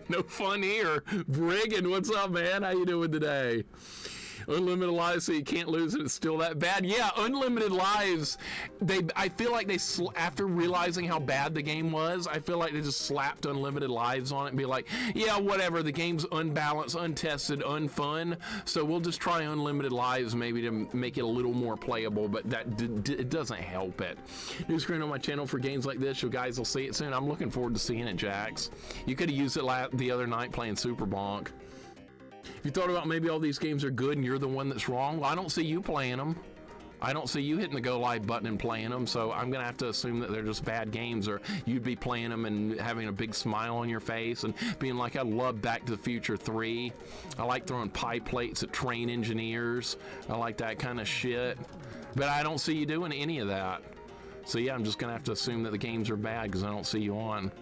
[SPEAKER 1] No fun here. Brigand, what's up, man? How you doing today? Unlimited lives, so you can't lose it. It's still that bad. Yeah, unlimited lives. I feel like after realizing how bad the game was, I feel like they just slapped unlimited lives on it and be like, yeah, whatever. The game's unbalanced, untested, unfun. So we'll just try unlimited lives maybe to make it a little more playable. But it doesn't help it. New screen on my channel for games like this. You guys will see it soon. I'm looking forward to seeing it, Jax. You could have used it the other night playing Super Bonk. If you thought about maybe all these games are good and you're the one that's wrong, well, I don't see you playing them. I don't see you hitting the go live button and playing them, so I'm gonna have to assume that they're just bad games, or you'd be playing them and having a big smile on your face and being like, I love Back to the Future 3. I like throwing pie plates at train engineers. I like that kind of shit. But I don't see you doing any of that. So yeah, I'm just gonna have to assume that the games are bad because I don't see you on.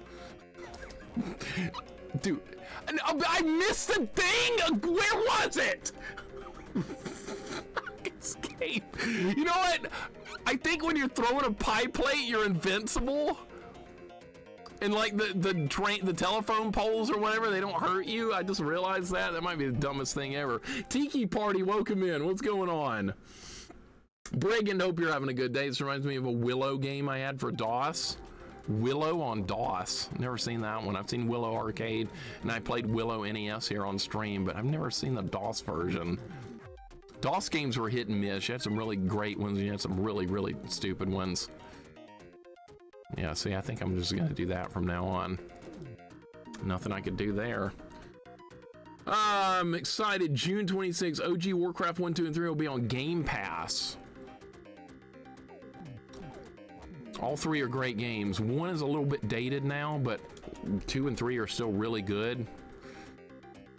[SPEAKER 1] Dude, I missed the thing! Where was it? Escape. You know what? I think when you're throwing a pie plate, you're invincible. And like the telephone poles or whatever, they don't hurt you. I just realized that. That might be the dumbest thing ever. Tiki Party, welcome in. What's going on? Brigand, hope you're having a good day. This reminds me of a Willow game I had for DOS. Willow on DOS. Never seen that one. I've seen Willow Arcade, and I played Willow NES here on stream, but I've never seen the DOS version. DOS games were hit and miss. You had some really great ones, and you had some really, really stupid ones. Yeah, see, I think I'm just gonna do that from now on. Nothing I could do there. I'm excited. June 26th, OG Warcraft 1, 2, and 3 will be on Game Pass. All three are great games. One is a little bit dated now, but 2 and 3 are still really good.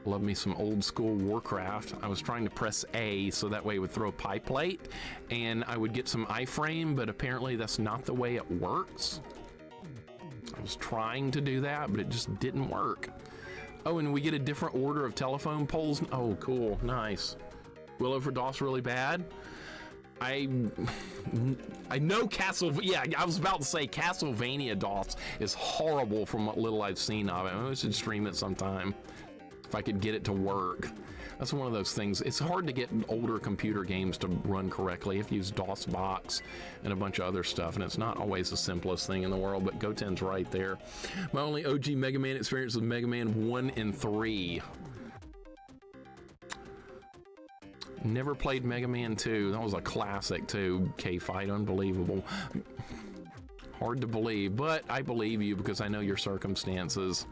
[SPEAKER 1] Love me some old school Warcraft. I was trying to press A so that way it would throw a pie plate and I would get some iframe, but apparently that's not the way it works. I was trying to do that, but it just didn't work. Oh, and we get a different order of telephone poles. Oh, cool, nice. Willow for DOS really bad. I know yeah, I was about to say Castlevania DOS is horrible from what little I've seen of it. I should stream it sometime if I could get it to work. That's one of those things. It's hard to get older computer games to run correctly. You have to use DOS box and a bunch of other stuff, and it's not always the simplest thing in the world, but Goten's right there. My only OG Mega Man experience was Mega Man 1 and 3. Never played Mega Man 2. That was a classic too. K-Fight, unbelievable. Hard to believe, but I believe you because I know your circumstances.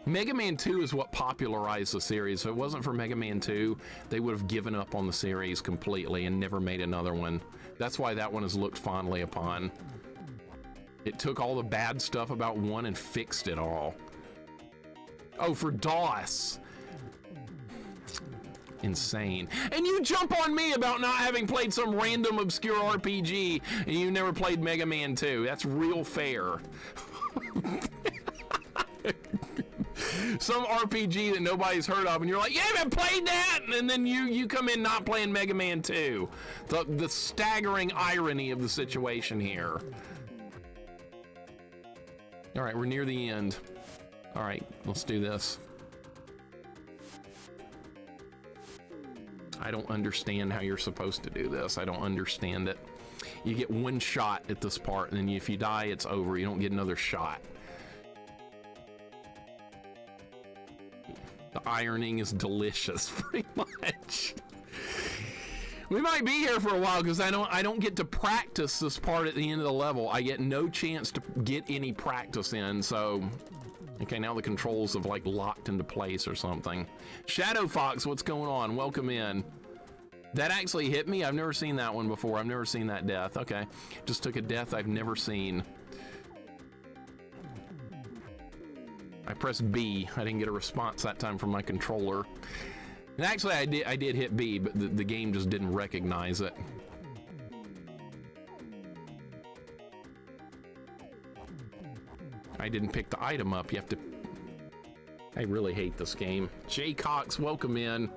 [SPEAKER 1] Mega Man 2 is what popularized the series. If it wasn't for Mega Man 2, they would have given up on the series completely and never made another one. That's why that one is looked fondly upon. It took all the bad stuff about 1 and fixed it all. Oh, for DOS. Insane. And you jump on me about not having played some random obscure RPG and you never played Mega Man 2. That's real fair. Some RPG that nobody's heard of, and you're like, you haven't played that, and then you come in not playing Mega Man 2. The staggering irony of the situation here. All right, we're near the end. All right, let's do this. I don't understand how you're supposed to do this. I don't understand it. You get one shot at this part, and then if you die, it's over. You don't get another shot. The ironing is delicious, pretty much. We might be here for a while because I don't get to practice this part at the end of the level. I get no chance to get any practice in, so okay, now the controls have like locked into place or something. Shadow Fox, what's going on? Welcome in. That actually hit me. I've never seen that one before. I've never seen that death. Okay, just took a death I've never seen. I pressed B. I didn't get a response that time from my controller. And actually, I did hit B, but the game just didn't recognize it. I didn't pick the item up. You have to... I really hate this game. Jay Cox, welcome in.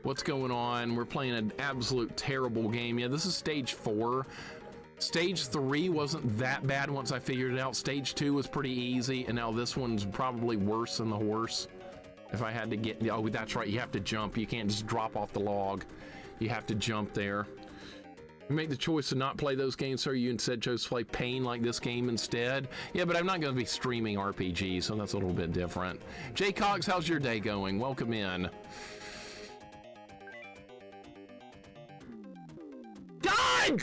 [SPEAKER 1] What's going on? We're playing an absolute terrible game. Yeah, this is stage 4. Stage 3 wasn't that bad once I figured it out. Stage 2 was pretty easy, and now this one's probably worse than the horse. If I had to get... Oh, that's right, you have to jump. You can't just drop off the log. You have to jump there. You make the choice to not play those games, so you instead chose to play Pain like this game instead. Yeah, but I'm not going to be streaming RPG, so that's a little bit different. Jay Cox, how's your day going? Welcome in. God!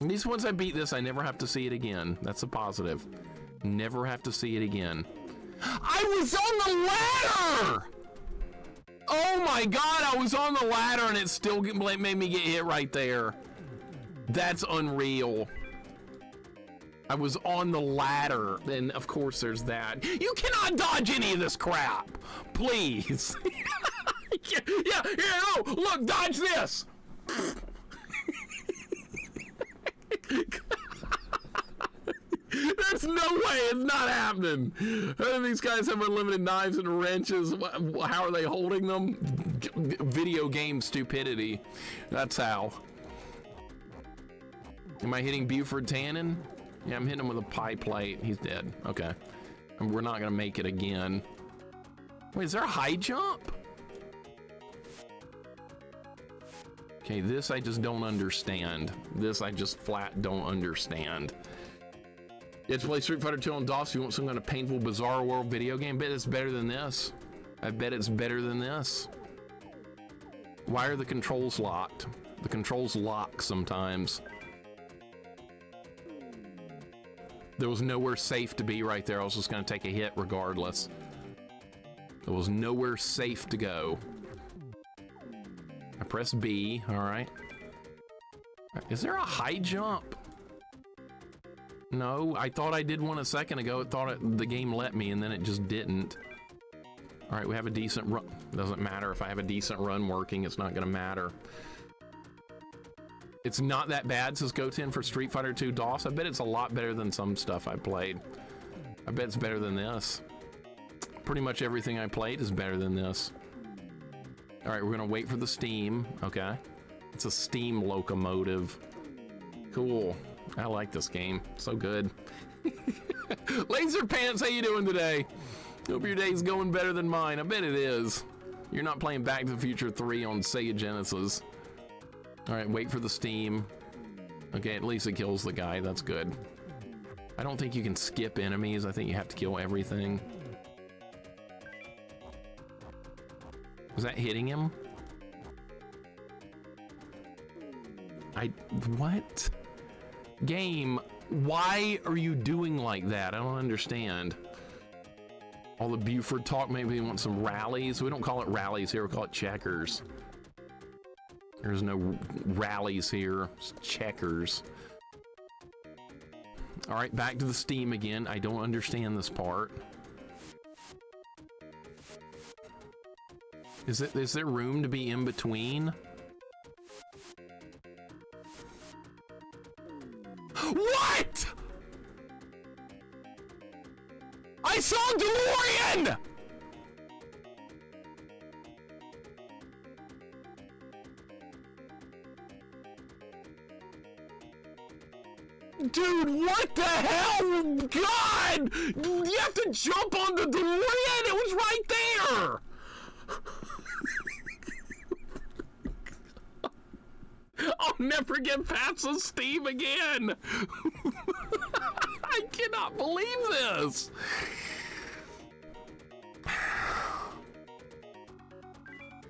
[SPEAKER 1] At least once I beat this, I never have to see it again. That's a positive. Never have to see it again. I was on the ladder! Oh my God, I was on the ladder and it still made me get hit right there. That's unreal. I was on the ladder, and of course there's that. You cannot dodge any of this crap, please. yeah, no, look, dodge this. There's no way, it's not happening. These guys have unlimited knives and wrenches. How are they holding them? Video game stupidity. That's how. Am I hitting Buford Tannen? Yeah, I'm hitting him with a pie plate. He's dead. Okay. And we're not gonna make it again. Wait, is there a high jump? Okay, this I just don't understand. This I just flat don't understand. You have to play Street Fighter 2 on DOS if you want some kind of painful, bizarre world video game. I bet it's better than this. I bet it's better than this. Why are the controls locked? The controls lock sometimes. There was nowhere safe to be right there. I was just gonna take a hit regardless. There was nowhere safe to go. I press B, all right. Is there a high jump? No, I thought I did one a second ago. It thought the game let me, and then it just didn't. All right, we have a decent run. Doesn't matter if I have a decent run working. It's not gonna matter. It's not that bad, says Goten for Street Fighter 2 DOS. I bet it's a lot better than some stuff I played. I bet it's better than this. Pretty much everything I played is better than this. All right, we're gonna wait for the steam. Okay, it's a steam locomotive. Cool. I like this game. So good. Laser Pants, how you doing today? Hope your day's going better than mine. I bet it is. You're not playing Back to the Future 3 on Sega Genesis. All right, wait for the steam. Okay, at least it kills the guy. That's good. I don't think you can skip enemies. I think you have to kill everything. Was that hitting him? What? Game, why are you doing like that? I don't understand. All the Buford talk, maybe we want some rallies. We don't call it rallies here, we call it checkers. There's no rallies here, it's checkers. All right, back to the steam again. I don't understand this part. Is there room to be in between? What? I saw DeLorean! Dude, what the hell? God! You have to jump on the DeLorean! It was right there! I'll never get past the steam again! I cannot believe this!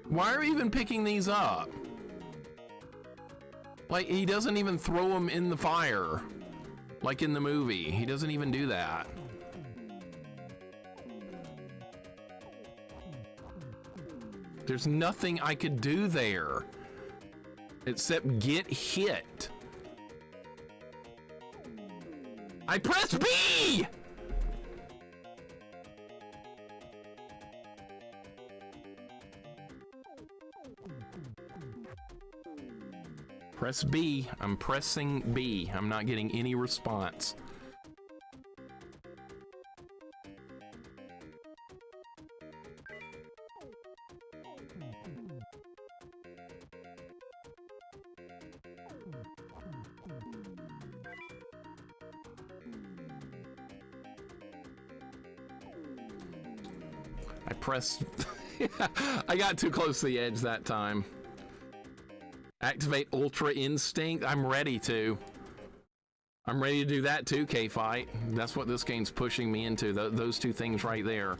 [SPEAKER 1] Why are we even picking these up? Like, he doesn't even throw them in the fire. Like in the movie. He doesn't even do that. There's nothing I could do there. Except get hit. I pressed B! Press B. I'm pressing B. I'm not getting any response. I pressed... I got too close to the edge that time. Activate Ultra Instinct. I'm ready to. I'm ready to do that too, K-Fight. That's what this game's pushing me into. Those two things right there.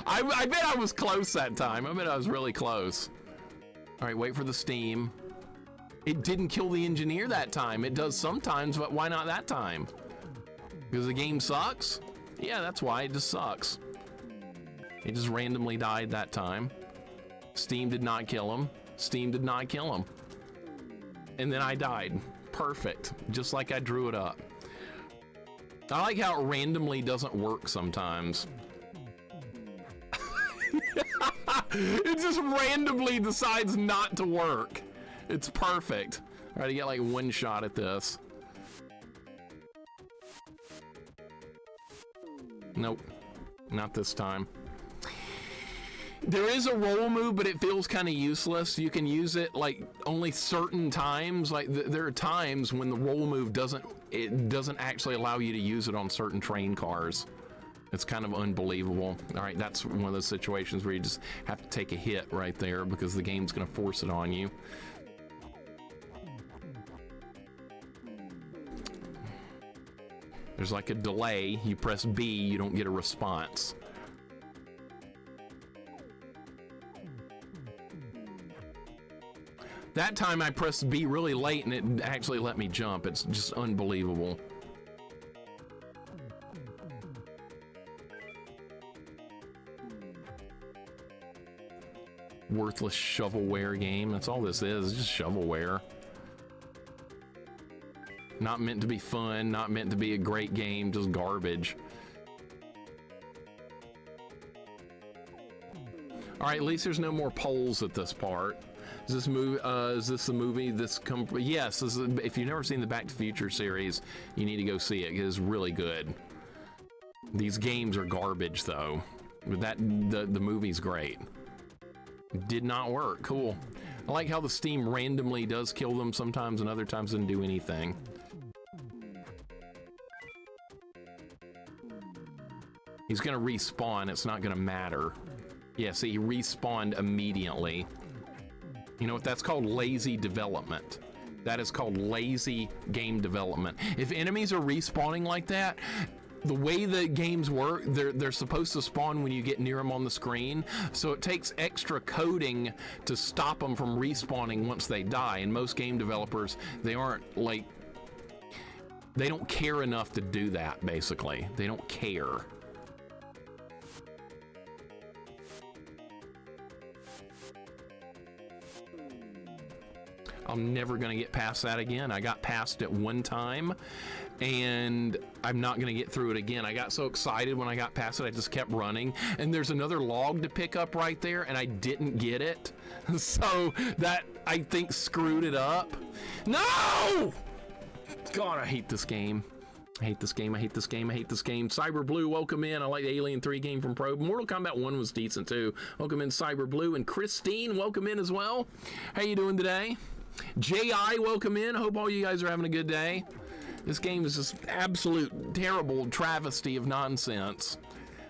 [SPEAKER 1] I bet I was close that time. I bet I was really close. All right, wait for the steam. It didn't kill the engineer that time. It does sometimes, but why not that time? Because the game sucks? Yeah, that's why. It just sucks. It just randomly died that time. Steam did not kill him. Steam did not kill him. And then I died. perfect, just like I drew it up. I like how it randomly doesn't work sometimes. It just randomly decides not to work. It's perfect. All right, I get like one shot at this. Nope, not this time. There is a roll move, but it feels kind of useless. You can use it like only certain times. Like there are times when the roll move doesn't actually allow you to use it on certain train cars. It's kind of unbelievable. All right, that's one of those situations where you just have to take a hit right there because the game's going to force it on you. There's like a delay. You press B, you don't get a response. That time I pressed B really late and it actually let me jump. It's just unbelievable. Worthless shovelware game. That's all this is. It's just shovelware. Not meant to be fun, not meant to be a great game, just garbage. All right, at least there's no more polls at this part. Is this movie? Is this the movie? Yes. This is, if you've never seen the Back to the Future series, you need to go see it. It is really good. These games are garbage, though. But the movie's great. Did not work. Cool. I like how the Steam randomly does kill them sometimes, and other times doesn't do anything. He's gonna respawn. It's not gonna matter. Yeah, see, he respawned immediately. You know what that's called? Lazy development. That is called lazy game development. If enemies are respawning like that, the way the games work, they're supposed to spawn when you get near them on the screen. So it takes extra coding to stop them from respawning once they die. And most game developers, they aren't like, they don't care enough to do that, basically. They don't care. I'm never going to get past that again. I got past it one time, and I'm not going to get through it again. I got so excited when I got past it, I just kept running. And there's another log to pick up right there, and I didn't get it. So that, I think, screwed it up. No! God, I hate this game. I hate this game, I hate this game, I hate this game. Cyber Blue, welcome in. I like the Alien 3 game from Probe. Mortal Kombat 1 was decent too. Welcome in, Cyber Blue. And Christine, welcome in as well. How you doing today? J.I., welcome in. Hope all you guys are having a good day. This game is just absolute terrible travesty of nonsense.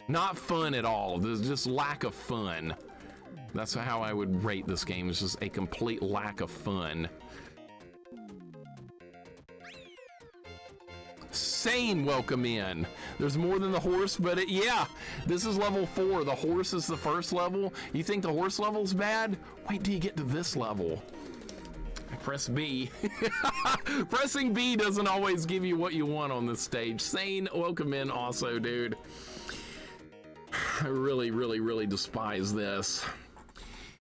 [SPEAKER 1] Not fun at all. There's just lack of fun. That's how I would rate this game. It's just a complete lack of fun. Sane, welcome in. There's more than the horse, but yeah, this is level 4. The horse is the first level. You think the horse level's bad? Wait till you get to this level. I press B. Pressing B doesn't always give you what you want on this stage. Sane, welcome in also, dude. I really, really, really despise this.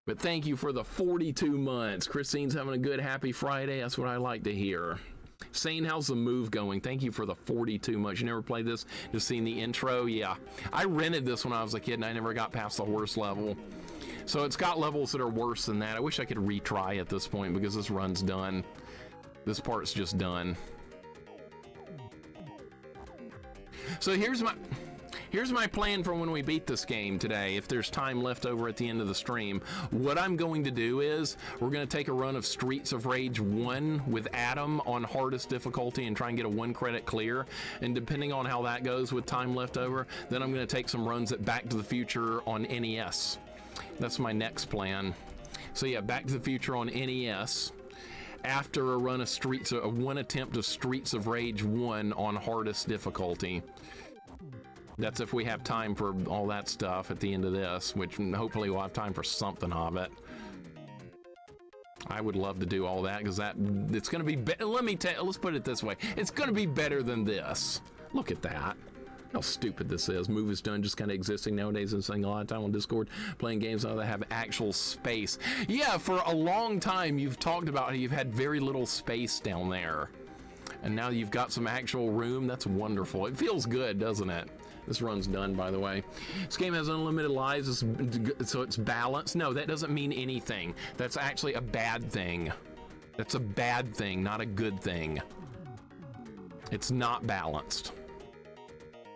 [SPEAKER 1] But thank you for the 42 months. Christine's having a good, happy Friday. That's what I like to hear. Sane, how's the move going? Thank you for the 42 months. You never played this? Just seen the intro? Yeah. I rented this when I was a kid, and I never got past the horse level. So it's got levels that are worse than that. I wish I could retry at this point because this run's done. This part's just done. So here's my plan for when we beat this game today, if there's time left over at the end of the stream. What I'm going to do is we're going to take a run of Streets of Rage 1 with Adam on hardest difficulty and try and get a 1 credit clear. And depending on how that goes with time left over, then I'm going to take some runs at Back to the Future on NES. That's my next plan. So yeah, Back to the Future on NES after a run of one attempt of Streets of Rage 1 on hardest difficulty. That's if we have time for all that stuff at the end of this, which hopefully we'll have time for something of it. I would love to do all that because it's going to be let's put it this way. It's going to be better than this. Look at that. How stupid this is. Move is done just kind of existing nowadays and spending a lot of time on Discord playing games that have actual space. Yeah, for a long time you've talked about how you've had very little space down there. And now you've got some actual room. That's wonderful. It feels good, doesn't it? This run's done, by the way. This game has unlimited lives, so it's balanced. No, that doesn't mean anything. That's actually a bad thing. That's a bad thing, not a good thing. It's not balanced.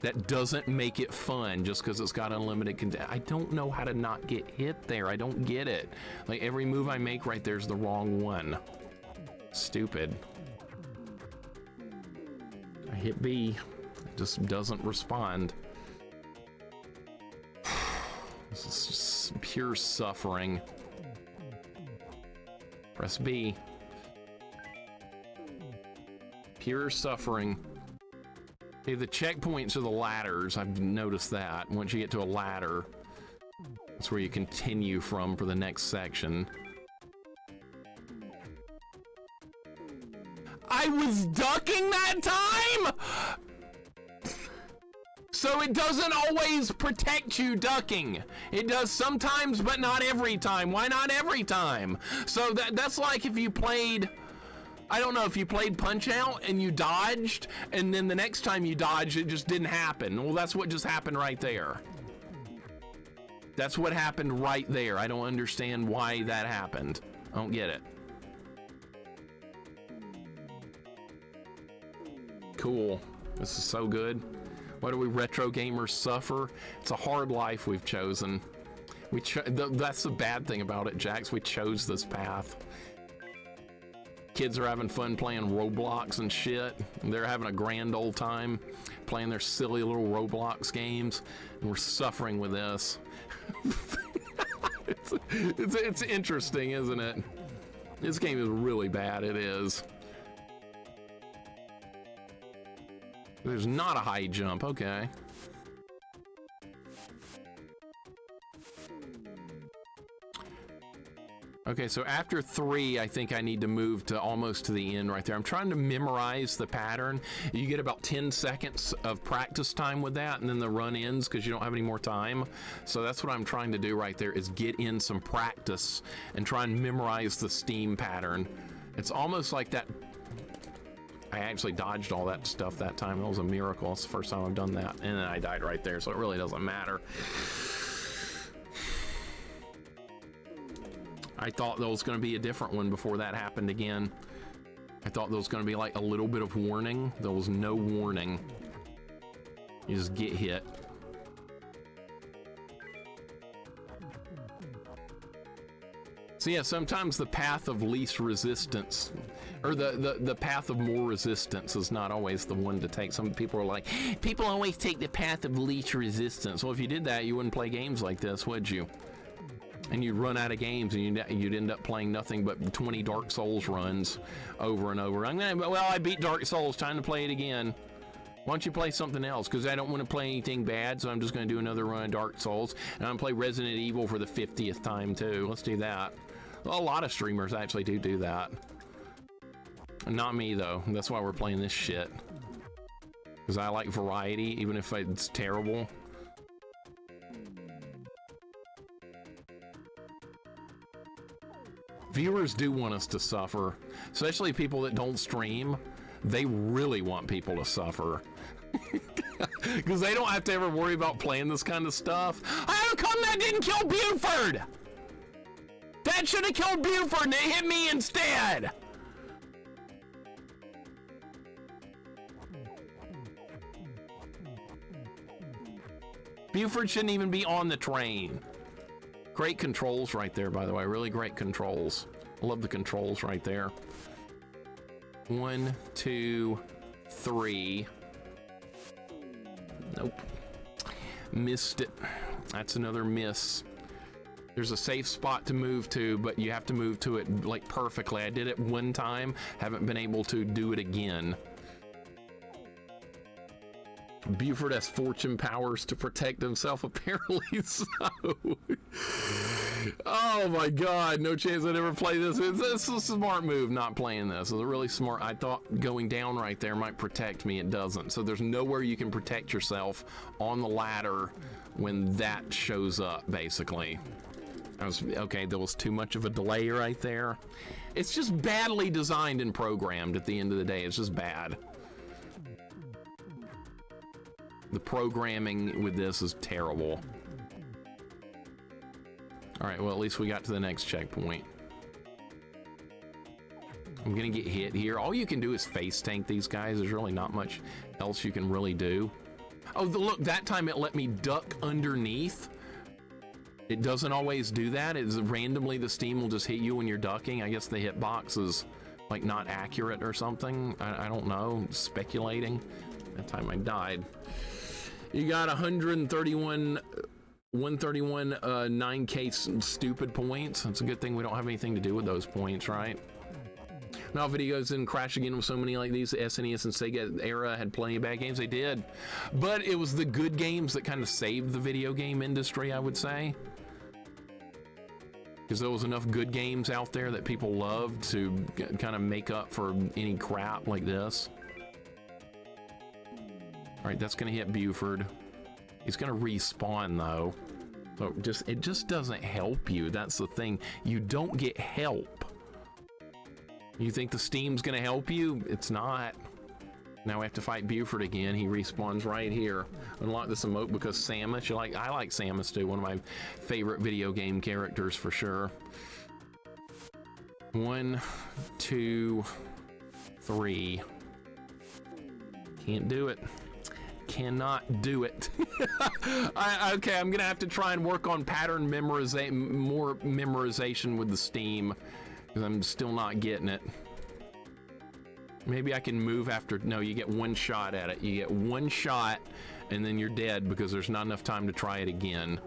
[SPEAKER 1] That doesn't make it fun just because it's got unlimited content. I don't know how to not get hit there. I don't get it. Like, every move I make right there's the wrong one. Stupid. I hit B. It just doesn't respond. This is just pure suffering. Press B. Pure suffering. Okay, the checkpoints are the ladders. I've noticed that. Once you get to a ladder, that's where you continue from for the next section. I was ducking that time? So it doesn't always protect you ducking. It does sometimes, but not every time. Why not every time? So that's like if you played... I don't know, if you played Punch-Out and you dodged, and then the next time you dodged, it just didn't happen. Well, that's what just happened right there. That's what happened right there. I don't understand why that happened. I don't get it. Cool. This is so good. Why do we retro gamers suffer? It's a hard life we've chosen. That's the bad thing about it, Jax. We chose this path. Kids are having fun playing Roblox and shit. They're having a grand old time playing their silly little Roblox games, and we're suffering with this. It's interesting, isn't it? This game is really bad. It is. There's not a high jump. Okay. Okay, so after 3, I think I need to move to almost to the end right there. I'm trying to memorize the pattern. You get about 10 seconds of practice time with that, and then the run ends because you don't have any more time. So that's what I'm trying to do right there, is get in some practice and try and memorize the steam pattern. It's almost like that. I actually dodged all that stuff that time. That was a miracle. It's the first time I've done that. And then I died right there, so it really doesn't matter. I thought there was going to be a different one before that happened again. I thought there was going to be like a little bit of warning. There was no warning. You just get hit. So yeah, sometimes the path of least resistance, or the path of more resistance, is not always the one to take. Some people are like, people always take the path of least resistance. Well, if you did that, you wouldn't play games like this, would you? And you'd run out of games, and you'd end up playing nothing but 20 Dark Souls runs over and over. Well, I beat Dark Souls, time to play it again. Why don't you play something else? Because I don't want to play anything bad, so I'm just going to do another run of Dark Souls. And I'm going to play Resident Evil for the 50th time, too. Let's do that. Well, a lot of streamers actually do that. Not me, though. That's why we're playing this shit. Because I like variety, even if it's terrible. Viewers do want us to suffer, especially people that don't stream. They really want people to suffer. Because they don't have to ever worry about playing this kind of stuff. How come that didn't kill Buford? That should have killed Buford and it hit me instead. Buford shouldn't even be on the train. Great controls right there, by the way. Really great controls. I love the controls right there. 1, 2, 3. Nope. Missed it. That's another miss. There's a safe spot to move to, but you have to move to it like perfectly. I did it one time. Haven't been able to do it again. Buford has fortune powers to protect himself, apparently so. Oh my God, no chance I'd ever play this. It's a smart move not playing this. It's a really smart. I thought going down right there might protect me. It doesn't. So there's nowhere you can protect yourself on the ladder when that shows up, basically. Okay, there was too much of a delay right there. It's just badly designed and programmed at the end of the day. It's just bad. The programming with this is terrible. All right, well, at least we got to the next checkpoint. I'm gonna get hit here. All you can do is face tank these guys. There's really not much else you can really do. Oh, look, that time it let me duck underneath. It doesn't always do that. It's randomly the Steam will just hit you when you're ducking. I guess the hitbox is like not accurate or something. I don't know, speculating. That time I died. You got 131 9K stupid points. It's a good thing we don't have anything to do with those points, right? Now videos didn't crash again with so many like these. The SNES and Sega era had plenty of bad games. They did, but it was the good games that kind of saved the video game industry, I would say, because there was enough good games out there that people loved to kind of make up for any crap like this. All right, that's gonna hit Buford. He's gonna respawn though. So it just doesn't help you. That's the thing. You don't get help. You think the Steam's gonna help you? It's not. Now we have to fight Buford again. He respawns right here. Unlock this emote because Samus. I like Samus too. One of my favorite video game characters for sure. 1, 2, 3. Can't do it. Cannot do it. Okay, I'm gonna have to try and work on pattern memorization with the Steam, because I'm still not getting it. Maybe I can move after. No, you get one shot at it. You get one shot and then you're dead because there's not enough time to try it again.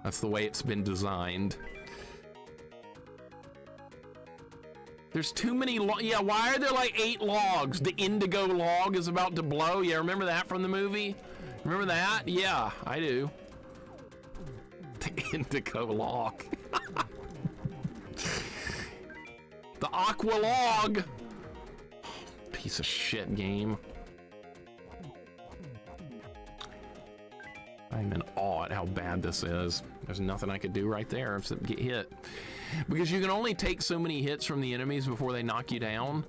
[SPEAKER 1] That's the way it's been designed. There's too many yeah, why are there like 8 logs? The indigo log is about to blow. Yeah, remember that from the movie? Remember that? Yeah, I do. The indigo log. The aqua log. Piece of shit game. I'm in awe at how bad this is. There's nothing I could do right there except get hit. Because you can only take so many hits from the enemies before they knock you down.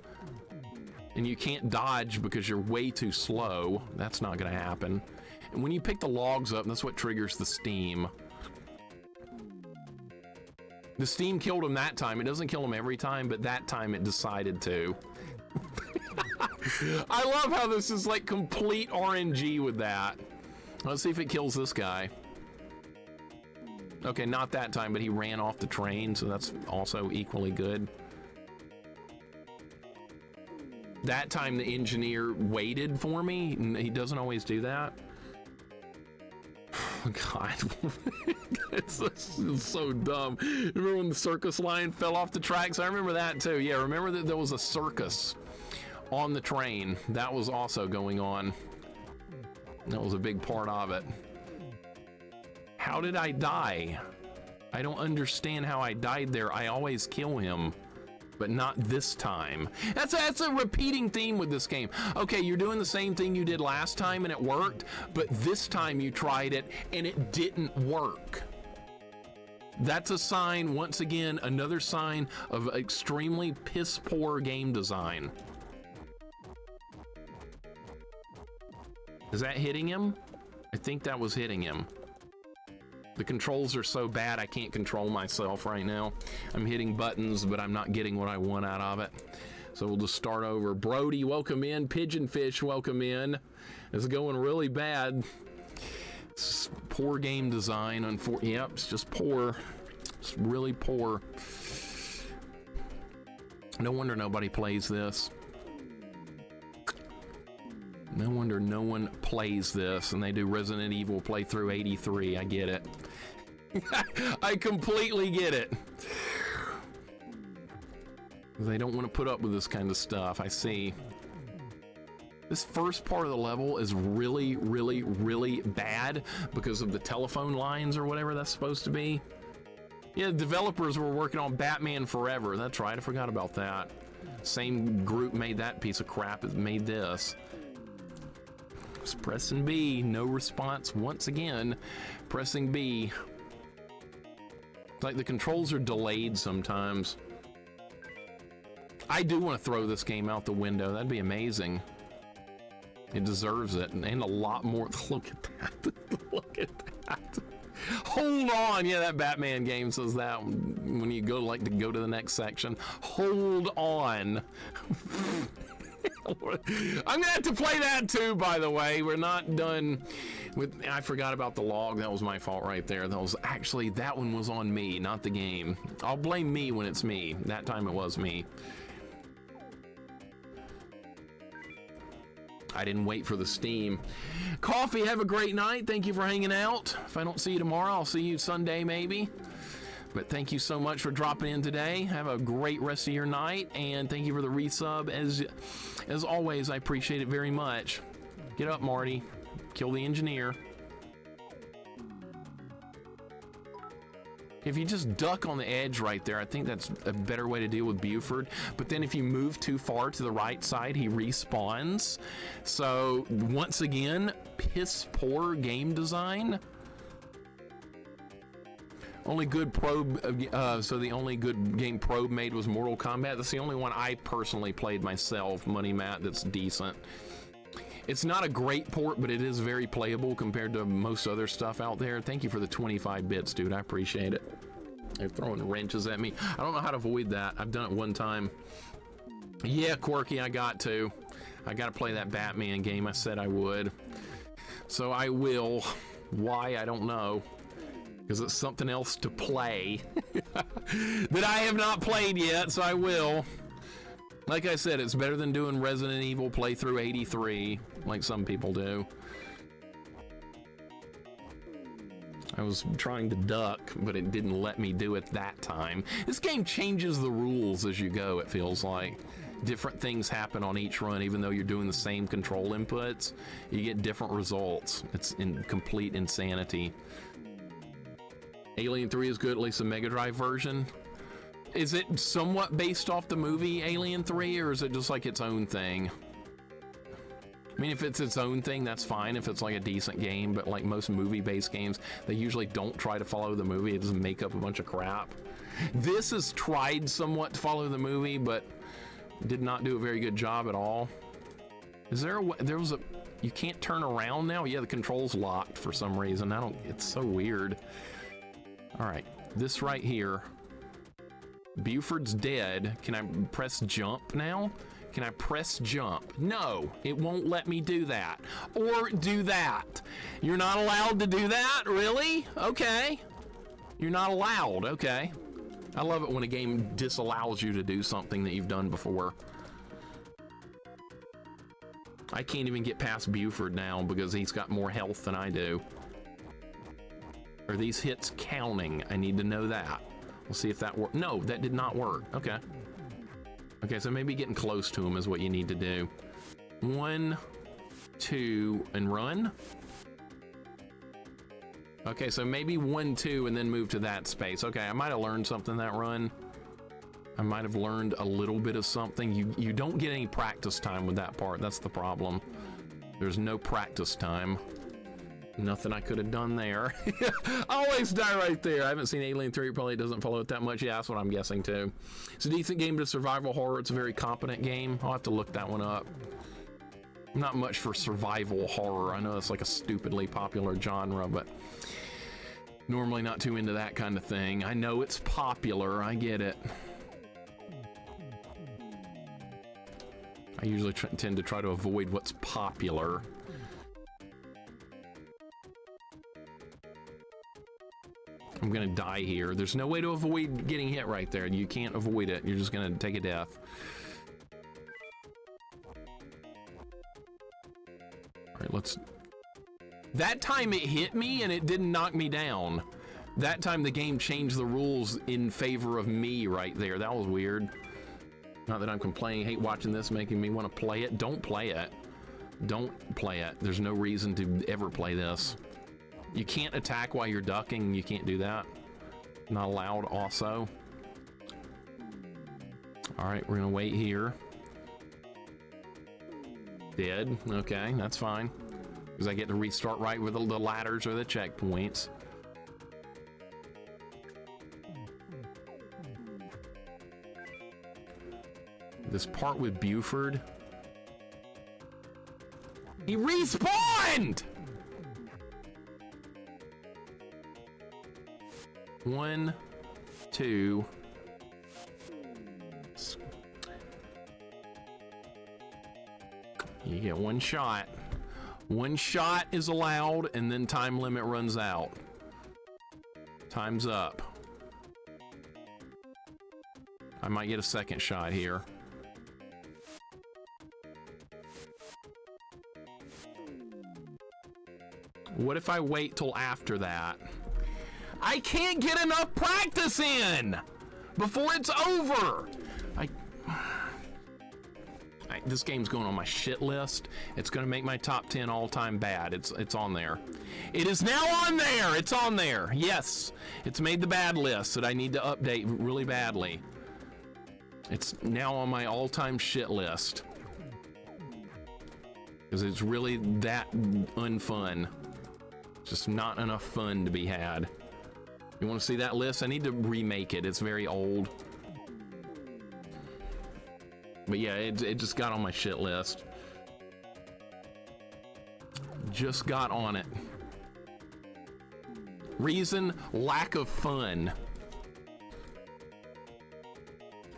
[SPEAKER 1] And you can't dodge because you're way too slow. That's not gonna happen. And when you pick the logs up, that's what triggers the Steam. The Steam killed him that time. It doesn't kill him every time, but that time it decided to. I love how this is like complete RNG with that. Let's see if it kills this guy. Okay, not that time, but he ran off the train, so that's also equally good. That time the engineer waited for me. He doesn't always do that. Oh, God. it's so dumb. Remember when the circus line fell off the tracks? I remember that too. Yeah, remember that there was a circus on the train. That was also going on. That was a big part of it. How did I die? I don't understand how I died there. I always kill him, but not this time. That's a repeating theme with this game. Okay, you're doing the same thing you did last time and it worked, but this time you tried it and it didn't work. That's a sign, once again, another sign of extremely piss poor game design. Is that hitting him? I think that was hitting him. The controls are so bad I can't control myself right now. I'm hitting buttons, but I'm not getting what I want out of it. So we'll just start over. Brody, welcome in. Pigeonfish, welcome in. It's going really bad. It's poor game design. Yep, it's just poor. It's really poor. No wonder nobody plays this. No wonder no one plays this, and they do Resident Evil playthrough 83. I get it. I completely get it. They don't want to put up with this kind of stuff. I see. This first part of the level is really, really, really bad because of the telephone lines or whatever that's supposed to be. Yeah, the developers were working on Batman Forever. That's right, I forgot about that. Same group made that piece of crap that made this. Just pressing B, no response once again. Pressing B. It's like the controls are delayed sometimes. I do want to throw this game out the window. That'd be amazing. It deserves it, and a lot more. Look at that. Look at that. Hold on. Yeah, that Batman game says that when you go to go to the next section. Hold on. I'm gonna have to play that too, by the way. We're not done with. I forgot about the log. That was my fault right there. That one was on me, not the game. I'll blame me when it's me. That time it was me. I didn't wait for the steam. Coffee, have a great night. Thank you for hanging out. If I don't see you tomorrow, I'll see you Sunday maybe. But thank you so much for dropping in today. Have a great rest of your night, and thank you for the resub. As always, I appreciate it very much. Get up, Marty. Kill the engineer. If you just duck on the edge right there, I think that's a better way to deal with Buford. But then if you move too far to the right side, he respawns. So once again, piss poor game design. Only good probe, so the only good game probe made was Mortal Kombat. That's the only one I personally played myself, Money Matt, that's decent. It's not a great port, but it is very playable compared to most other stuff out there. Thank you for the 25 bits, dude. I appreciate it. They're throwing wrenches at me. I don't know how to avoid that. I've done it one time. Yeah, Quirky, I got to play that Batman game. I said I would. So I will. Why, I don't know. Because it's something else to play that I have not played yet, so I will. Like I said, it's better than doing Resident Evil playthrough 83, like some people do. I was trying to duck, but it didn't let me do it that time. This game changes the rules as you go, it feels like. Different things happen on each run, even though you're doing the same control inputs. You get different results. It's in complete insanity. Alien 3 is good, at least the Mega Drive version. Is it somewhat based off the movie Alien 3, or is it just like its own thing? I mean, if it's its own thing, that's fine if it's like a decent game, but like most movie-based games, they usually don't try to follow the movie. It just make up a bunch of crap. This has tried somewhat to follow the movie, but did not do a very good job at all. Is there a way, you can't turn around now? Yeah, the control's locked for some reason. It's so weird. All right, this right here. Buford's dead. Can I press jump now? Can I press jump? No, it won't let me do that. Or do that. You're not allowed to do that? Really? Okay. You're not allowed. Okay. I love it when a game disallows you to do something that you've done before. I can't even get past Buford now because he's got more health than I do. Are these hits counting? I need to know that. We'll see if that worked. No, that did not work. Okay. Okay, so maybe getting close to him is what you need to do. 1, 2, and run. Okay, so maybe 1, 2, and then move to that space. Okay, I might have learned something that run. I might have learned a little bit of something. You don't get any practice time with that part. That's the problem. There's no practice time. Nothing I could have done there. I always die right there. I haven't seen Alien 3. Probably doesn't follow it that much. Yeah, that's what I'm guessing too. It's a decent game to survival horror. It's a very competent game. I'll have to look that one up. I'm not much for survival horror. I know it's like a stupidly popular genre, but normally not too into that kind of thing. I know it's popular. I get it. I usually tend to try to avoid what's popular. I'm gonna die here. There's no way to avoid getting hit right there. You can't avoid it. You're just gonna take a death. All right, let's... That time it hit me and it didn't knock me down. That time the game changed the rules in favor of me right there. That was weird. Not that I'm complaining. Hate watching this, making me want to play it. Don't play it. Don't play it. There's no reason to ever play this. You can't attack while you're ducking. You can't do that. Not allowed also. All right, we're gonna wait here. Dead. Okay, that's fine. Because I get to restart right with the ladders or the checkpoints. This part with Buford. He respawned! 1, 2. You get one shot. One shot is allowed, and then time limit runs out. Time's up. I might get a second shot here. What if I wait till after that? I can't get enough practice in before it's over. This game's going on my shit list. It's gonna make my top 10 all-time bad. It's on there. It is now on there. It's on there. Yes, it's made the bad list that I need to update really badly. It's now on my all-time shit list because it's really that unfun. Just not enough fun to be had. You want to see that list? I need to remake it. It's very old. But yeah, it just got on my shit list. Just got on it. Reason, lack of fun.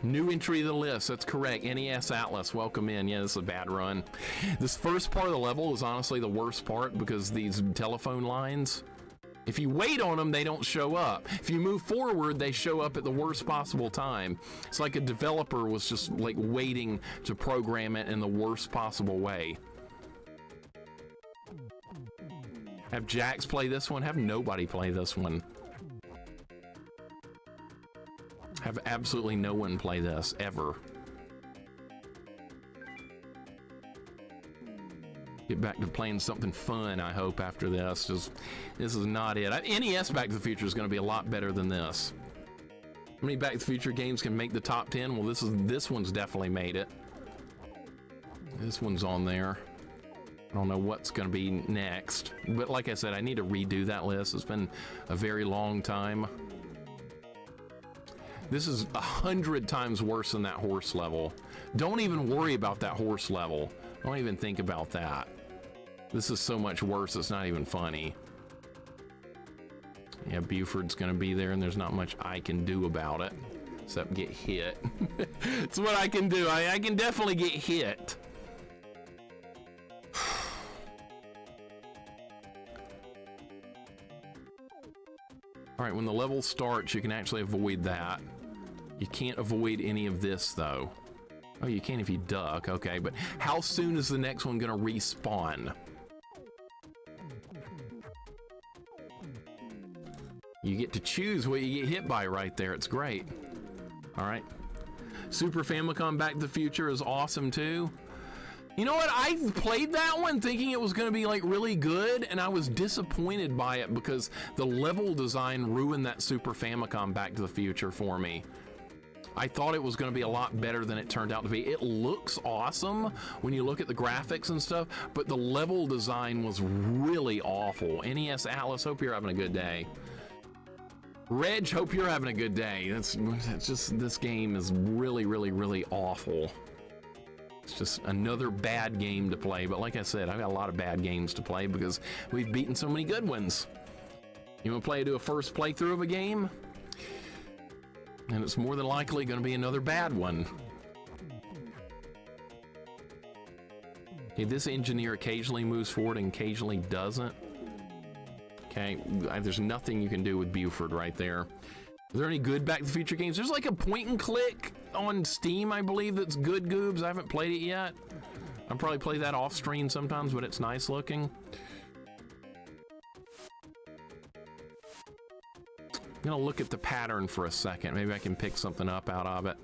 [SPEAKER 1] New entry to the list, that's correct. NES Atlas, welcome in. Yeah, this is a bad run. This first part of the level is honestly the worst part because these telephone lines, if you wait on them, they don't show up. If you move forward, they show up at the worst possible time. It's like a developer was just like waiting to program it in the worst possible way. Have Jax play this one? Have nobody play this one. Have absolutely no one play this, ever. Get back to playing something fun, I hope, after this. Just, this is not it. NES Back to the Future is going to be a lot better than this. How many Back to the Future games can make the top 10? Well, this one's definitely made it. This one's on there. I don't know what's going to be next. But like I said, I need to redo that list. It's been a very long time. This is 100 times worse than that horse level. Don't even worry about that horse level. Don't even think about that. This is so much worse, it's not even funny. Yeah, Buford's gonna be there and there's not much I can do about it, except get hit. It's what I can do. I can definitely get hit. All right, when the level starts, you can actually avoid that. You can't avoid any of this, though. Oh, you can if you duck, okay, but how soon is the next one gonna respawn? You get to choose what you get hit by right there. It's great. All right. Super Famicom Back to the Future is awesome, too. You know what? I played that one thinking it was going to be like really good, and I was disappointed by it because the level design ruined that Super Famicom Back to the Future for me. I thought it was going to be a lot better than it turned out to be. It looks awesome when you look at the graphics and stuff, but the level design was really awful. NES Atlas, hope you're having a good day. Reg, hope you're having a good day. It's just, this game is really, really, really awful. It's just another bad game to play, but like I said, I've got a lot of bad games to play because we've beaten so many good ones. You want to do a first playthrough of a game? And it's more than likely going to be another bad one. Okay, this engineer occasionally moves forward and occasionally doesn't. Okay, there's nothing you can do with Buford right there. Are there any good Back to the Future games? There's like a point and click on Steam, I believe, that's good, Goobs. I haven't played it yet. I'll probably play that off screen sometimes, but it's nice looking. I'm gonna look at the pattern for a second. Maybe I can pick something up out of it.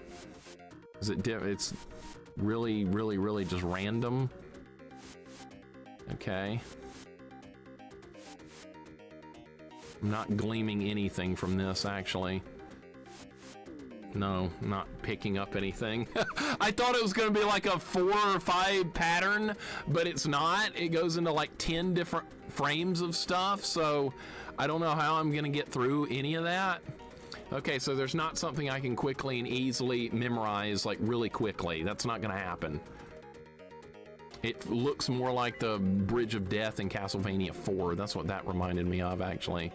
[SPEAKER 1] Is it it's really, really, really just random? Okay. I'm not gleaming anything from this, actually. No, not picking up anything. I thought it was going to be like a 4 or 5 pattern, but it's not. It goes into like 10 different frames of stuff, so I don't know how I'm going to get through any of that. Okay, so there's not something I can quickly and easily memorize, like really quickly. That's not going to happen. It looks more like the Bridge of Death in Castlevania 4. That's what that reminded me of, actually.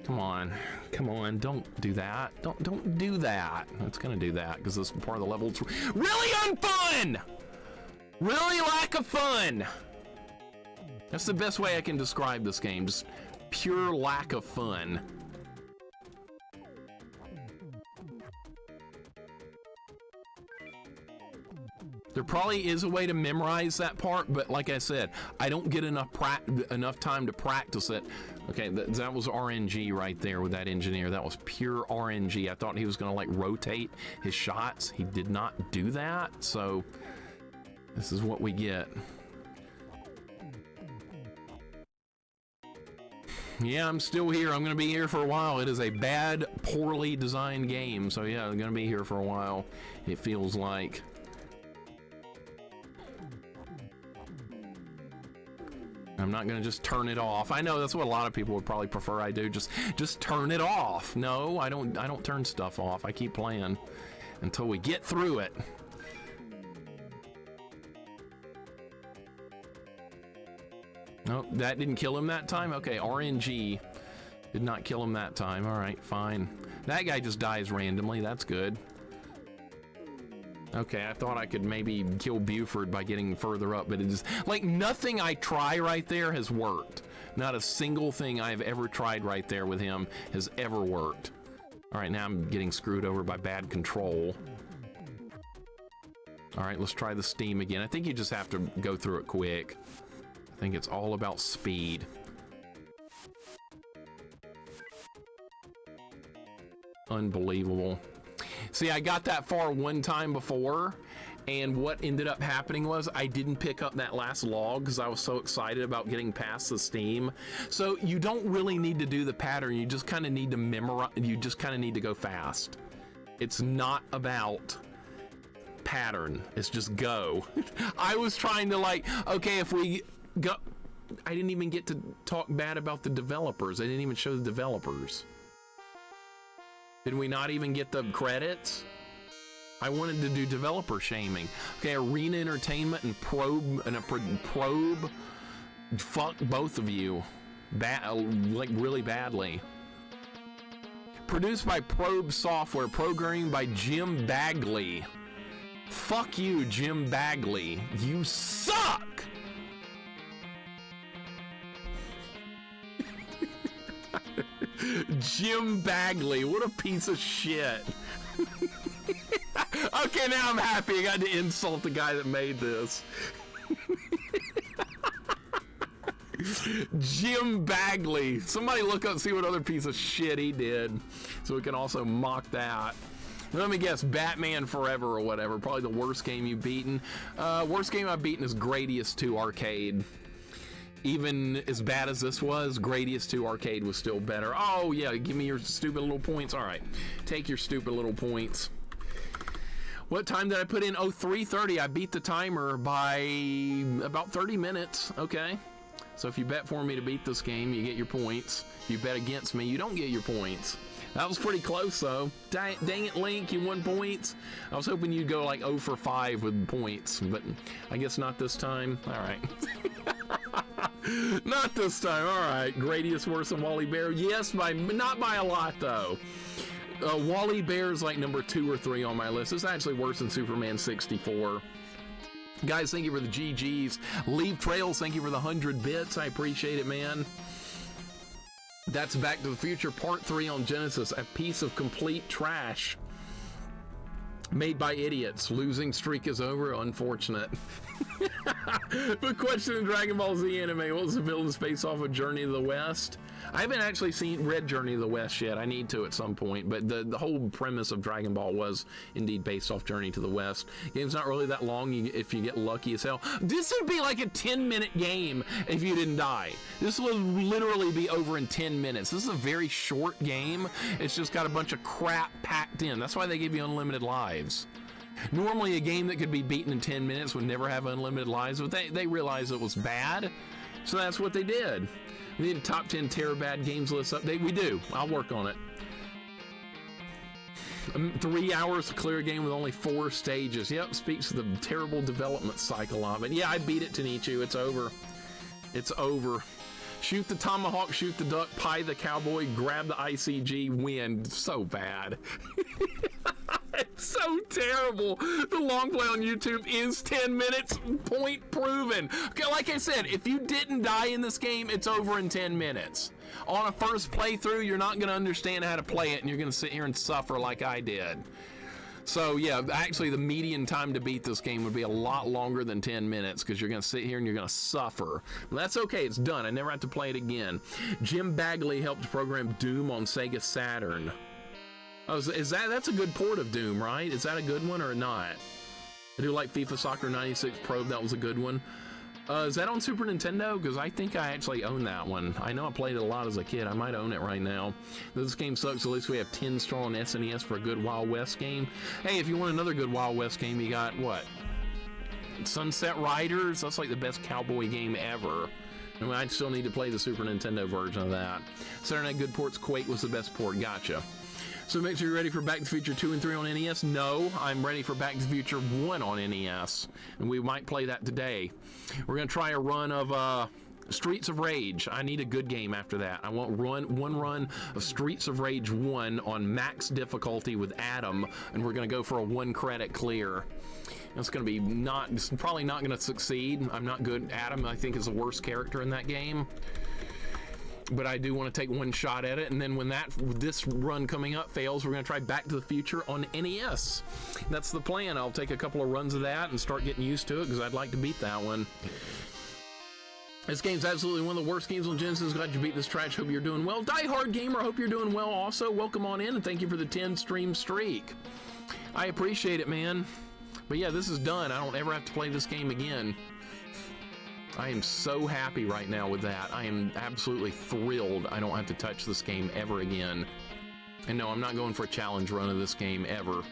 [SPEAKER 1] Come on, come on, don't do that. Don't do that. It's gonna do that because this part of the level is really unfun! Really lack of fun! That's the best way I can describe this game, just pure lack of fun. There probably is a way to memorize that part, but like I said, I don't get enough time to practice it. Okay, that was RNG right there with that engineer. That was pure RNG. I thought he was gonna like rotate his shots. He did not do that, so this is what we get. Yeah, I'm still here. I'm gonna be here for a while. It is a bad, poorly designed game, so yeah, I'm gonna be here for a while, it feels like. I'm not gonna just turn it off. I know that's what a lot of people would probably prefer I do. Just turn it off. No, I don't turn stuff off. I keep playing until we get through it. Nope, that didn't kill him that time. Okay, RNG did not kill him that time. All right, fine. That guy just dies randomly. That's good. Okay, I thought I could maybe kill Buford by getting further up, but it is like nothing I try right there has worked. Not a single thing I've ever tried right there with him has ever worked. All right, now I'm getting screwed over by bad control. All right, let's try the steam again. I think you just have to go through it quick. I think it's all about speed. Unbelievable. See, I got that far one time before, and what ended up happening was I didn't pick up that last log because I was so excited about getting past the steam. So you don't really need to do the pattern. You just kind of need to memorize. You just kind of need to go fast. It's not about pattern. It's just go. I was trying to like, okay, if we go, I didn't even get to talk bad about the developers. I didn't even show the developers. Did we not even get the credits? I wanted to do developer shaming. Okay, Arena Entertainment and Probe. Fuck both of you. Like really badly. Produced by Probe Software, programming by Jim Bagley. Fuck you, Jim Bagley. You suck! Jim Bagley, what a piece of shit. Okay, now I'm happy I got to insult the guy that made this. Jim Bagley. Somebody look up and see what other piece of shit he did so we can also mock that. Let me guess, Batman Forever or whatever. Probably the worst game you've beaten. Worst game I've beaten is Gradius 2 Arcade. Even as bad as this was, Gradius 2 Arcade was still better. Oh yeah, give me your stupid little points. All right, take your stupid little points. What time did I put in? Oh, 3:30. I beat the timer by about 30 minutes. Okay, so if you bet for me to beat this game, you get your points. If you bet against me, you don't get your points. That was pretty close though. Dang it, Link, you won points. I was hoping you'd go like 0 for 5 with points, but I guess not this time. All right. Not this time. All right. Gradius worse than Wally Bear. Yes, not by a lot though. Wally Bear's like number 2 or 3 on my list. It's actually worse than Superman 64. Guys, thank you for the GGs. Leave Trails, thank you for the 100 bits. I appreciate it, man. That's Back to the Future Part 3 on Genesis, a piece of complete trash. Made by idiots. Losing streak is over. Unfortunate. But question in Dragon Ball Z anime, what was the villain's face off of Journey to the West? I haven't actually read Journey to the West yet. I need to at some point, but the whole premise of Dragon Ball was indeed based off Journey to the West. Game's not really that long if you get lucky as hell. This would be like a 10-minute game if you didn't die. This would literally be over in 10 minutes. This is a very short game. It's just got a bunch of crap packed in. That's why they give you unlimited lives. Normally a game that could be beaten in 10 minutes would never have unlimited lives, but they realized it was bad, so that's what they did. We need a top 10 Terabad games list update. We do. I'll work on it. 3 hours to clear a game with only 4 stages. Yep, speaks to the terrible development cycle of it. Yeah, I beat it, Tanichu. It's over. It's over. Shoot the tomahawk, shoot the duck, pie the cowboy, grab the ICG, win. So bad. It's so terrible. The long play on YouTube is 10 minutes. Point proven. Okay, like I said, if you didn't die in this game, it's over in 10 minutes. On a first playthrough, you're not going to understand how to play it, and you're going to sit here and suffer like I did. So yeah, actually the median time to beat this game would be a lot longer than 10 minutes because you're going to sit here and you're going to suffer. Well, that's okay, it's done. I never have to play it again. Jim Bagley helped program Doom on Sega Saturn. Oh, that's a good port of Doom, right? Is that a good one or not? I do like FIFA Soccer 96 Pro, that was a good one. Is that on Super Nintendo? Because I think I actually own that one. I know I played it a lot as a kid. I might own it right now. This game sucks. At least we have 10 star on SNES for a good Wild West game. Hey, if you want another good Wild West game, you got what? Sunset Riders? That's like the best cowboy game ever. I mean, I still need to play the Super Nintendo version of that. Saturday Night Good Ports, Quake was the best port. Gotcha. So make sure you're ready for Back to the Future 2 and 3 on NES. No, I'm ready for Back to the Future 1 on NES. And we might play that today. We're going to try a run of Streets of Rage. I need a good game after that. I want one run of Streets of Rage 1 on max difficulty with Adam. And we're going to go for a 1 credit clear. It's going to be it's probably not going to succeed. I'm not good. Adam, I think, is the worst character in that game. But I do want to take one shot at it, and then when this run coming up fails, we're going to try Back to the Future on NES. That's the plan. I'll take a couple of runs of that and start getting used to it, because I'd like to beat that one. This game's absolutely one of the worst games on Genesis. Glad you beat this trash. Hope you're doing well. Die Hard Gamer, hope you're doing well also. Welcome on in, and thank you for the 10 stream streak. I appreciate it, man. But yeah, this is done. I don't ever have to play this game again. I am so happy right now with that. I am absolutely thrilled I don't have to touch this game ever again. And no, I'm not going for a challenge run of this game ever.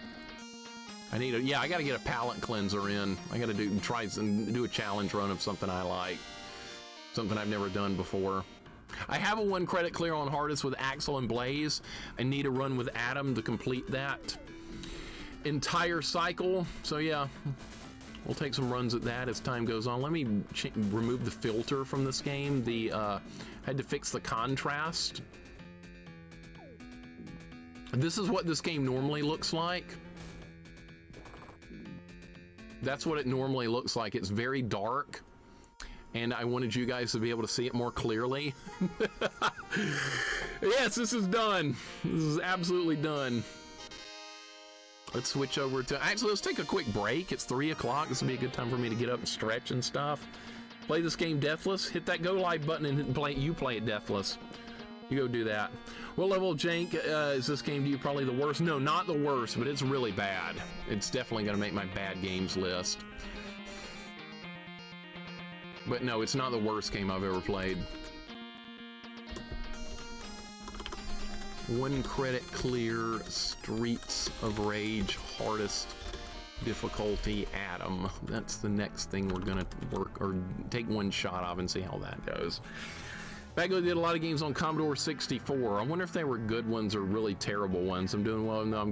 [SPEAKER 1] I gotta get a palate cleanser in. I gotta try and do a challenge run of something I like. Something I've never done before. I have a 1 credit clear on hardest with Axel and Blaze. I need a run with Adam to complete that entire cycle. So yeah. We'll take some runs at that as time goes on. Let me remove the filter from this game. Had to fix the contrast. This is what this game normally looks like. That's what it normally looks like. It's very dark, and I wanted you guys to be able to see it more clearly. Yes, this is done. This is absolutely done. Let's switch over to... Actually, let's take a quick break. It's 3 o'clock. This will be a good time for me to get up and stretch and stuff. Play this game deathless. Hit that go live button and play it deathless. You go do that. What level of jank is this game to you? Probably the worst? No, not the worst, but it's really bad. It's definitely going to make my bad games list. But no, it's not the worst game I've ever played. 1 credit clear, Streets of Rage, hardest difficulty, Adam. That's the next thing we're gonna work or take 1 shot of and see how that goes. Bagley did a lot of games on Commodore 64. I wonder if they were good ones or really terrible ones. I'm doing well. No, I'm getting